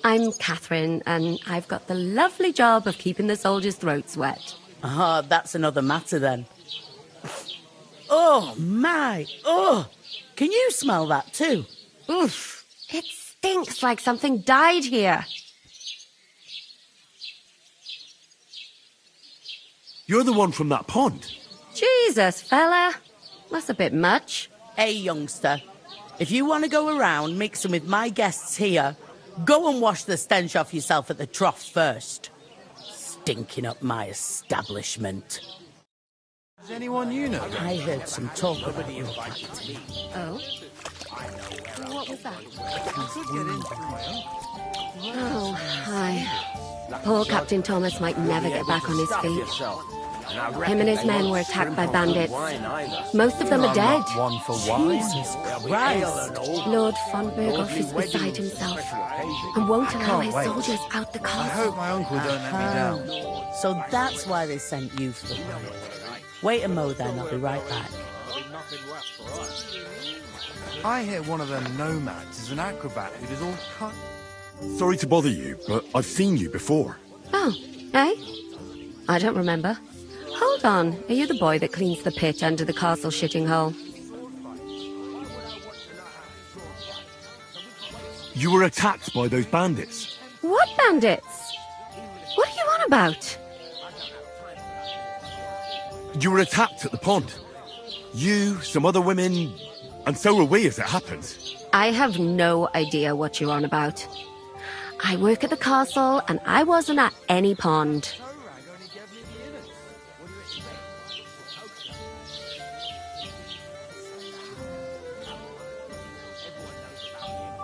I'm Catherine, and I've got the lovely job of keeping the soldiers' throats wet. Ah, that's another matter then. Oh, my. Oh, can you smell that too? Oof. It stinks like something died here. You're the one from that pond. Jesus, fella. That's a bit much. Hey, youngster. If you want to go around mixing with my guests here, go and wash the stench off yourself at the trough first. Stinking up my establishment. Does anyone you know? I heard some talk about you, Captain. Oh? What was that? Oh, hi. Poor Captain Thomas might never get back on his feet. Him and his men were attacked by bandits. Most of them are dead. One for wine. Jesus Christ. Lord von Berghoff is beside himself and won't allow his soldiers out the castle. I hope my uncle don't let me down. So that's why they sent you for the wine. Wait a mo then, I'll be right back. I hear one of them nomads is an acrobat who does all kinds. Sorry to bother you, but I've seen you before. Oh, eh? I don't remember. Hold on, are you the boy that cleans the pit under the castle shitting hole? You were attacked by those bandits. What bandits? What are you on about? You were attacked at the pond. You, some other women, and so were we, as it happens. I have no idea what you're on about. I work at the castle, and I wasn't at any pond.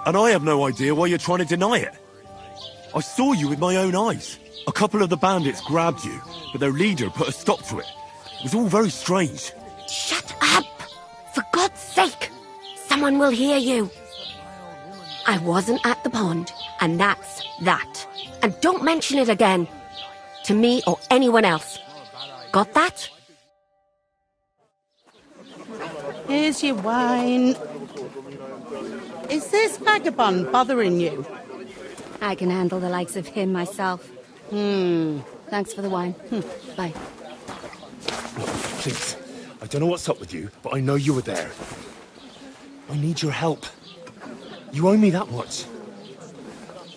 And I have no idea why you're trying to deny it. I saw you with my own eyes. A couple of the bandits grabbed you, but their leader put a stop to it. It was all very strange. Shut up! For God's sake! Someone will hear you. I wasn't at the pond, and that's that. And don't mention it again. To me or anyone else. Got that? Here's your wine. Is this vagabond bothering you? I can handle the likes of him myself. Thanks for the wine. Bye. Look, please. I don't know what's up with you, but I know you were there. I need your help. You owe me that much.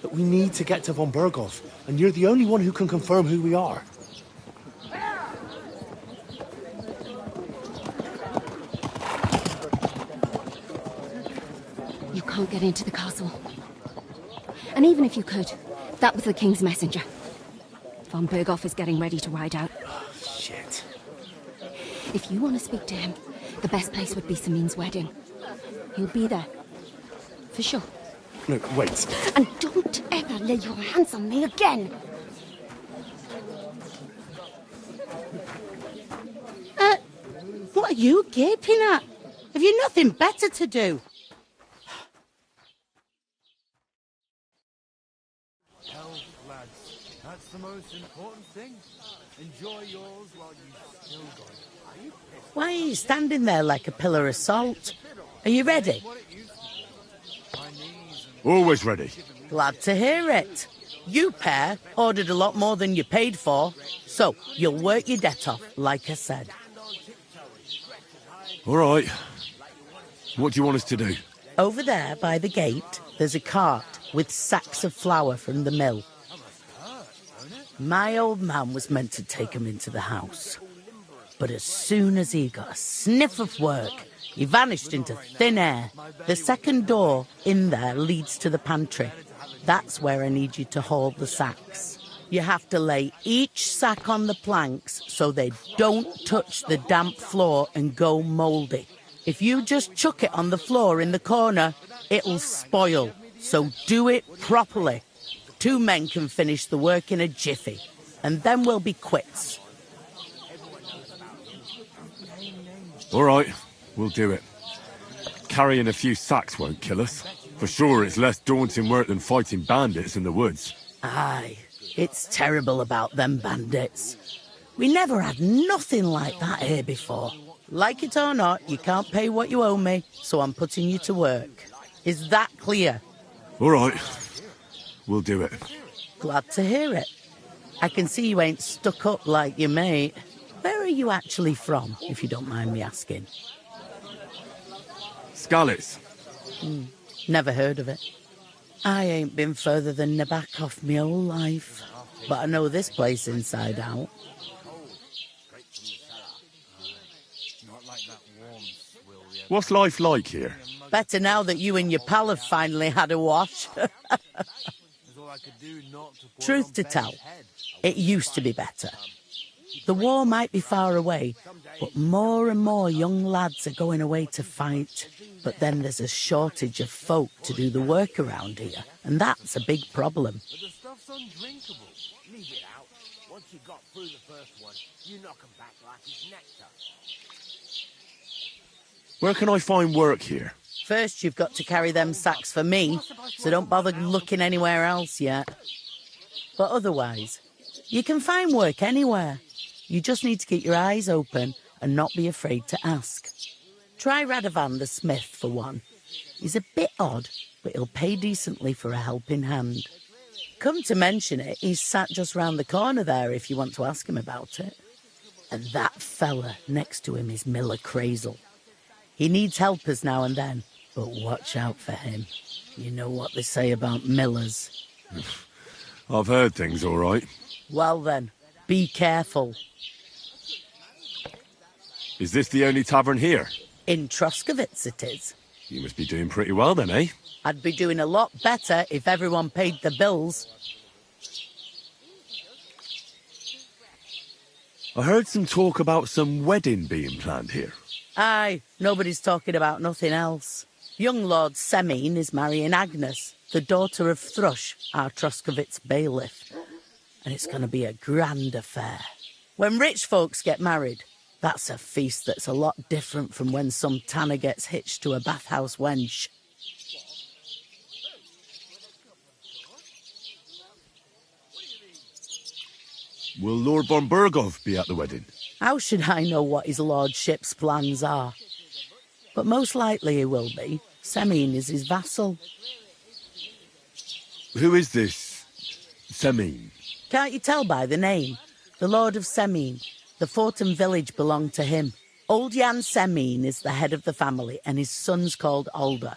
But we need to get to von Berghoff, and you're the only one who can confirm who we are. You can't get into the castle. And even if you could, that was the King's messenger. Von Berghoff is getting ready to ride out. Shit. If you want to speak to him, the best place would be Samin's wedding. He'll be there. For sure. No, wait. And don't ever lay your hands on me again! What are you gaping at? Have you nothing better to do? Health, lads. That's the most important thing. Enjoy yours while you've still got it. Why are you standing there like a pillar of salt? Are you ready? Always ready. Glad to hear it. You pair ordered a lot more than you paid for, so you'll work your debt off, like I said. All right. What do you want us to do? Over there by the gate, there's a cart with sacks of flour from the mill. My old man was meant to take 'em into the house. But as soon as he got a sniff of work, he vanished into thin air. The second door in there leads to the pantry. That's where I need you to haul the sacks. You have to lay each sack on the planks so they don't touch the damp floor and go mouldy. If you just chuck it on the floor in the corner, it'll spoil. So do it properly. 2 men can finish the work in a jiffy, and then we'll be quits. All right, we'll do it. Carrying a few sacks won't kill us. For sure, it's less daunting work than fighting bandits in the woods. Aye, it's terrible about them bandits. We never had nothing like that here before. Like it or not, you can't pay what you owe me, so I'm putting you to work. Is that clear? All right, we'll do it. Glad to hear it. I can see you ain't stuck up like your mate. Where are you actually from, if you don't mind me asking? Skalitz. Never heard of it. I ain't been further than Nabokov my whole life, but I know this place inside out. What's life like here? Better now that you and your pal have finally had a wash. Truth to tell, it used to be better. The war might be far away, but more and more young lads are going away to fight. But then there's a shortage of folk to do the work around here, and that's a big problem. But the stuff's undrinkable. Leave it out. Once you got through the first one, you knock 'em back like it's nectar. Where can I find work here? First, you've got to carry them sacks for me, so don't bother looking anywhere else yet. But otherwise, you can find work anywhere. You just need to keep your eyes open and not be afraid to ask. Try Radovan the smith for one. He's a bit odd, but he'll pay decently for a helping hand. Come to mention it, he's sat just round the corner there if you want to ask him about it. And that fella next to him is Miller Crazel. He needs helpers now and then, but watch out for him. You know what they say about Millers. I've heard things, all right. Well then, be careful. Is this the only tavern here? In Troskovitz it is. You must be doing pretty well then, eh? I'd be doing a lot better if everyone paid the bills. I heard some talk about some wedding being planned here. Aye, nobody's talking about nothing else. Young Lord Semine is marrying Agnes, the daughter of Thrush, our Troskovitz bailiff. And it's going to be a grand affair. When rich folks get married, that's a feast that's a lot different from when some tanner gets hitched to a bathhouse wench. Will Lord von Burgov be at the wedding? How should I know what his lordship's plans are? But most likely he will be. Semine is his vassal. Who is this Semine? Can't you tell by the name? The Lord of Semine. The fort and village belong to him. Old Jan Semine is the head of the family, and his son's called Alder.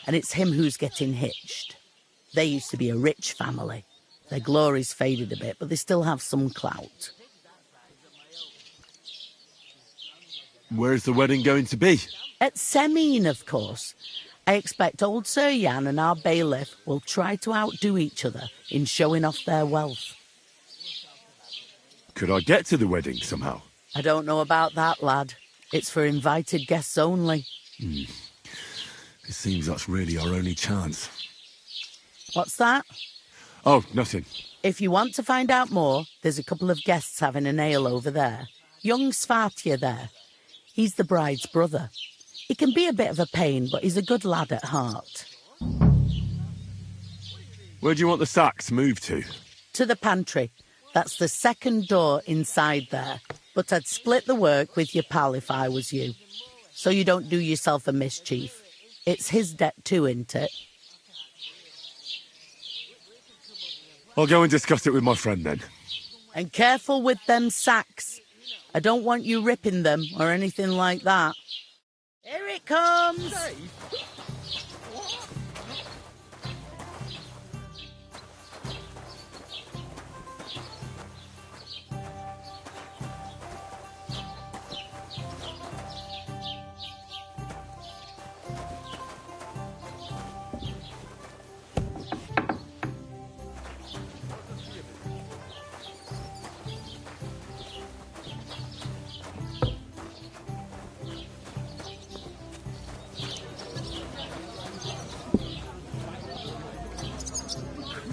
And it's him who's getting hitched. They used to be a rich family. Their glory's faded a bit, but they still have some clout. Where's the wedding going to be? At Semine, of course. I expect old Sir Jan and our bailiff will try to outdo each other in showing off their wealth. Could I get to the wedding somehow? I don't know about that, lad. It's for invited guests only. It seems that's really our only chance. What's that? Oh, nothing. If you want to find out more, there's a couple of guests having an ale over there. Young Svartje there. He's the bride's brother. He can be a bit of a pain, but he's a good lad at heart. Where do you want the sacks moved to? To the pantry. That's the second door inside there. But I'd split the work with your pal if I was you. So you don't do yourself a mischief. It's his debt too, isn't it? I'll go and discuss it with my friend then. And careful with them sacks. I don't want you ripping them or anything like that. Here it comes!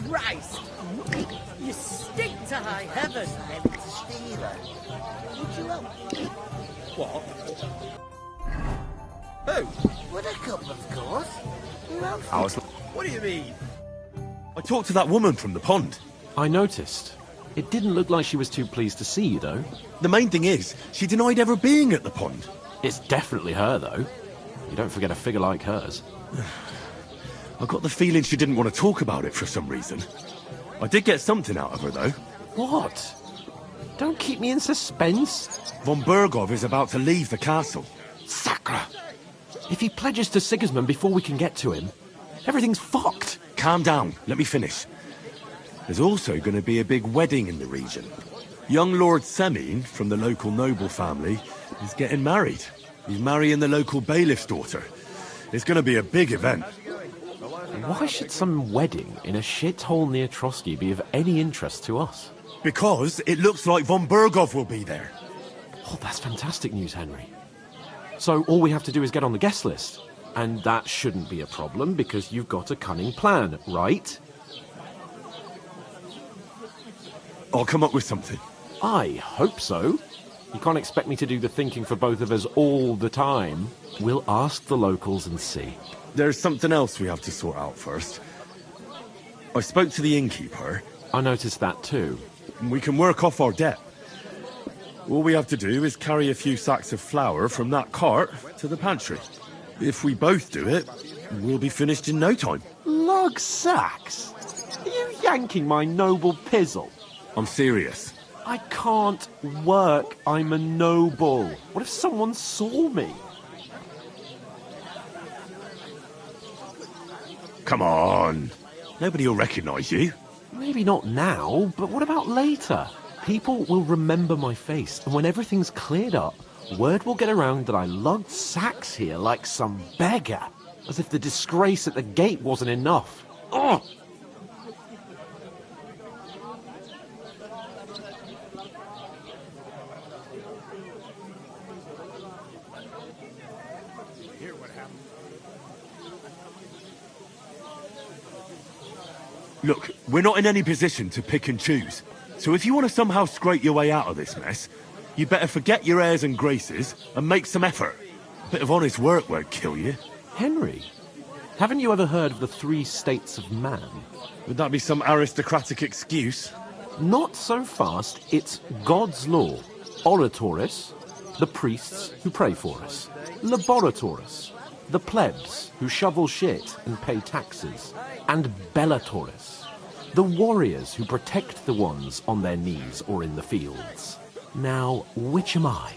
Christ! You stink to high heaven! Maybe to Steeler. Would you help? What? Who? Buttercup, of course. Who else? I was... What do you mean? I talked to that woman from the pond. I noticed. It didn't look like she was too pleased to see you, though. The main thing is, she denied ever being at the pond. It's definitely her, though. You don't forget a figure like hers. I got the feeling she didn't want to talk about it for some reason. I did get something out of her, though. What? Don't keep me in suspense. Von Burgov is about to leave the castle. Sacre! If he pledges to Sigismund before we can get to him, everything's fucked. Calm down. Let me finish. There's also going to be a big wedding in the region. Young Lord Semine, from the local noble family, is getting married. He's marrying the local bailiff's daughter. It's going to be a big event. Why should some wedding in a shithole near Trotsky be of any interest to us? Because it looks like von Burgov will be there. Oh, that's fantastic news, Henry. So all we have to do is get on the guest list. And that shouldn't be a problem because you've got a cunning plan, right? I'll come up with something. I hope so. You can't expect me to do the thinking for both of us all the time. We'll ask the locals and see. There's something else we have to sort out first. I spoke to the innkeeper. I noticed that too. We can work off our debt. All we have to do is carry a few sacks of flour from that cart to the pantry. If we both do it, we'll be finished in no time. Lug sacks? Are you yanking my noble pizzle? I'm serious. I can't work. I'm a noble. What if someone saw me? Come on. Nobody will recognise you. Maybe not now, but what about later? People will remember my face, and when everything's cleared up, Word will get around that I lugged sacks here like some beggar, as if the disgrace at the gate wasn't enough. Ugh! Look, we're not in any position to pick and choose. So if you want to somehow scrape your way out of this mess, you better forget your airs and graces and make some effort. A bit of honest work won't kill you. Henry, haven't you ever heard of the 3 states of man? Would that be some aristocratic excuse? Not so fast. It's God's law. Oratoris, the priests who pray for us. Laboratoris, the plebs who shovel shit and pay taxes. And Bellatoris, the warriors who protect the ones on their knees or in the fields. Now, which am I?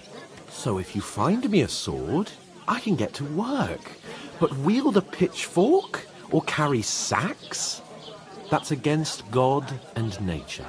So if you find me a sword, I can get to work. But wield a pitchfork or carry sacks? That's against God and nature.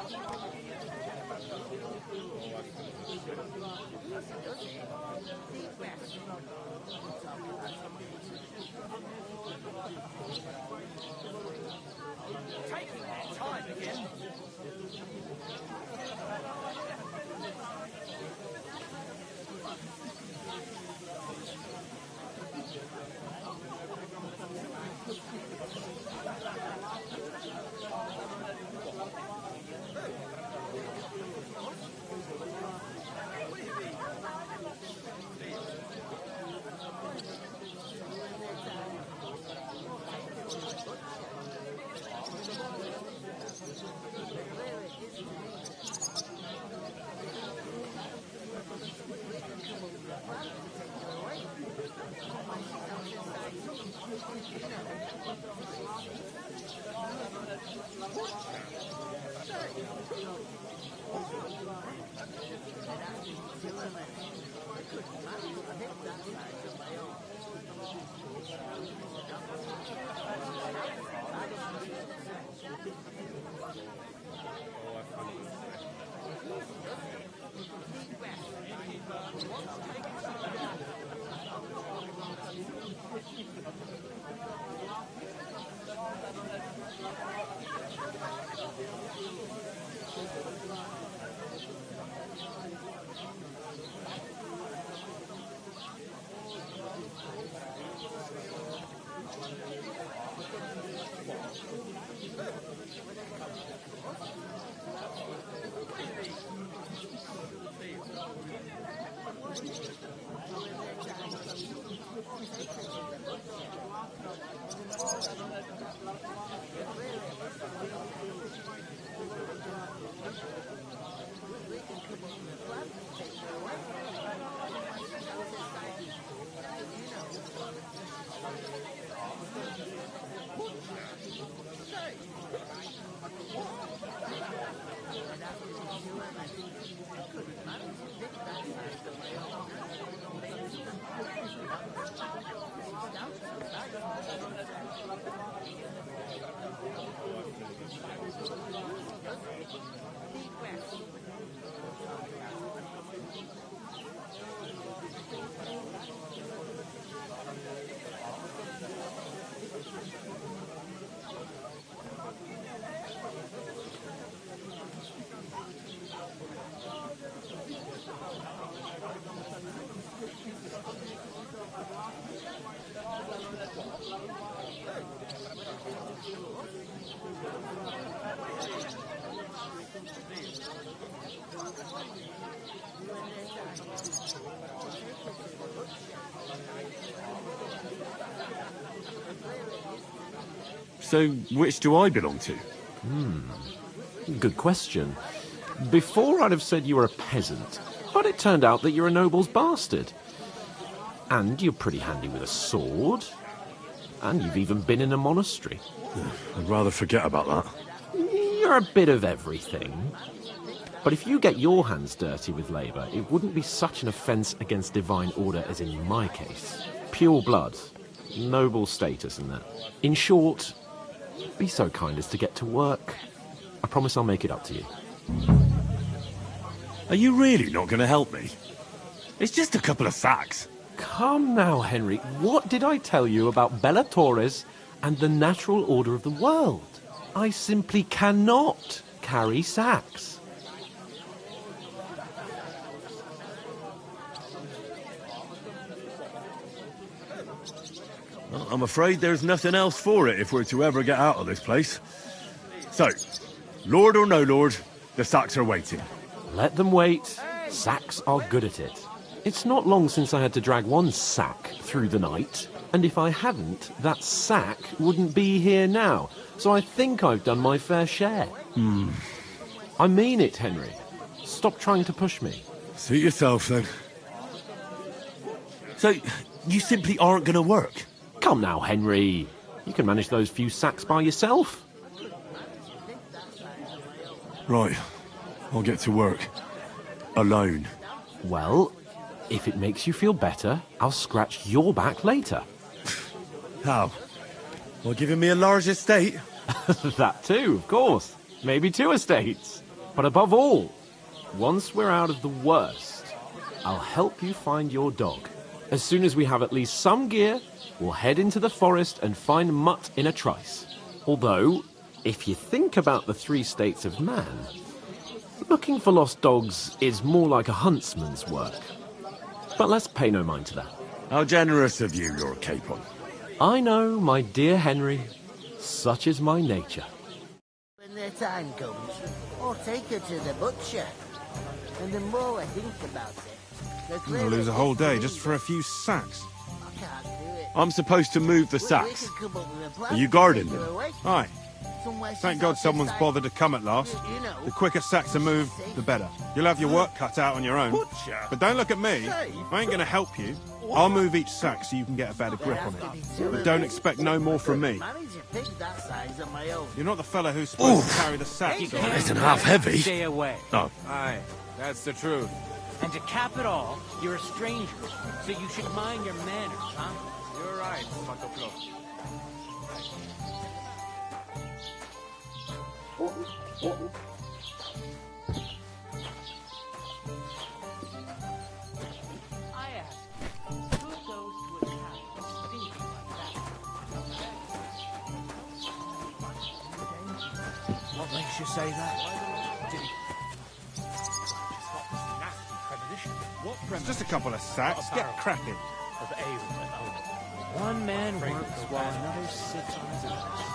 So, which do I belong to? Good question. Before I'd have said you were a peasant, but it turned out that you're a noble's bastard. And you're pretty handy with a sword. And you've even been in a monastery. I'd rather forget about that. You're a bit of everything. But if you get your hands dirty with labour, it wouldn't be such an offence against divine order as in my case. Pure blood, noble status and that. In short, be so kind as to get to work. I promise I'll make it up to you. Are you really not going to help me? It's just a couple of sacks. Come now, Henry. What did I tell you about Bella Torres and the natural order of the world? I simply cannot carry sacks. Well, I'm afraid there's nothing else for it if we're to ever get out of this place. So, Lord or no Lord, the sacks are waiting. Let them wait. Sacks are good at it. It's not long since I had to drag one sack through the night, and if I hadn't, that sack wouldn't be here now. So I think I've done my fair share. I mean it, Henry. Stop trying to push me. Suit yourself, then. So, you simply aren't going to work? Come now, Henry. You can manage those few sacks by yourself. Right. I'll get to work. Alone. Well, if it makes you feel better, I'll scratch your back later. How? Well, giving me a large estate? That too, of course. Maybe 2 estates. But above all, once we're out of the worst, I'll help you find your dog. As soon as we have at least some gear, we'll head into the forest and find Mutt in a trice. Although, if you think about the 3 states of man, looking for lost dogs is more like a huntsman's work. But let's pay no mind to that. How generous of you, Lord Capon. I know, my dear Henry. Such is my nature. When their time comes, I'll take her to the butcher. And the more I think about it, the You'll lose a whole day just for a few sacks. I can't do it. I'm supposed to move the sacks. Are you guarding them? Aye. Thank God someone's bothered to come at last. The quicker sacks are moved, the better. You'll have your work cut out on your own. But don't look at me. I ain't going to help you. I'll move each sack so you can get a better grip on it. But don't expect no more from me. You're not the fella who's supposed to carry the sacks. It's an half heavy. Stay away. Oh. Aye, that's the truth. And to cap it all, you're a stranger, so you should mind your manners, huh? You're right, Matoplo. I ask, who goes to a town stinking like that? What makes you say that? It's just a couple of sacks. Get cracking. One man works while another sits on his ass.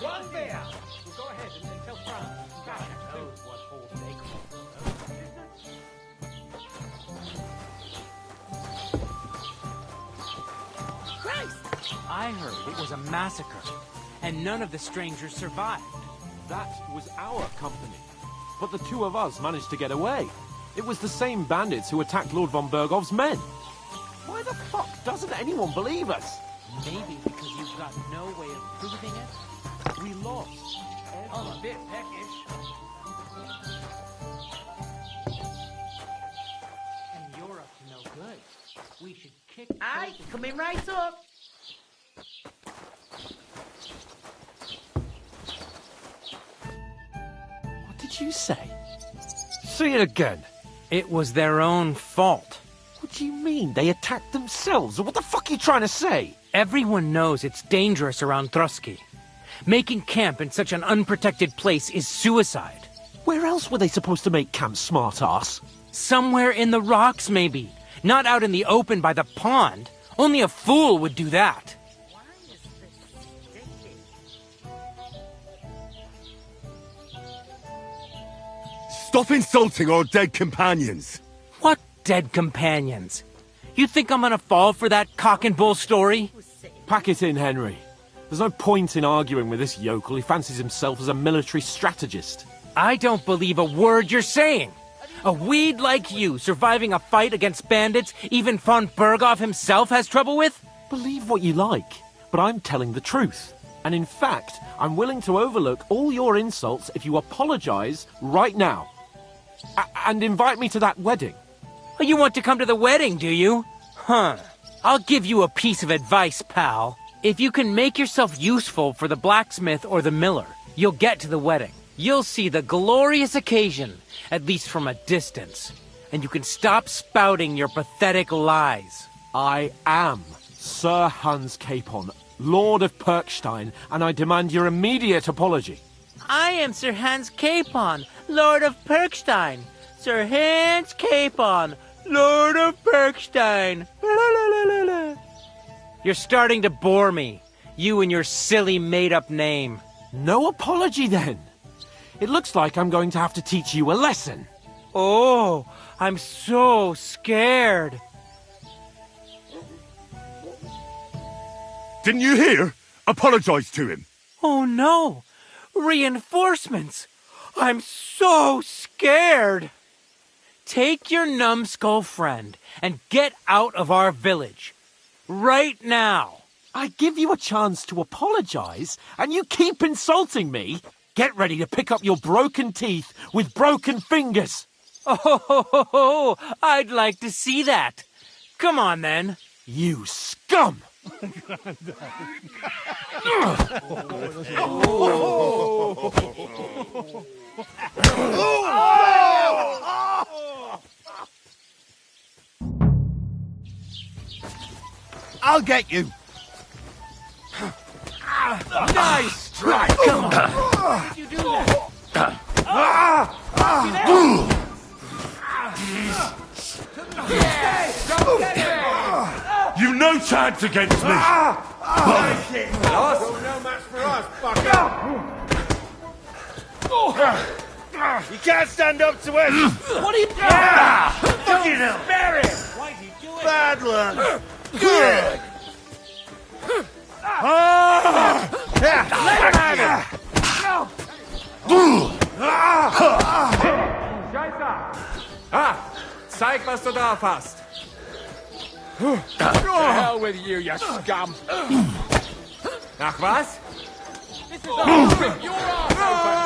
One bear! Well, go ahead and tell Franz. God knows what whole they Christ! I heard it was a massacre, and none of the strangers survived. That was our company. But the 2 of us managed to get away. It was the same bandits who attacked Lord von Bergov's men. Why the fuck doesn't anyone believe us? Maybe because you've got no way of proving it. We lost. I'm a bit peckish. And you're up to no good. We should kick... Aye, coming right up. What did you say? Say it again. It was their own fault. What do you mean? They attacked themselves? What the fuck are you trying to say? Everyone knows it's dangerous around Trotsky. Making camp in such an unprotected place is suicide. Where else were they supposed to make camp, smart-ass? Somewhere in the rocks, maybe. Not out in the open by the pond. Only a fool would do that. Stop insulting our dead companions! What dead companions? You think I'm gonna fall for that cock and bull story? Pack it in, Henry. There's no point in arguing with this yokel. He fancies himself as a military strategist. I don't believe a word you're saying. A weed like you surviving a fight against bandits even von Berghoff himself has trouble with? Believe what you like, but I'm telling the truth. And in fact, I'm willing to overlook all your insults if you apologize right now. And invite me to that wedding. You want to come to the wedding, do you? Huh. I'll give you a piece of advice, pal. If you can make yourself useful for the blacksmith or the miller, you'll get to the wedding. You'll see the glorious occasion, at least from a distance. And you can stop spouting your pathetic lies. I am Sir Hans Capon, Lord of Perkstein, and I demand your immediate apology. I am Sir Hans Capon, Lord of Perkstein. Sir Hans Capon, Lord of Perkstein. You're starting to bore me. You and your silly made-up name. No apology, then. It looks like I'm going to have to teach you a lesson. Oh, I'm so scared. Didn't you hear? Apologize to him. Oh, no. Reinforcements. I'm so scared. Take your numbskull friend and get out of our village. Right now. I give you a chance to apologize, and you keep insulting me. Get ready to pick up your broken teeth with broken fingers. Oh, I'd like to see that. Come on, then. You scum! I'll get you. Nice strike! Come on! How did you do that? You've no chance against me! No match for us, fucker! You can't stand up to him! What are you doing? Fucking hell! Spare him! Why'd you do it? Bad luck! Zeig, was du drauf hast. To hell with you, you scum. Ach was? This is your ass open.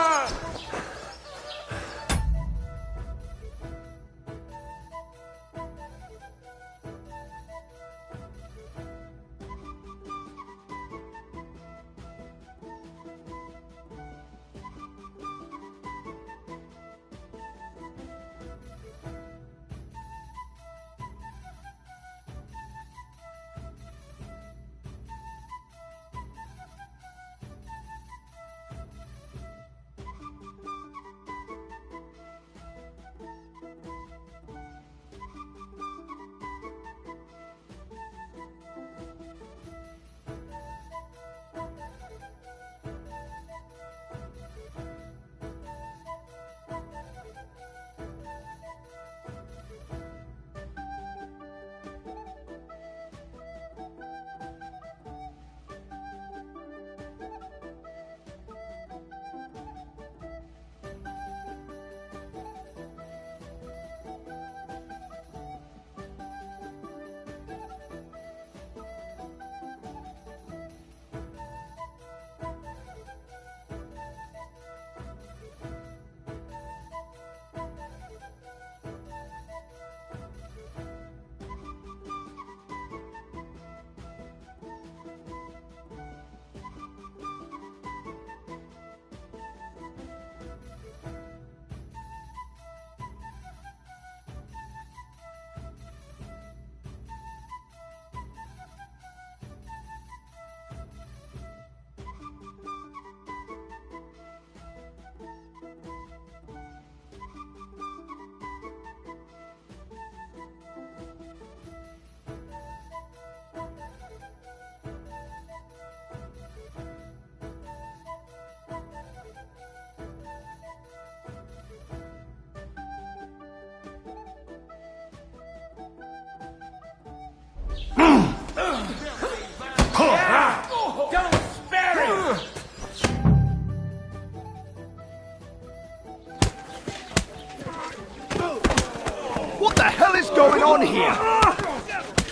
What the hell is going on here?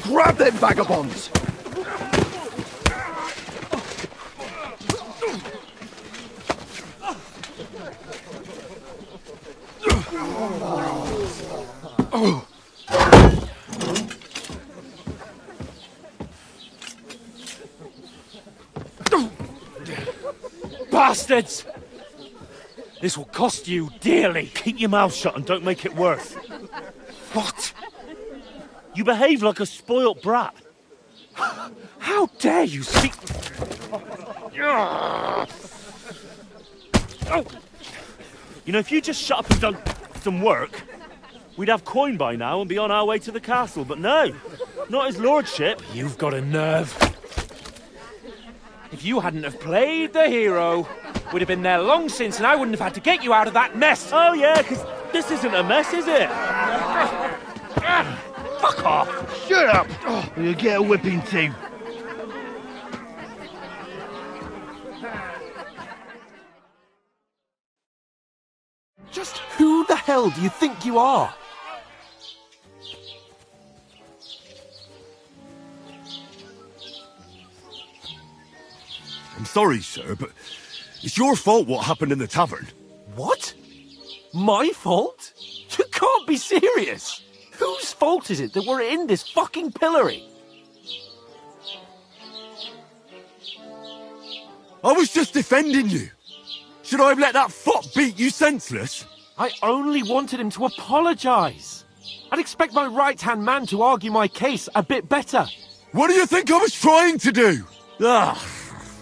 Grab them vagabonds! bastards! This will cost you dearly. Keep your mouth shut and don't make it worse. What? You behave like a spoilt brat. How dare you speak... You know, if you just shut up and done some work, we'd have coin by now and be on our way to the castle. But no, not his lordship. You've got a nerve. If you hadn't have played the hero, we'd have been there long since and I wouldn't have had to get you out of that mess. Oh yeah, because this isn't a mess, is it? Fuck off! Shut up! Or you'll get a whipping too. Just who the hell do you think you are? I'm sorry, sir, but it's your fault what happened in the tavern. What? My fault? You can't be serious! Whose fault is it that we're in this fucking pillory? I was just defending you. Should I have let that fop beat you senseless? I only wanted him to apologise. I'd expect my right-hand man to argue my case a bit better. What do you think I was trying to do? Ah,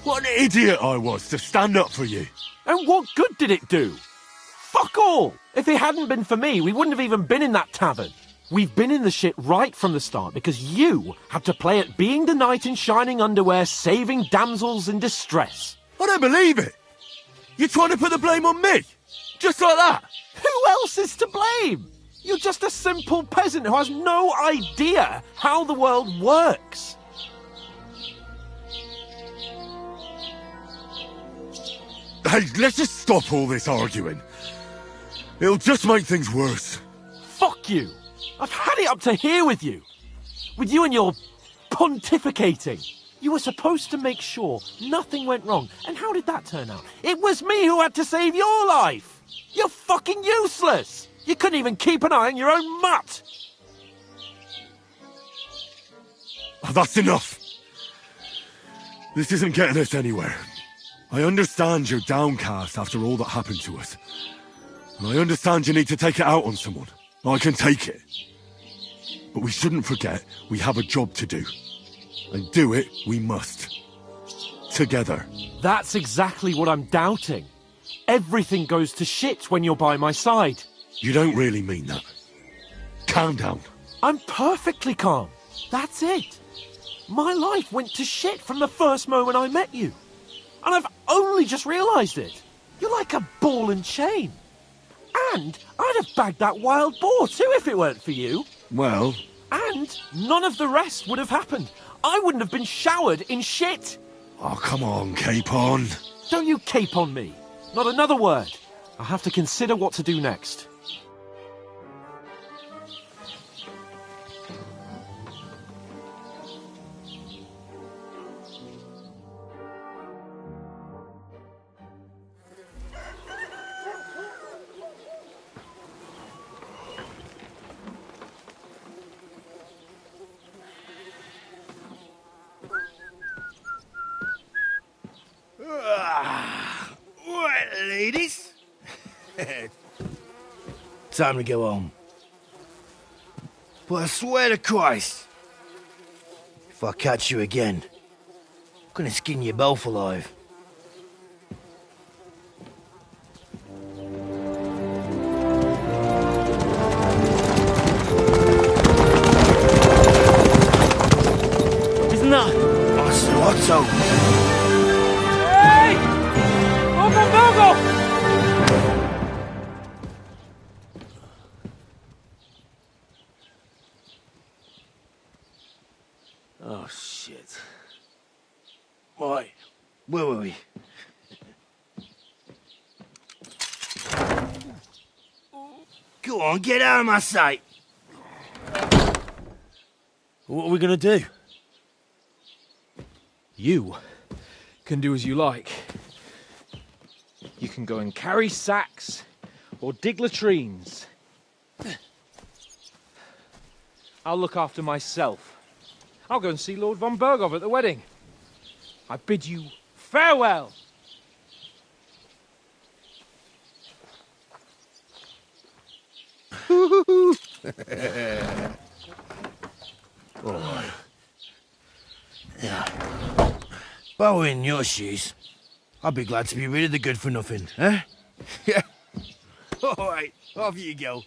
what an idiot I was to stand up for you. And what good did it do? Fuck all! If it hadn't been for me, we wouldn't have even been in that tavern. We've been in the shit right from the start because you had to play at being the knight in shining underwear, saving damsels in distress. I don't believe it. You're trying to put the blame on me? Just like that? Who else is to blame? You're just a simple peasant who has no idea how the world works. Hey, let's just stop all this arguing. It'll just make things worse. Fuck you. I've had it up to here with you. With you and your pontificating. You were supposed to make sure nothing went wrong. And how did that turn out? It was me who had to save your life. You're fucking useless. You couldn't even keep an eye on your own mutt. Oh, that's enough. This isn't getting us anywhere. I understand you're downcast after all that happened to us. And I understand you need to take it out on someone. I can take it. But we shouldn't forget we have a job to do. And do it we must. Together. That's exactly what I'm doubting. Everything goes to shit when you're by my side. You don't really mean that. Calm down. I'm perfectly calm. That's it. My life went to shit from the first moment I met you. And I've only just realised it. You're like a ball and chain. And I'd have bagged that wild boar too if it weren't for you. Well... And none of the rest would have happened. I wouldn't have been showered in shit. Oh, come on, Capon. Don't you cape on me. Not another word. I'll have to consider what to do next. Right, ladies. Time to go home. But I swear to Christ, if I catch you again, I'm gonna skin you both alive. Isn't that Otto? Hey! Uncle! Oh, shit. Right, where were we? Go on, get out of my sight. What are we gonna do? You can do as you like. You can go and carry sacks or dig latrines. I'll look after myself. I'll go and see Lord von Berghoff at the wedding. I bid you farewell. All right. Yeah. If I were in your shoes, I'd be glad to be rid of the good-for-nothing, eh? Yeah. All right, off you go.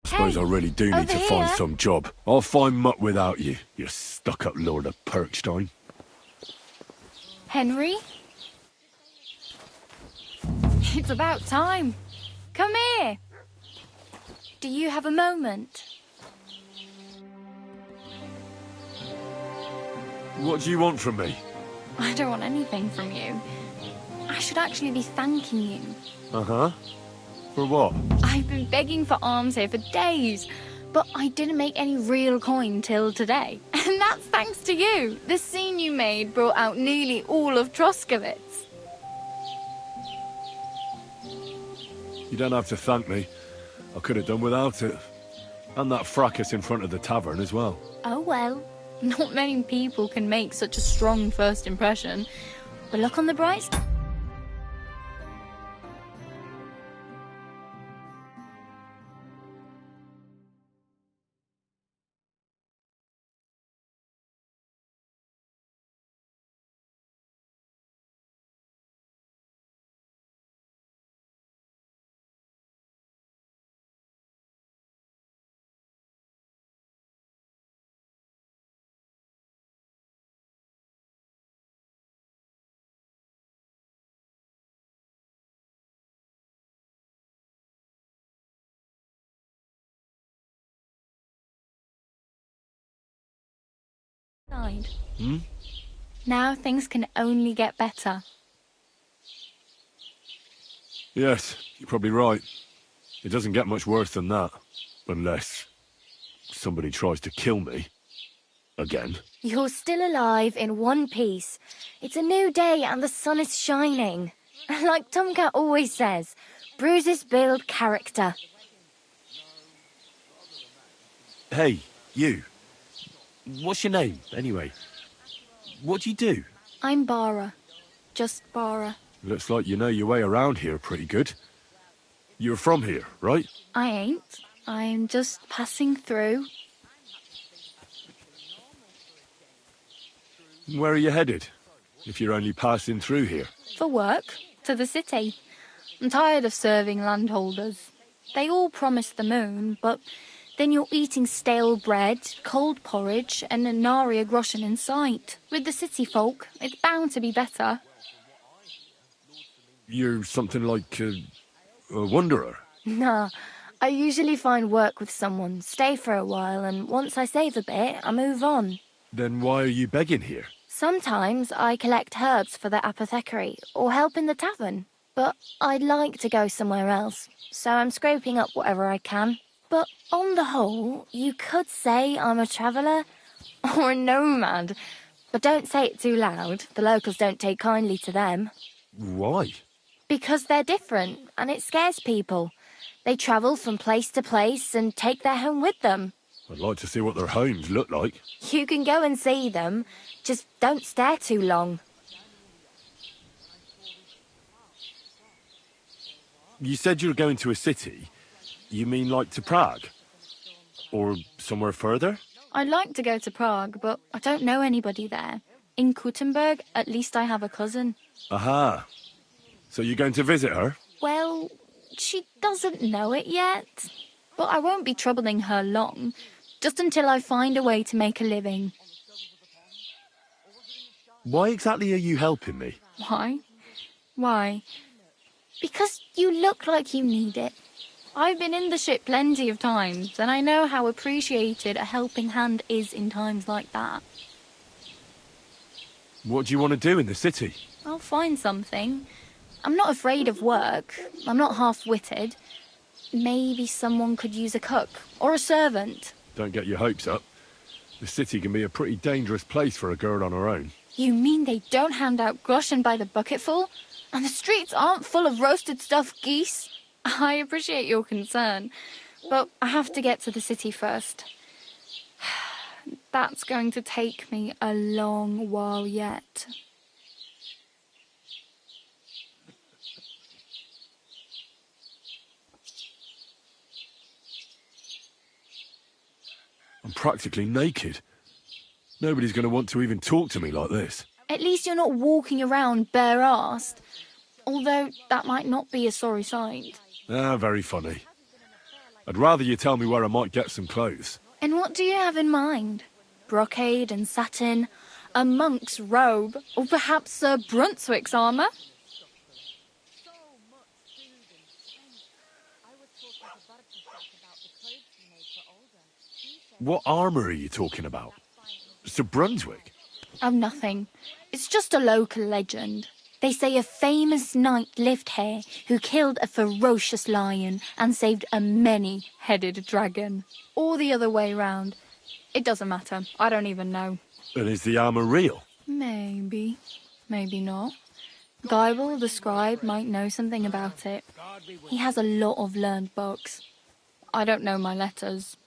I suppose I really do need to find some job. I'll find mutt without you, you stuck-up Lord of Perkstein. Henry? It's about time. Come here. Do you have a moment? What do you want from me? I don't want anything from you. I should actually be thanking you. Uh-huh. For what? I've been begging for alms here for days, but I didn't make any real coin till today. And that's thanks to you. The scene you made brought out nearly all of Troskowitz. You don't have to thank me. I could have done without it. And that fracas in front of the tavern as well. Oh well. Not many people can make such a strong first impression. But look on the bright side. Hmm? Now things can only get better. Yes, you're probably right. It doesn't get much worse than that. Unless somebody tries to kill me. Again. You're still alive in one piece. It's a new day and the sun is shining. Like Tomcat always says, bruises build character. Hey, you. What's your name, anyway? What do you do? I'm Bara. Just Bara. Looks like you know your way around here pretty good. You're from here, right? I ain't. I'm just passing through. Where are you headed? If you're only passing through here. For work. To the city. I'm tired of serving landholders. They all promise the moon, but then you're eating stale bread, cold porridge, and a nary a groschen in sight. With the city folk, it's bound to be better. You're something like a wanderer. Nah, I usually find work with someone, stay for a while, and once I save a bit, I move on. Then why are you begging here? Sometimes I collect herbs for the apothecary, or help in the tavern. But I'd like to go somewhere else, so I'm scraping up whatever I can. But on the whole, you could say I'm a traveller, or a nomad. But don't say it too loud, the locals don't take kindly to them. Why? Because they're different, and it scares people. They travel from place to place and take their home with them. I'd like to see what their homes look like. You can go and see them, just don't stare too long. You said you were going to a city. You mean like to Prague? Or somewhere further? I'd like to go to Prague, but I don't know anybody there. In Kuttenberg, at least I have a cousin. Aha. So you're going to visit her? Well, she doesn't know it yet. But I won't be troubling her long, just until I find a way to make a living. Why exactly are you helping me? Why? Why? Because you look like you need it. I've been in the ship plenty of times, and I know how appreciated a helping hand is in times like that. What do you want to do in the city? I'll find something. I'm not afraid of work. I'm not half-witted. Maybe someone could use a cook or a servant. Don't get your hopes up. The city can be a pretty dangerous place for a girl on her own. You mean they don't hand out groschen by the bucketful? And the streets aren't full of roasted stuffed geese? I appreciate your concern, but I have to get to the city first. That's going to take me a long while yet. I'm practically naked. Nobody's going to want to even talk to me like this. At least you're not walking around bare-arsed. Although that might not be a sorry sight. Ah, very funny. I'd rather you tell me where I might get some clothes. And what do you have in mind? Brocade and satin, a monk's robe, or perhaps Sir Brunswick's armour? What armour are you talking about? Sir Brunswick? Oh, nothing. It's just a local legend. They say a famous knight lived here who killed a ferocious lion and saved a many-headed dragon. Or the other way round. It doesn't matter. I don't even know. And is the armour real? Maybe. Maybe not. Geibel, the scribe, might know something about it. He has a lot of learned books. I don't know my letters.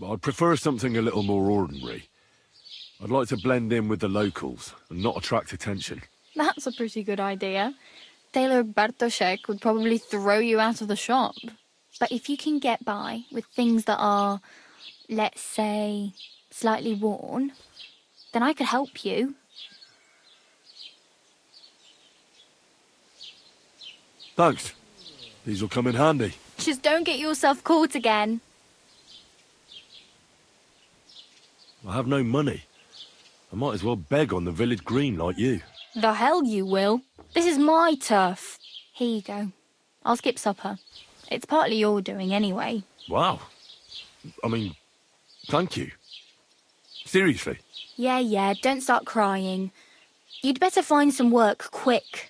I'd prefer something a little more ordinary. I'd like to blend in with the locals and not attract attention. That's a pretty good idea. Tailor Bartoszek would probably throw you out of the shop. But if you can get by with things that are, let's say, slightly worn, then I could help you. Thanks. These will come in handy. Just don't get yourself caught again. I have no money. I might as well beg on the village green like you. The hell you will. This is my turf. Here you go. I'll skip supper. It's partly your doing anyway. Wow. I mean, thank you. Seriously. Yeah, don't start crying. You'd better find some work quick.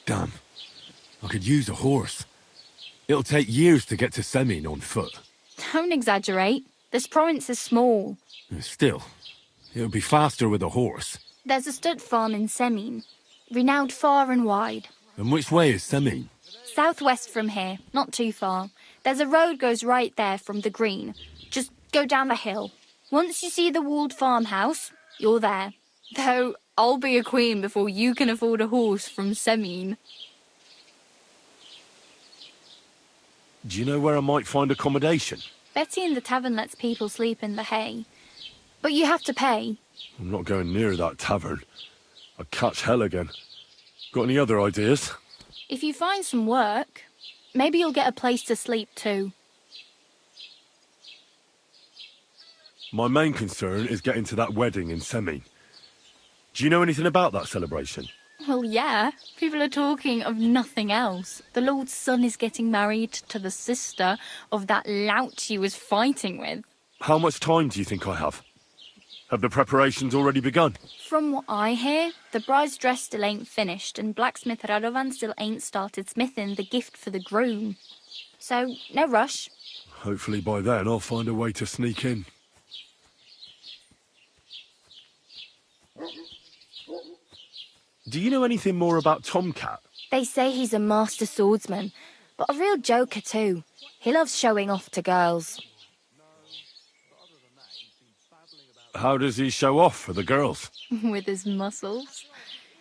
Damn. I could use a horse. It'll take years to get to Semien on foot. Don't exaggerate. This province is small. Still, it'll be faster with a horse. There's a stud farm in Semien, renowned far and wide. And which way is Semien? Southwest from here, not too far. There's a road goes right there from the green. Just go down the hill. Once you see the walled farmhouse, you're there. Though I'll be a queen before you can afford a horse from Semien. Do you know where I might find accommodation? Betty in the tavern lets people sleep in the hay. But you have to pay. I'm not going near that tavern. I'd catch hell again. Got any other ideas? If you find some work, maybe you'll get a place to sleep too. My main concern is getting to that wedding in Semine. Do you know anything about that celebration? Well, yeah. People are talking of nothing else. The Lord's son is getting married to the sister of that lout he was fighting with. How much time do you think I have? Have the preparations already begun? From what I hear, the bride's dress still ain't finished, and blacksmith Radovan still ain't started smithing the gift for the groom. So, no rush. Hopefully by then I'll find a way to sneak in. Do you know anything more about Tomcat? They say he's a master swordsman, but a real joker too. He loves showing off to girls. How does he show off for the girls? With his muscles.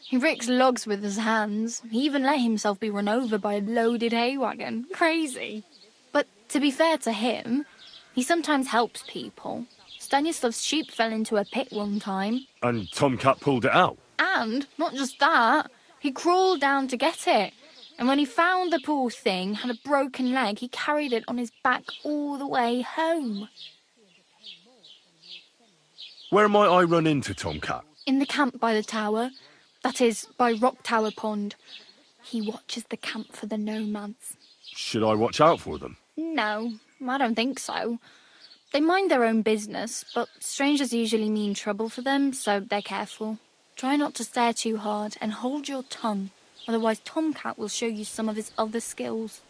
He ricks logs with his hands. He even let himself be run over by a loaded hay wagon. Crazy. But to be fair to him, he sometimes helps people. Stanislav's sheep fell into a pit one time. And Tomcat pulled it out? And, not just that, he crawled down to get it. And when he found the poor thing had a broken leg, he carried it on his back all the way home. Where might I run into Tomcat? In the camp by the tower. That is, by Rock Tower Pond. He watches the camp for the nomads. Should I watch out for them? No, I don't think so. They mind their own business, but strangers usually mean trouble for them, so they're careful. Try not to stare too hard and hold your tongue, otherwise Tomcat will show you some of his other skills.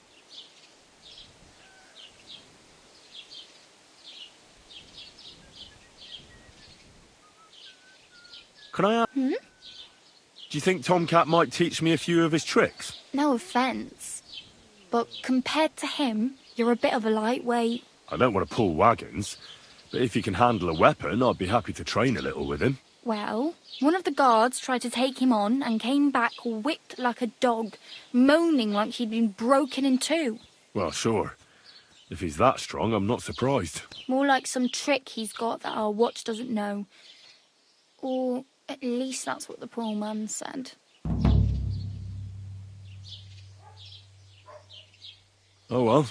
Can I ask? Hmm? Do you think Tomcat might teach me a few of his tricks? No offence, but compared to him, you're a bit of a lightweight. I don't want to pull wagons, but if he can handle a weapon, I'd be happy to train a little with him. Well, one of the guards tried to take him on and came back whipped like a dog, moaning like he'd been broken in two. Well, sure. If he's that strong, I'm not surprised. More like some trick he's got that our watch doesn't know. Or at least that's what the poor man said. Oh well.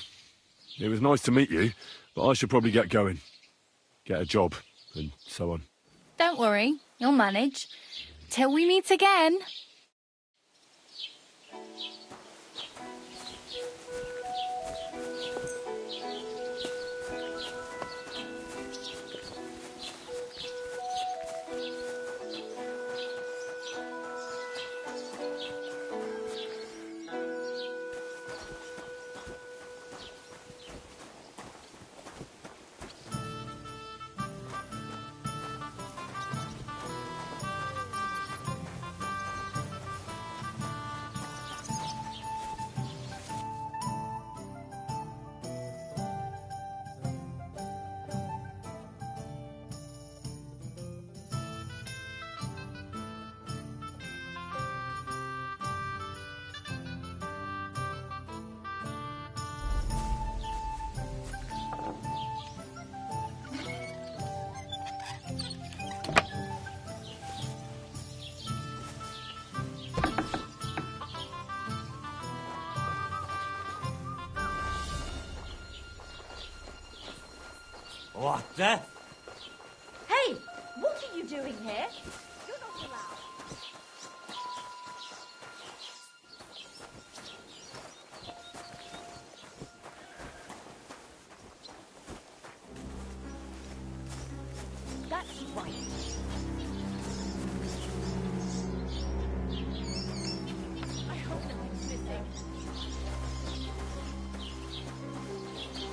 It was nice to meet you, but I should probably get going. Get a job, and so on. Don't worry, you'll manage. Till we meet again. What the? Hey, what are you doing here? You're not allowed. That's right. I hope nothing's missing.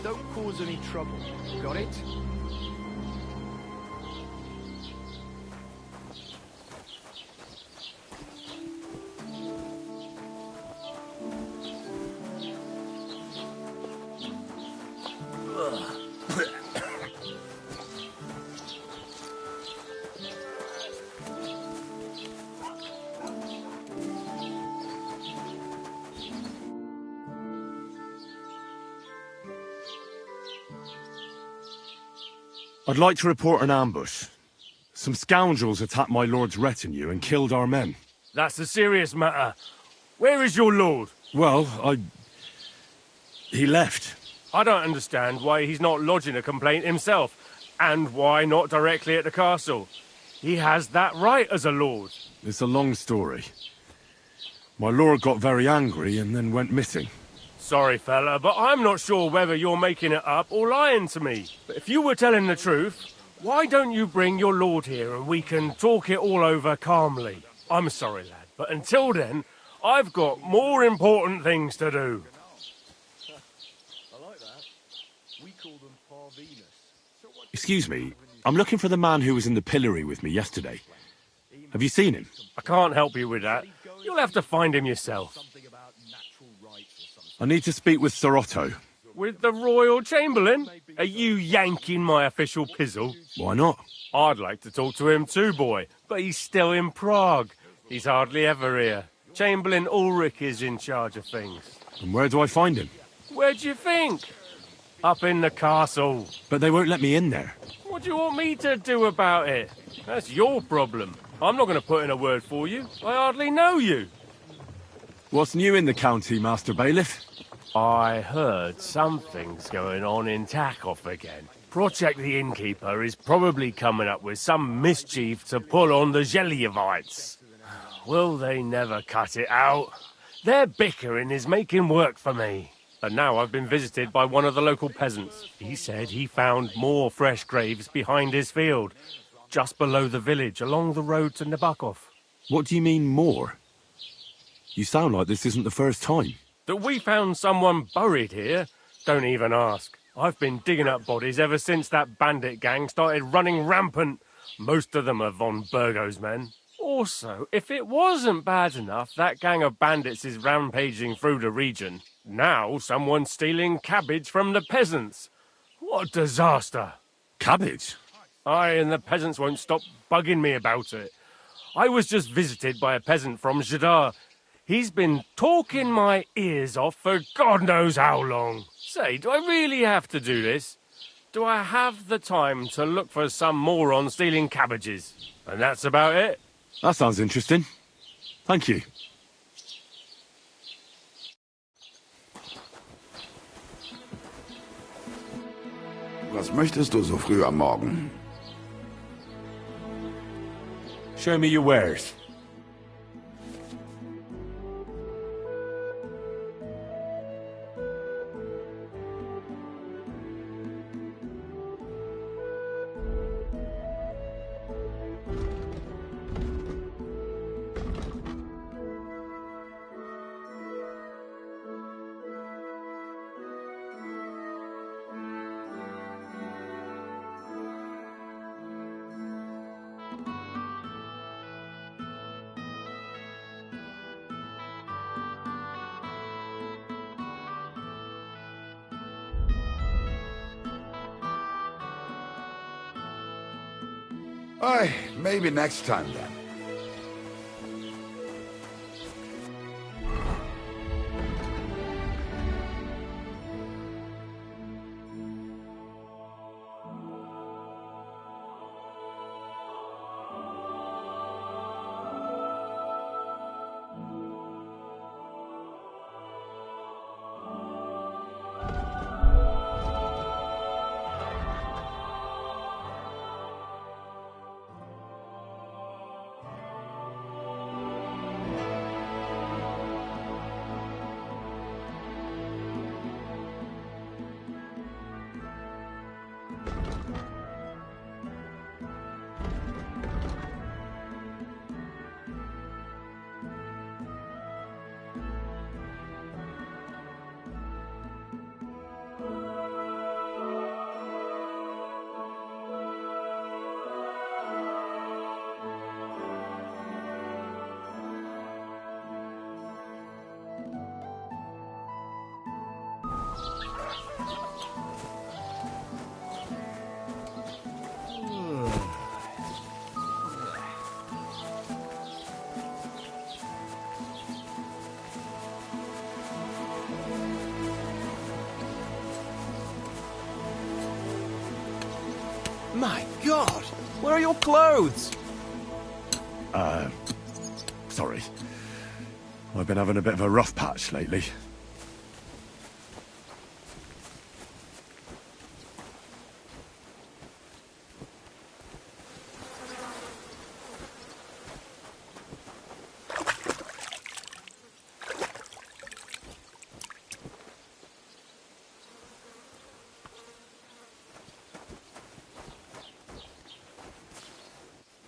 Don't cause any trouble. Got it? I'd like to report an ambush. Some scoundrels attacked my lord's retinue and killed our men. That's a serious matter. Where is your lord? Well, he left. I don't understand why he's not lodging a complaint himself, and why not directly at the castle. He has that right as a lord. It's a long story. My lord got very angry and then went missing. Sorry, fella, but I'm not sure whether you're making it up or lying to me. But if you were telling the truth, why don't you bring your lord here and we can talk it all over calmly? I'm sorry, lad, but until then, I've got more important things to do. I like that. We call them Parvenus. Excuse me, I'm looking for the man who was in the pillory with me yesterday. Have you seen him? I can't help you with that. You'll have to find him yourself. I need to speak with Sir Otto. With the Royal Chamberlain? Are you yanking my official pizzle? Why not? I'd like to talk to him too, boy, but he's still in Prague. He's hardly ever here. Chamberlain Ulrich is in charge of things. And where do I find him? Where do you think? Up in the castle. But they won't let me in there. What do you want me to do about it? That's your problem. I'm not going to put in a word for you. I hardly know you. What's new in the county, Master Bailiff? I heard something's going on in Takov again. Project the Innkeeper is probably coming up with some mischief to pull on the Zhelyevites. Will they never cut it out? Their bickering is making work for me. And now I've been visited by one of the local peasants. He said he found more fresh graves behind his field, just below the village, along the road to Nabokov. What do you mean, more? You sound like this isn't the first time. That we found someone buried here? Don't even ask. I've been digging up bodies ever since that bandit gang started running rampant. Most of them are von Burgo's men. Also, if it wasn't bad enough that gang of bandits is rampaging through the region, now someone's stealing cabbage from the peasants. What a disaster. Cabbage? Aye, and the peasants won't stop bugging me about it. I was just visited by a peasant from Zhidar. He's been talking my ears off for God knows how long. Say, do I really have to do this? Do I have the time to look for some moron stealing cabbages? And that's about it. That sounds interesting. Thank you. Was möchtest du so früh am Morgen? Show me your wares. Aye, maybe next time then. My God! Where are your clothes? Sorry. I've been having a bit of a rough patch lately.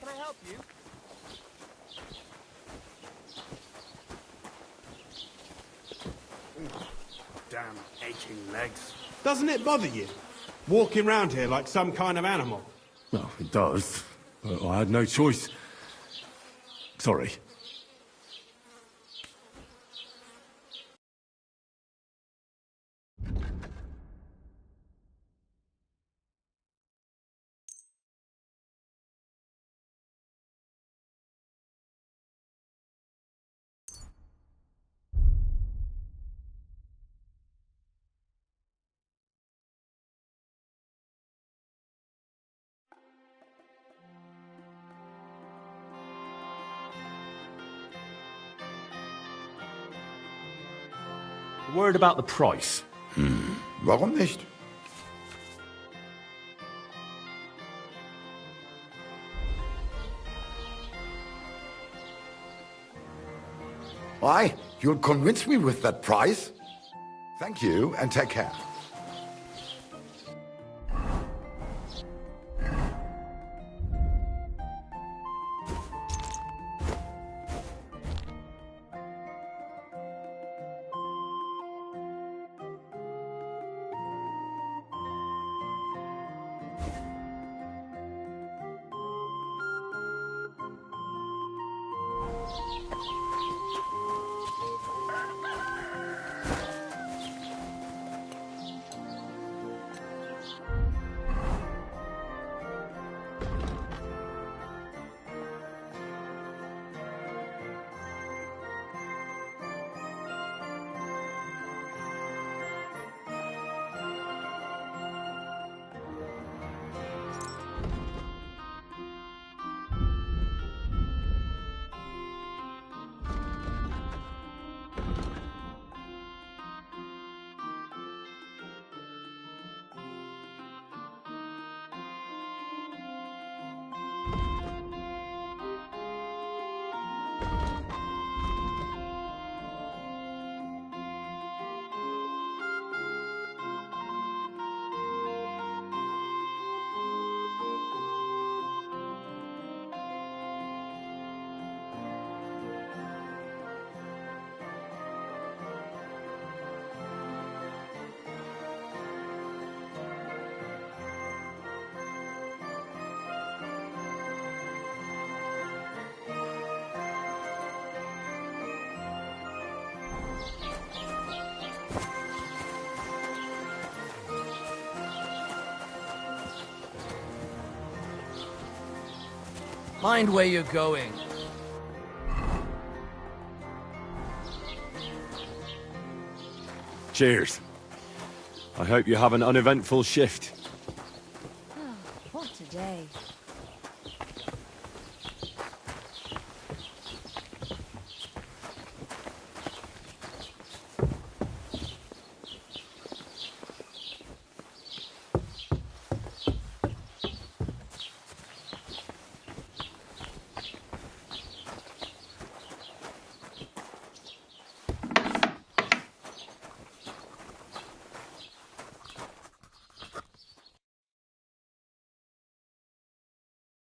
Can I help you? Damn aching legs. Doesn't it bother you? Walking round here like some kind of animal? Well, it does, but I had no choice. Sorry. Word about the price. Warum nicht? Why? You'll convince me with that price? Thank you, and take care. Mind where you're going. Cheers. I hope you have an uneventful shift. What a day.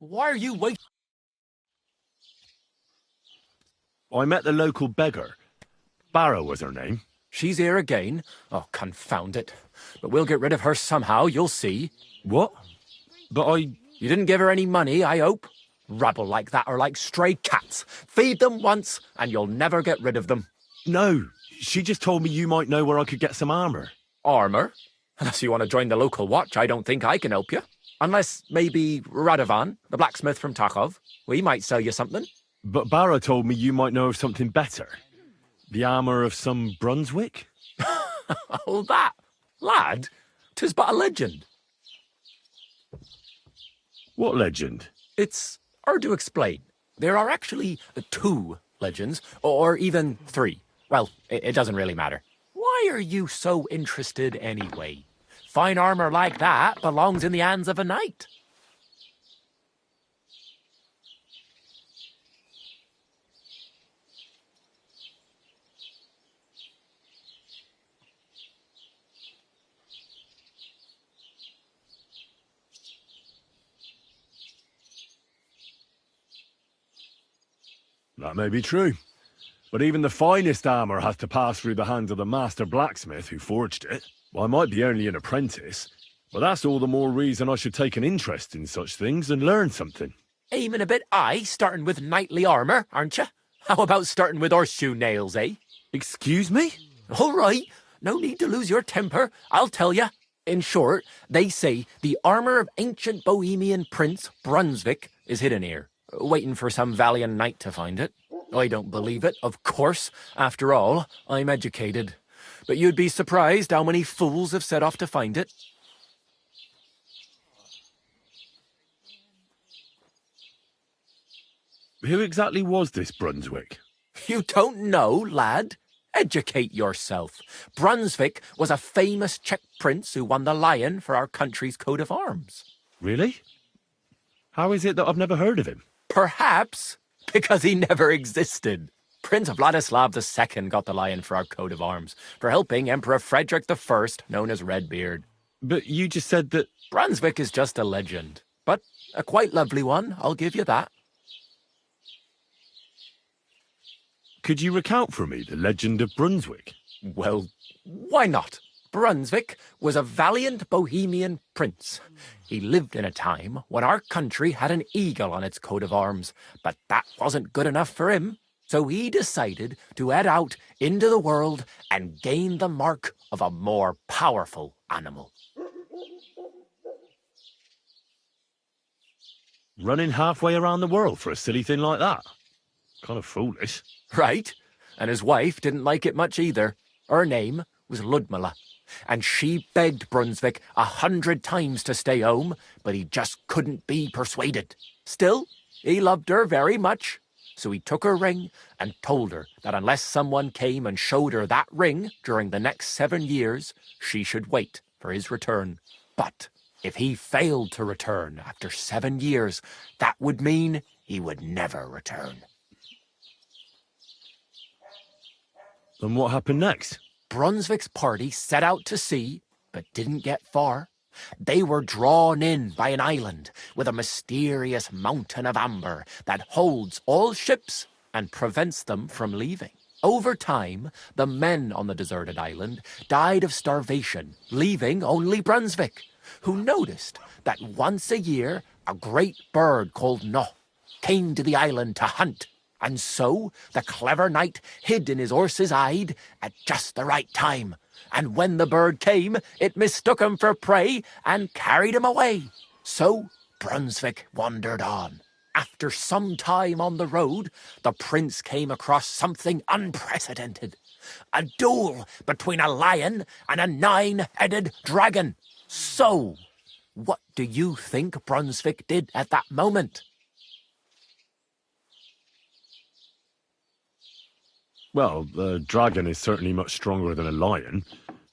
Why are you waiting? I met the local beggar. Barrow was her name. She's here again? Oh, confound it. But we'll get rid of her somehow, you'll see. What? But You didn't give her any money, I hope? Rabble like that are like stray cats. Feed them once, and you'll never get rid of them. No, she just told me you might know where I could get some armour. Armour? Unless you want to join the local watch, I don't think I can help you. Unless, maybe, Radovan, the blacksmith from Takhov. We might sell you something. But Barrow told me you might know of something better. The armour of some Brunswick? Oh, that? Lad, 'tis but a legend. What legend? It's hard to explain. There are actually 2 legends, or even 3. Well, it doesn't really matter. Why are you so interested anyway? Fine armor like that belongs in the hands of a knight. That may be true. But even the finest armour has to pass through the hands of the master blacksmith who forged it. Well, I might be only an apprentice, but that's all the more reason I should take an interest in such things and learn something. Aiming a bit high, starting with knightly armour, aren't you? How about starting with horseshoe nails, eh? Excuse me? All right, no need to lose your temper, I'll tell you. In short, they say the armour of ancient Bohemian Prince Brunswick is hidden here, waiting for some valiant knight to find it. I don't believe it, of course. After all, I'm educated. But you'd be surprised how many fools have set off to find it. Who exactly was this Brunswick? You don't know, lad? Educate yourself. Brunswick was a famous Czech prince who won the lion for our country's coat of arms. Really? How is it that I've never heard of him? Perhaps because he never existed. Prince Vladislav II got the lion for our coat of arms for helping Emperor Frederick I, known as Redbeard. But you just said that... Brunswick is just a legend, but a quite lovely one, I'll give you that. Could you recount for me the legend of Brunswick? Well, why not? Brunswick was a valiant Bohemian prince. He lived in a time when our country had an eagle on its coat of arms, but that wasn't good enough for him. So he decided to head out into the world and gain the mark of a more powerful animal. Running halfway around the world for a silly thing like that? Kind of foolish. Right? And his wife didn't like it much either. Her name was Ludmilla, and she begged Brunswick 100 times to stay home, but he just couldn't be persuaded. Still, he loved her very much, so he took her ring and told her that unless someone came and showed her that ring during the next 7 years, she should wait for his return. But if he failed to return after 7 years, that would mean he would never return. And what happened next? Brunswick's party set out to sea, but didn't get far. They were drawn in by an island with a mysterious mountain of amber that holds all ships and prevents them from leaving. Over time, the men on the deserted island died of starvation, leaving only Brunswick, who noticed that once a year a great bird called No came to the island to hunt. And so the clever knight hid in his horse's hide at just the right time. And when the bird came, it mistook him for prey and carried him away. So Brunswick wandered on. After some time on the road, the prince came across something unprecedented. A duel between a lion and a 9-headed dragon. So, what do you think Brunswick did at that moment? Well, the dragon is certainly much stronger than a lion,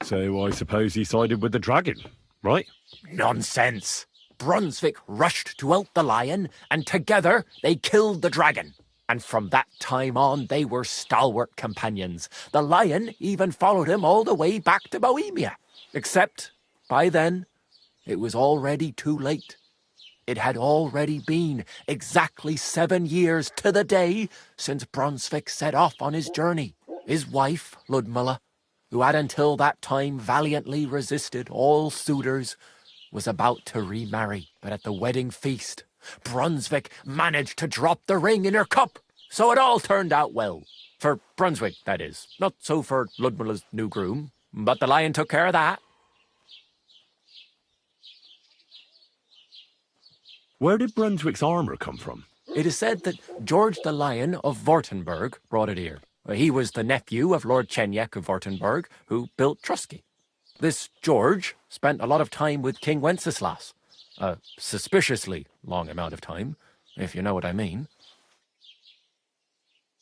so I suppose he sided with the dragon, right? Nonsense! Brunswick rushed to help the lion, and together they killed the dragon. And from that time on, they were stalwart companions. The lion even followed him all the way back to Bohemia. Except, by then, it was already too late. It had already been exactly 7 years to the day since Brunswick set off on his journey. His wife, Ludmilla, who had until that time valiantly resisted all suitors, was about to remarry. But at the wedding feast, Brunswick managed to drop the ring in her cup. So it all turned out well. For Brunswick, that is. Not so for Ludmilla's new groom. But the lion took care of that. Where did Brunswick's armour come from? It is said that George the Lion of Württemberg brought it here. He was the nephew of Lord Chenyek of Württemberg, who built Trusky. This George spent a lot of time with King Wenceslas. A suspiciously long amount of time. if you know what I mean.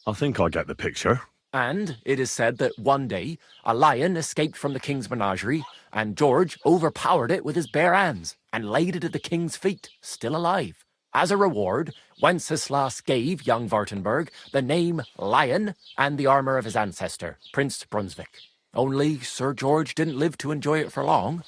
I think I get the picture. And it is said that one day a lion escaped from the king's menagerie, and George overpowered it with his bare hands and laid it at the king's feet, still alive. As a reward, Wenceslas gave young Wartenberg the name Lion and the armour of his ancestor, Prince Brunswick. Only Sir George didn't live to enjoy it for long.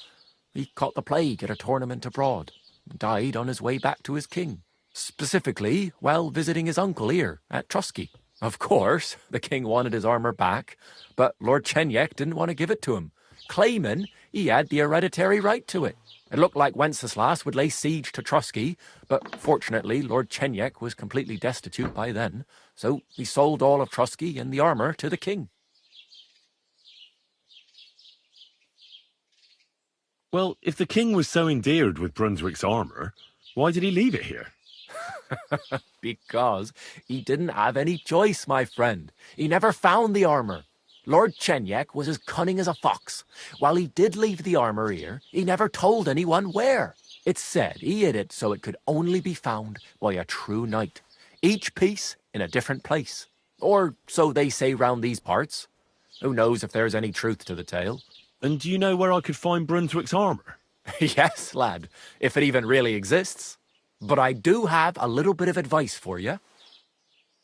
He caught the plague at a tournament abroad, and died on his way back to his king. Specifically, while visiting his uncle here at Trusky. Of course, the king wanted his armour back, but Lord Chenyek didn't want to give it to him, claiming he had the hereditary right to it. It looked like Wenceslas would lay siege to Trusky, but fortunately Lord Chenyek was completely destitute by then, so he sold all of Trusky and the armour to the king. Well, if the king was so endeared with Brunswick's armour, why did he leave it here? Because he didn't have any choice, my friend. He never found the armour. Lord Chenyek was as cunning as a fox. While he did leave the armour here, he never told anyone where. It's said he hid it so it could only be found by a true knight. Each piece in a different place. Or so they say round these parts. Who knows if there's any truth to the tale. And do you know where I could find Brunswick's armour? Yes, lad, if it even really exists. But I do have a little bit of advice for you.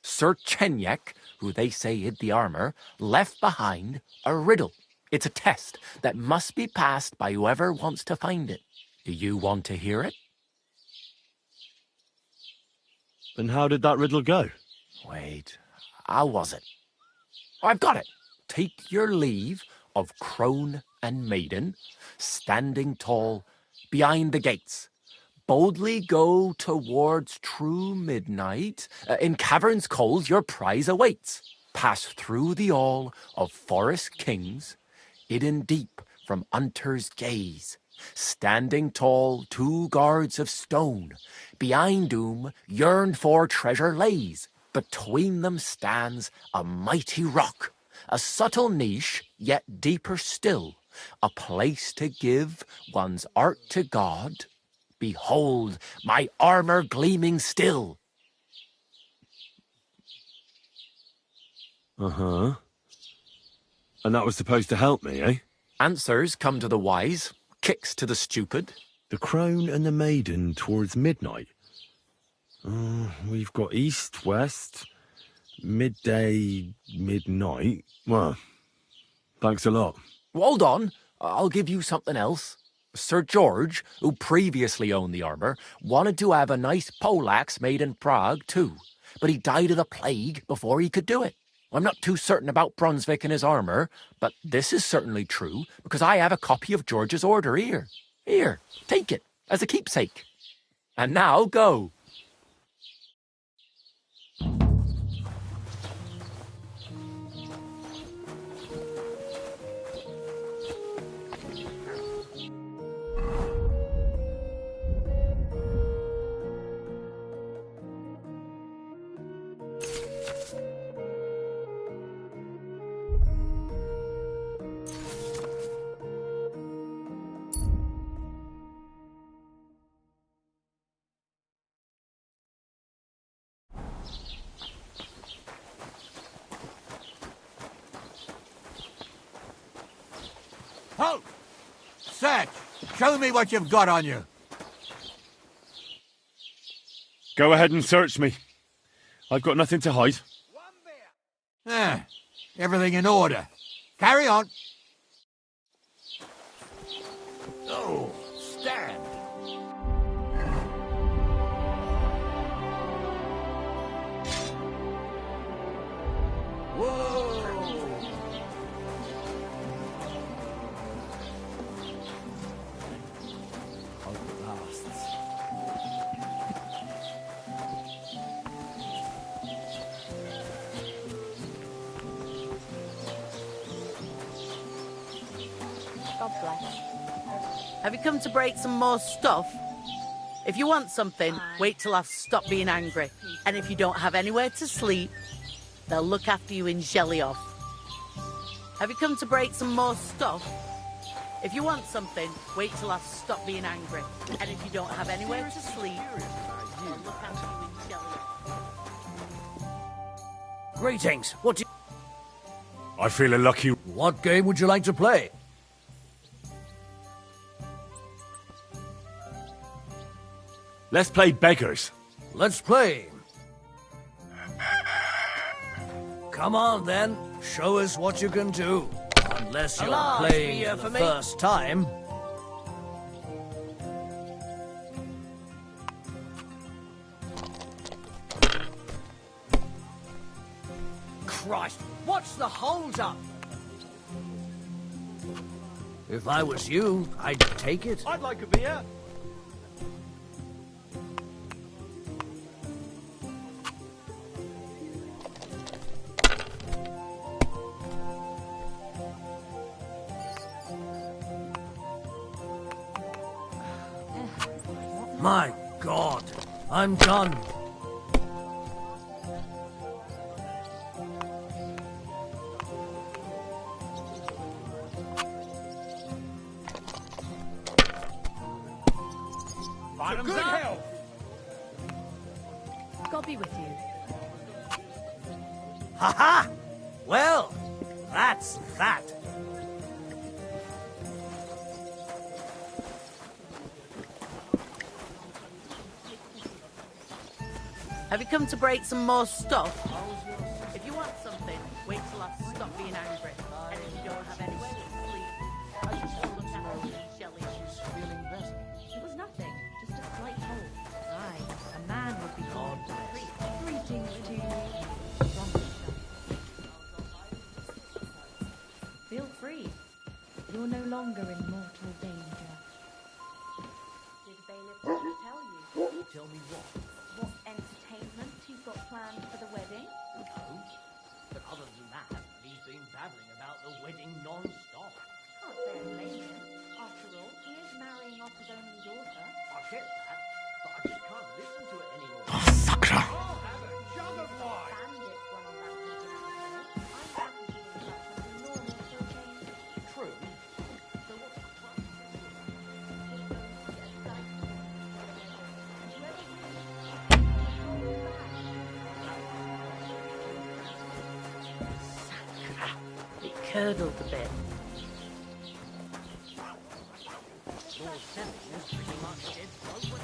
Sir Chenyek, who they say hid the armour, left behind a riddle. It's a test that must be passed by whoever wants to find it. Do you want to hear it? And how did that riddle go? Wait, how was it? I've got it. Take your leave of crone and maiden, standing tall behind the gates. Boldly go towards true midnight. In caverns cold your prize awaits. Pass through the all of forest kings, hidden deep from hunter's gaze. Standing tall, 2 guards of stone. Behind whom yearned for treasure lays. Between them stands a mighty rock. A subtle niche, yet deeper still. A place to give one's art to God. Behold, my armour gleaming still. Uh-huh. And that was supposed to help me, eh? Answers come to the wise, kicks to the stupid. The crone and the maiden towards midnight. We've got east, west, midday, midnight. Well, thanks a lot. Hold on, I'll give you something else. Sir George, who previously owned the armour, wanted to have a nice poleaxe made in Prague too, but he died of the plague before he could do it. I'm not too certain about Brunswick and his armour, but this is certainly true, because I have a copy of George's order here. Here, take it, as a keepsake. And now go. Halt! Search! Show me what you've got on you. Go ahead and search me. I've got nothing to hide. Everything in order. Carry on. Oh, stand. Whoa! God bless. Have you come to break some more stuff? If you want something, wait till I've stopped being angry. And if you don't have anywhere to sleep, they'll look after you in Zhelyov. Have you come to break some more stuff? If you want something, wait till I've stopped being angry. And if you don't have anywhere to sleep, they'll look after you in Zhelyov. Greetings. What do you... I feel a lucky... What game would you like to play? Let's play beggars. Let's play. Come on, then. Show us what you can do. Unless you're playing for the first time. Christ, what's the hold-up? If I was you, I'd take it. I'd like a beer. My God, I'm done. Bottoms up. Health. God be with you. Ha-ha! Well, that's that. Have you come to break some more stuff? If you want something, wait till I stop being angry. And if you don't have anything, please. I just want to look after you, Shelley. She's feeling better. It was nothing, just a slight cold. Aye, a man would be called Greetings to you. Feel free. You're no longer in mortal danger. Did Bailiff tell you? Tell me what? What entertainment he's got planned for the wedding? No. But other than that, he's been babbling about the wedding non-stop. Can't say I blame him. After all, he is marrying off his only daughter. I get that, but I just can't listen to it anymore. Sakra! I'll have a jug of wine. Bandits running around here now. I'm happy to invite something normal for a change. True. So what's the price? It curdled a bit. Lord Semming is pretty much dead broke when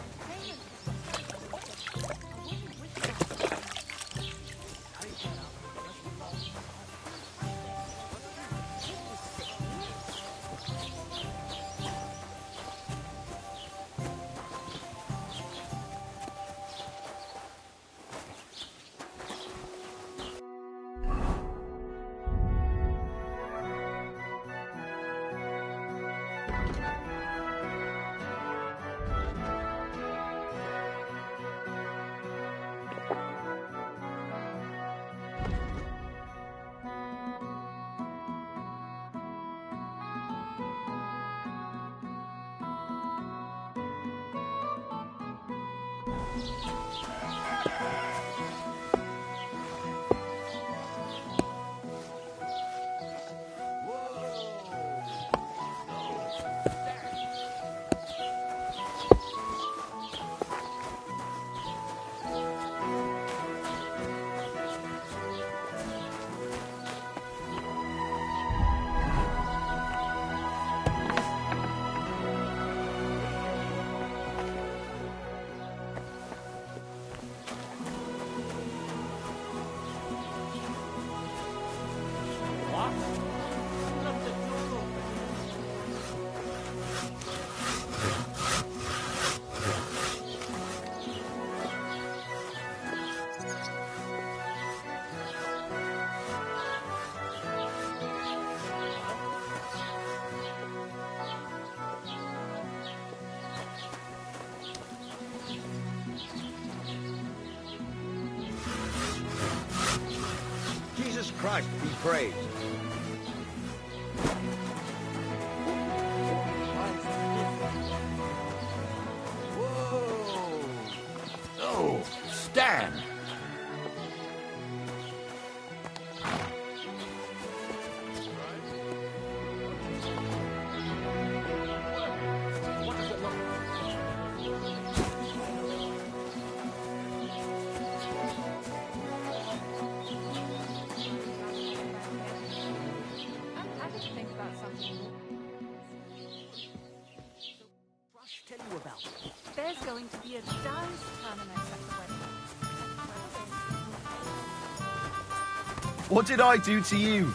Jesus Christ be praised. Whoa! Oh, Stan! There's going to be a dance tournament at the wedding. What did I do to you?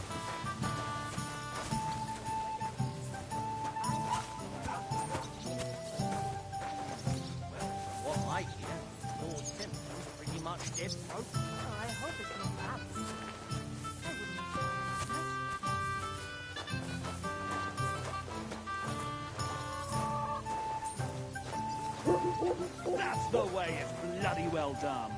What I hear, Lord Simpson's pretty much dead broke. Oh, I hope it's not that. I wouldn't That's the way, it's bloody well done.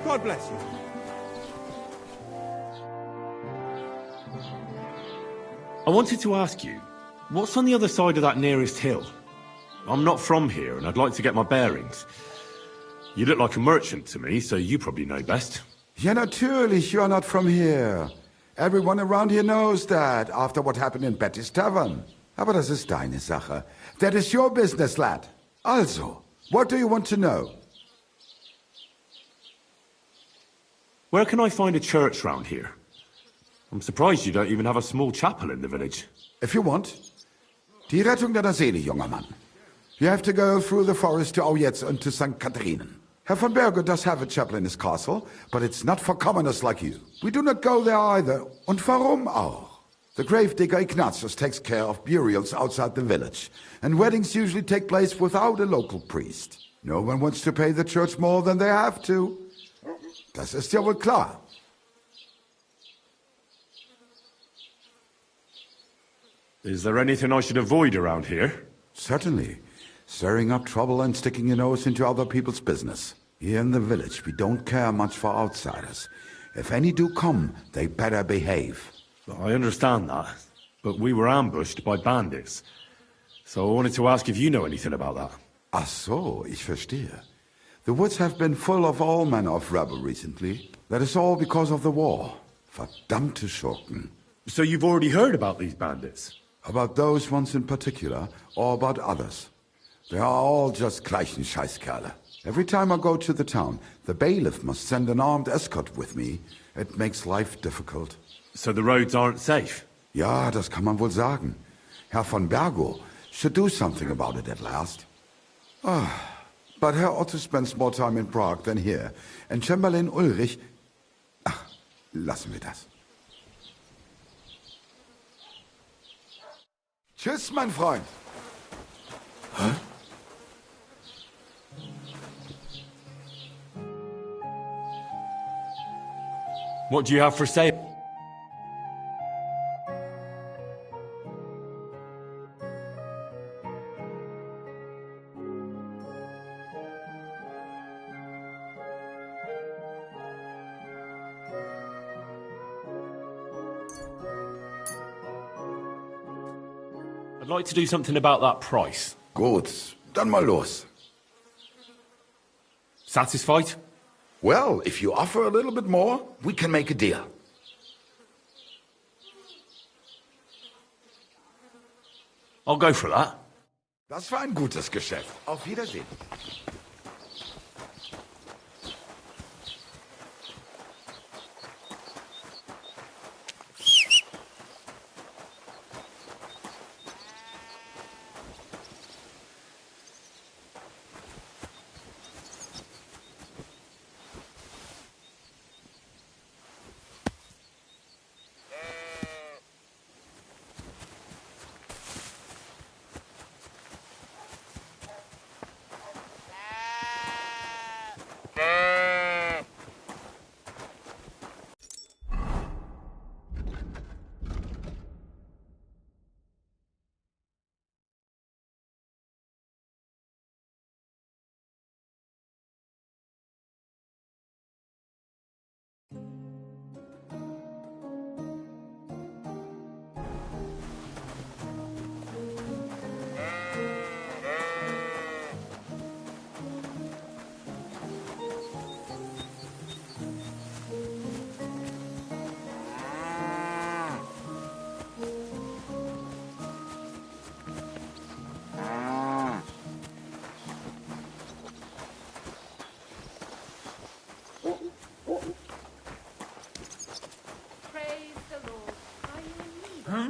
God bless you. I wanted to ask you, what's on the other side of that nearest hill? I'm not from here, and I'd like to get my bearings. You look like a merchant to me, so you probably know best. Ja, natürlich, you're not from here. Everyone around here knows that, after what happened in Betty's Tavern. Aber das ist deine Sache. That is your business, lad. Also, what do you want to know? Where can I find a church round here? I'm surprised you don't even have a small chapel in the village. If you want. Die Rettung deiner Seele, junger Mann. You have to go through the forest to Aujetz and to St. Catherine. Herr von Berger does have a chapel in his castle, but it's not for commoners like you. We do not go there either. Und warum auch? The gravedigger Ignatius takes care of burials outside the village, and weddings usually take place without a local priest. No one wants to pay the church more than they have to. Das ist ja wohl klar. Is there anything I should avoid around here? Certainly. Stirring up trouble and sticking your nose into other people's business. Here in the village, we don't care much for outsiders. If any do come, they better behave. I understand that, but we were ambushed by bandits. So I wanted to ask if you know anything about that. Ach so, ich verstehe. The woods have been full of all manner of rebel recently. That is all because of the war. Verdammte Schurken. So you've already heard about these bandits? About those ones in particular, or about others. They are all just gleichen Scheißkerle. Every time I go to the town, the bailiff must send an armed escort with me. It makes life difficult. So the roads aren't safe? Ja, das kann man wohl sagen. Herr von Bergo should do something about it at last. But Herr Otto spends more time in Prague than here. And Chamberlain Ulrich... Ach, lassen wir das. Tschüss, mein Freund. Huh? What do you have for sale? I'd like to do something about that price. Gut, dann mal los. Satisfied? Well, if you offer a little bit more, we can make a deal. I'll go for that. Das war ein gutes Geschäft. Auf Wiedersehen. Huh?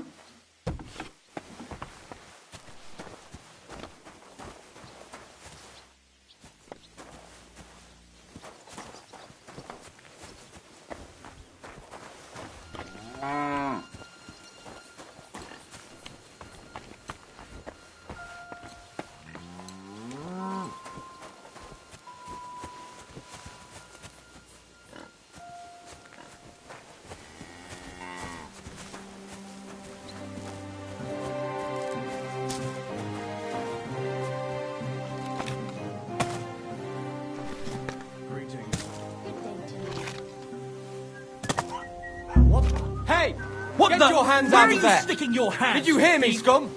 Hey! What Get the? your hands Where out are of you there! sticking your hands? Did you hear me, scum?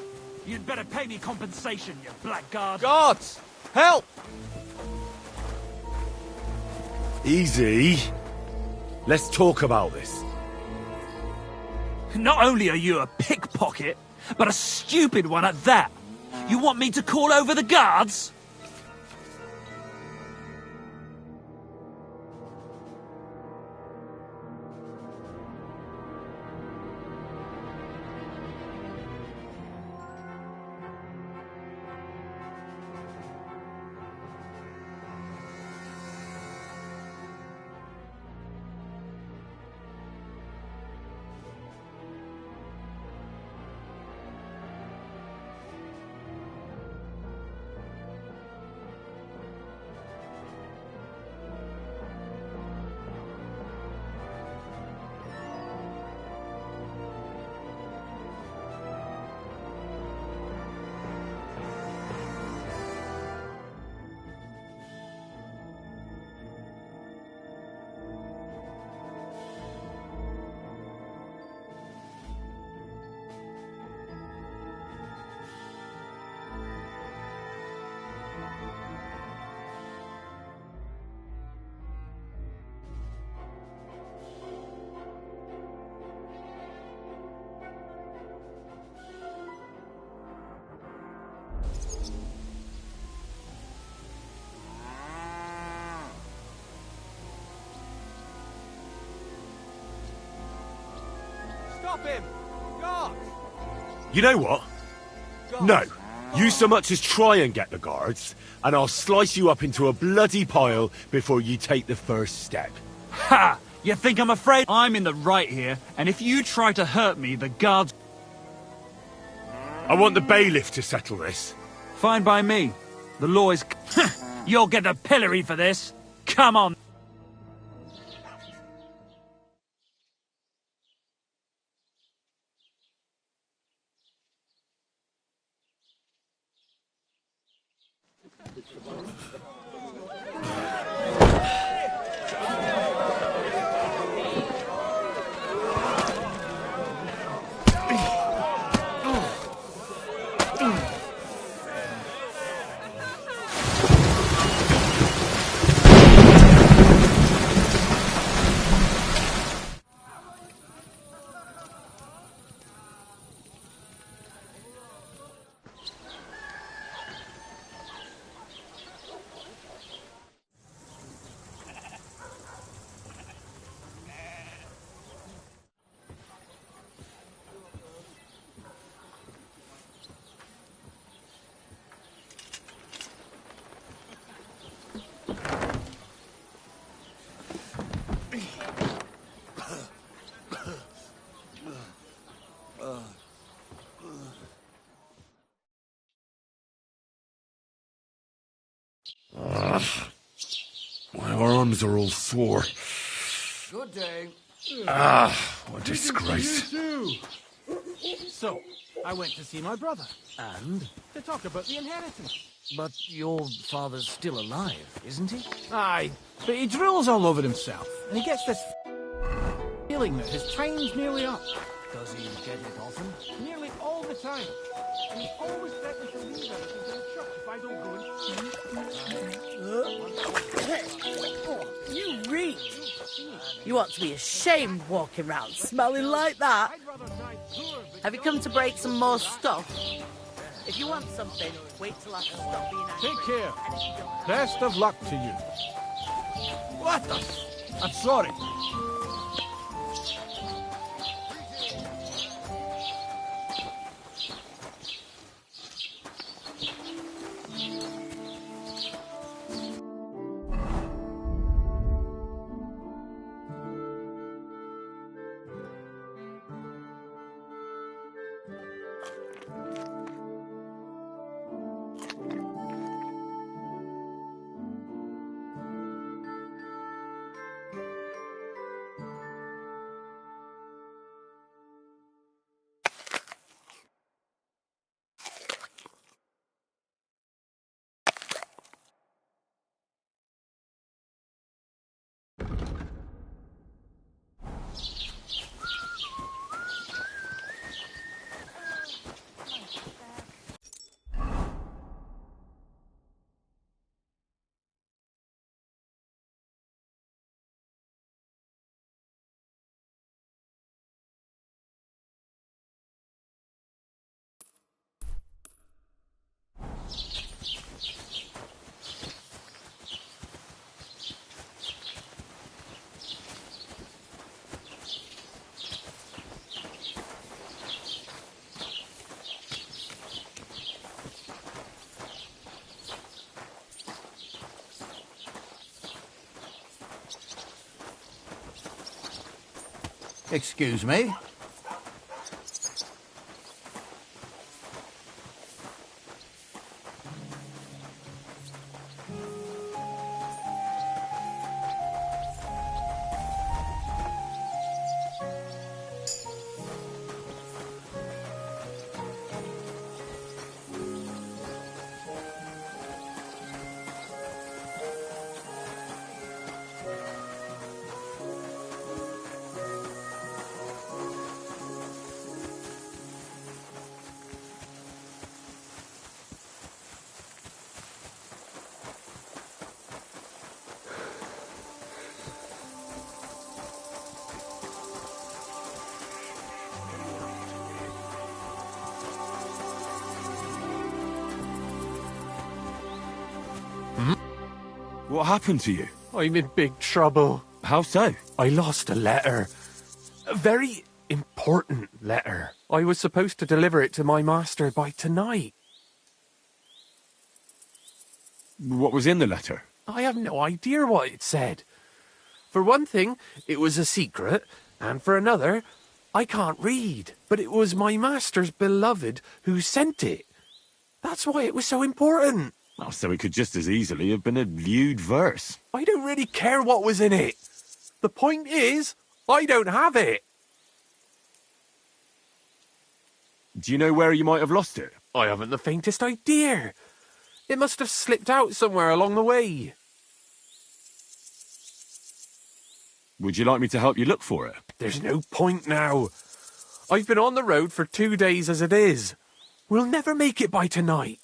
You'd better pay me compensation, you blackguard. Guards! Help! Easy. Let's talk about this. Not only are you a pickpocket, but a stupid one at that. You want me to call over the guards? Stop him! Guards! You know what? No. You so much as try and get the guards, and I'll slice you up into a bloody pile before you take the first step. Ha! You think I'm afraid? I'm in the right here, and if you try to hurt me, the guards... I want the bailiff to settle this. Fine by me. The law is... You'll get the pillory for this. Come on. My arms are all sore. Good day. What a disgrace. So, I went to see my brother. And? To talk about the inheritance. But your father's still alive, isn't he? Aye, but he drools all over himself, and he gets this feeling that his time's nearly up. Does he get it often? Nearly all the time. And he always threatens to leave everything to the church if I don't go and... You reek! You ought to be ashamed walking round smelling like that. Have you come to break some more stuff? If you want something, wait till I stop being angry. Take care. Best of luck to you. What the... I'm sorry. Excuse me. What happened to you? I'm in big trouble. How so? I lost a letter. A very important letter. I was supposed to deliver it to my master by tonight. What was in the letter? I have no idea what it said. For one thing, it was a secret, and for another, I can't read. But it was my master's beloved who sent it. That's why it was so important. Oh, so it could just as easily have been a lewd verse. I don't really care what was in it. The point is, I don't have it. Do you know where you might have lost it? I haven't the faintest idea. It must have slipped out somewhere along the way. Would you like me to help you look for it? There's no point now. I've been on the road for 2 days as it is. We'll never make it by tonight.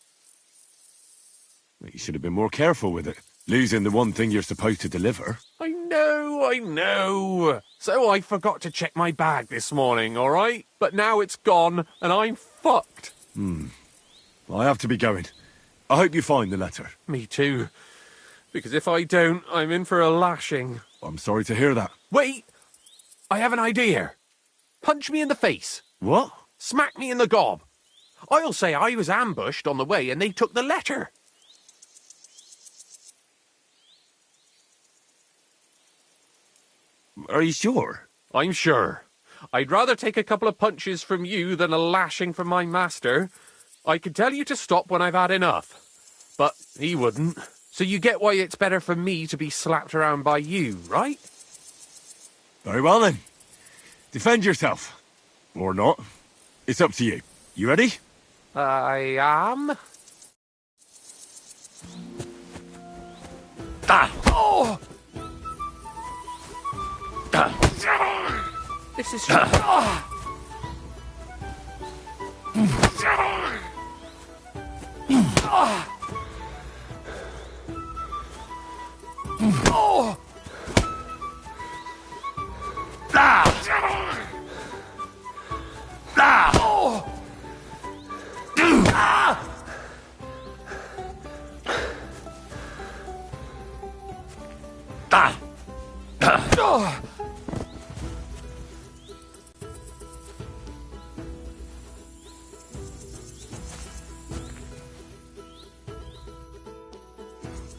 You should have been more careful with it. Losing the one thing you're supposed to deliver. I know. So I forgot to check my bag this morning, all right? But now it's gone, and I'm fucked. I have to be going. I hope you find the letter. Me too. Because if I don't, I'm in for a lashing. I'm sorry to hear that. Wait! I have an idea. Punch me in the face. What? Smack me in the gob. I'll say I was ambushed on the way and they took the letter. Are you sure? I'm sure. I'd rather take a couple of punches from you than a lashing from my master. I could tell you to stop when I've had enough. But he wouldn't. So you get why it's better for me to be slapped around by you, right? Very well then. Defend yourself. Or not. It's up to you. You ready? I am. Ah! Oh! This is... Oh!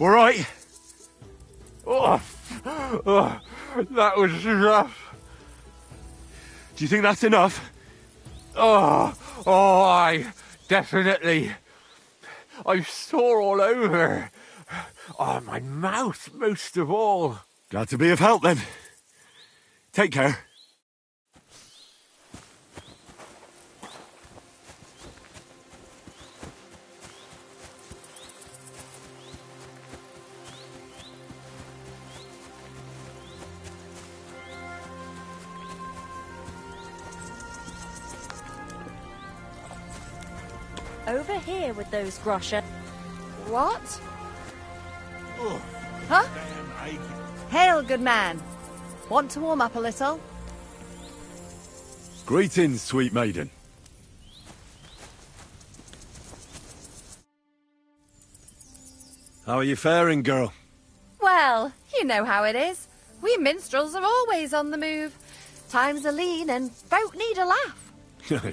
All right. That was rough. Do you think that's enough? I definitely. I'm sore all over. My mouth most of all. Glad to be of help then. Take care. Over here with those Grosher. What? Huh? Hail, good man. Want to warm up a little? Greetings, sweet maiden. How are you faring, girl? Well, you know how it is. We minstrels are always on the move. Times are lean and folk need a laugh.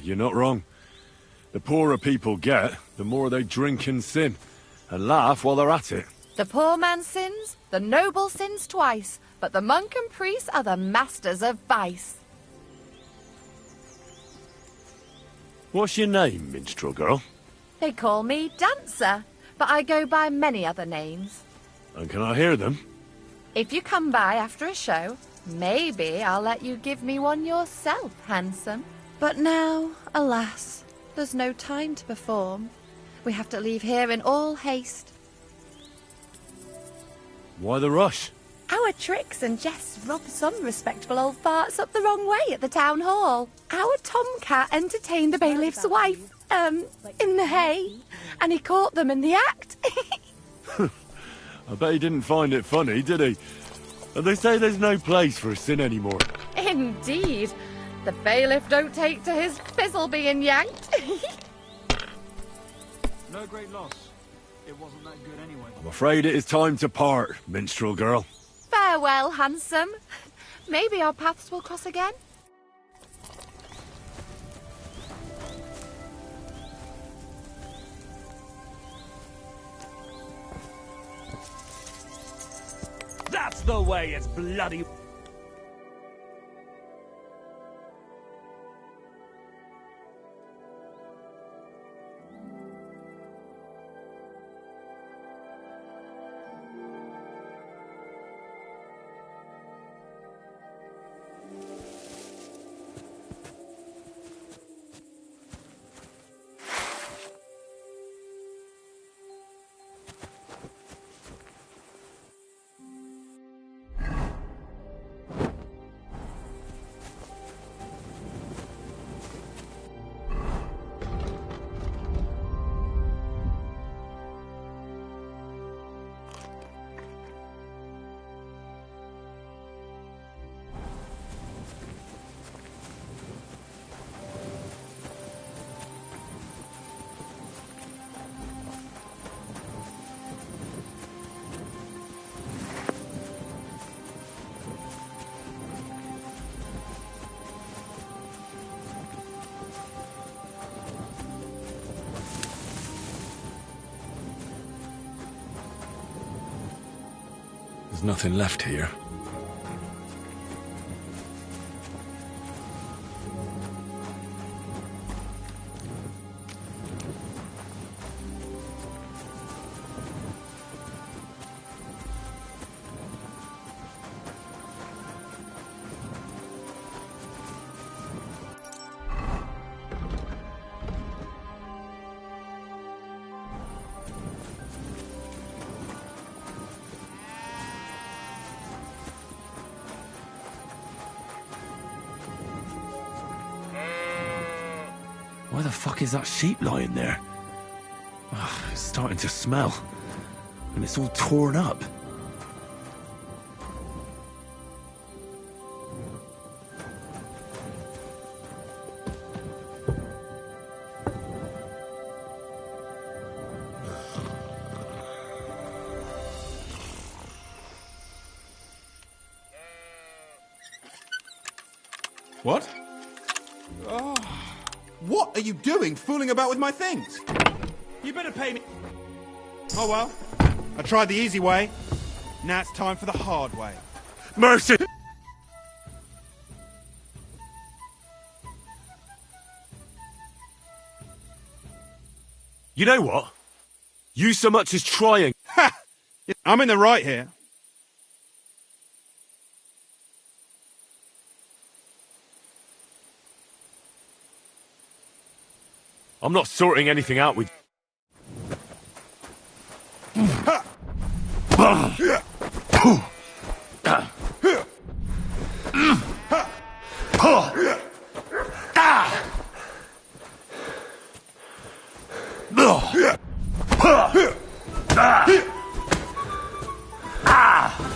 You're not wrong. The poorer people get, the more they drink and sin, and laugh while they're at it. The poor man sins, the noble sins twice, but the monk and priest are the masters of vice. What's your name, minstrel girl? They call me Dancer, but I go by many other names. And can I hear them? If you come by after a show, maybe I'll let you give me one yourself, handsome. But now, alas, there's no time to perform. We have to leave here in all haste. Why the rush? Our tricks and jests rub some respectable old farts up the wrong way at the town hall. Our tomcat entertained the bailiff's wife, in the hay, and he caught them in the act. I bet he didn't find it funny, did he? And they say there's no place for sin anymore. Indeed. The bailiff don't take to his fizzle being yanked. No great loss. It wasn't that good anyway. I'm afraid it is time to part, minstrel girl. Farewell, handsome. Maybe our paths will cross again. That's the way, it's bloody... There's nothing left here. Why the fuck is that sheep lying there? Ugh, it's starting to smell. And it's all torn up. What? Oh. What are you doing, fooling about with my things? You better pay me. Oh well, I tried the easy way. Now it's time for the hard way. Mercy! You know what? You so much as trying. Ha! I'm in the right here. I'm not sorting anything out with...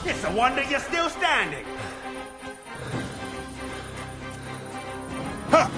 It's a wonder you're still standing. Ha!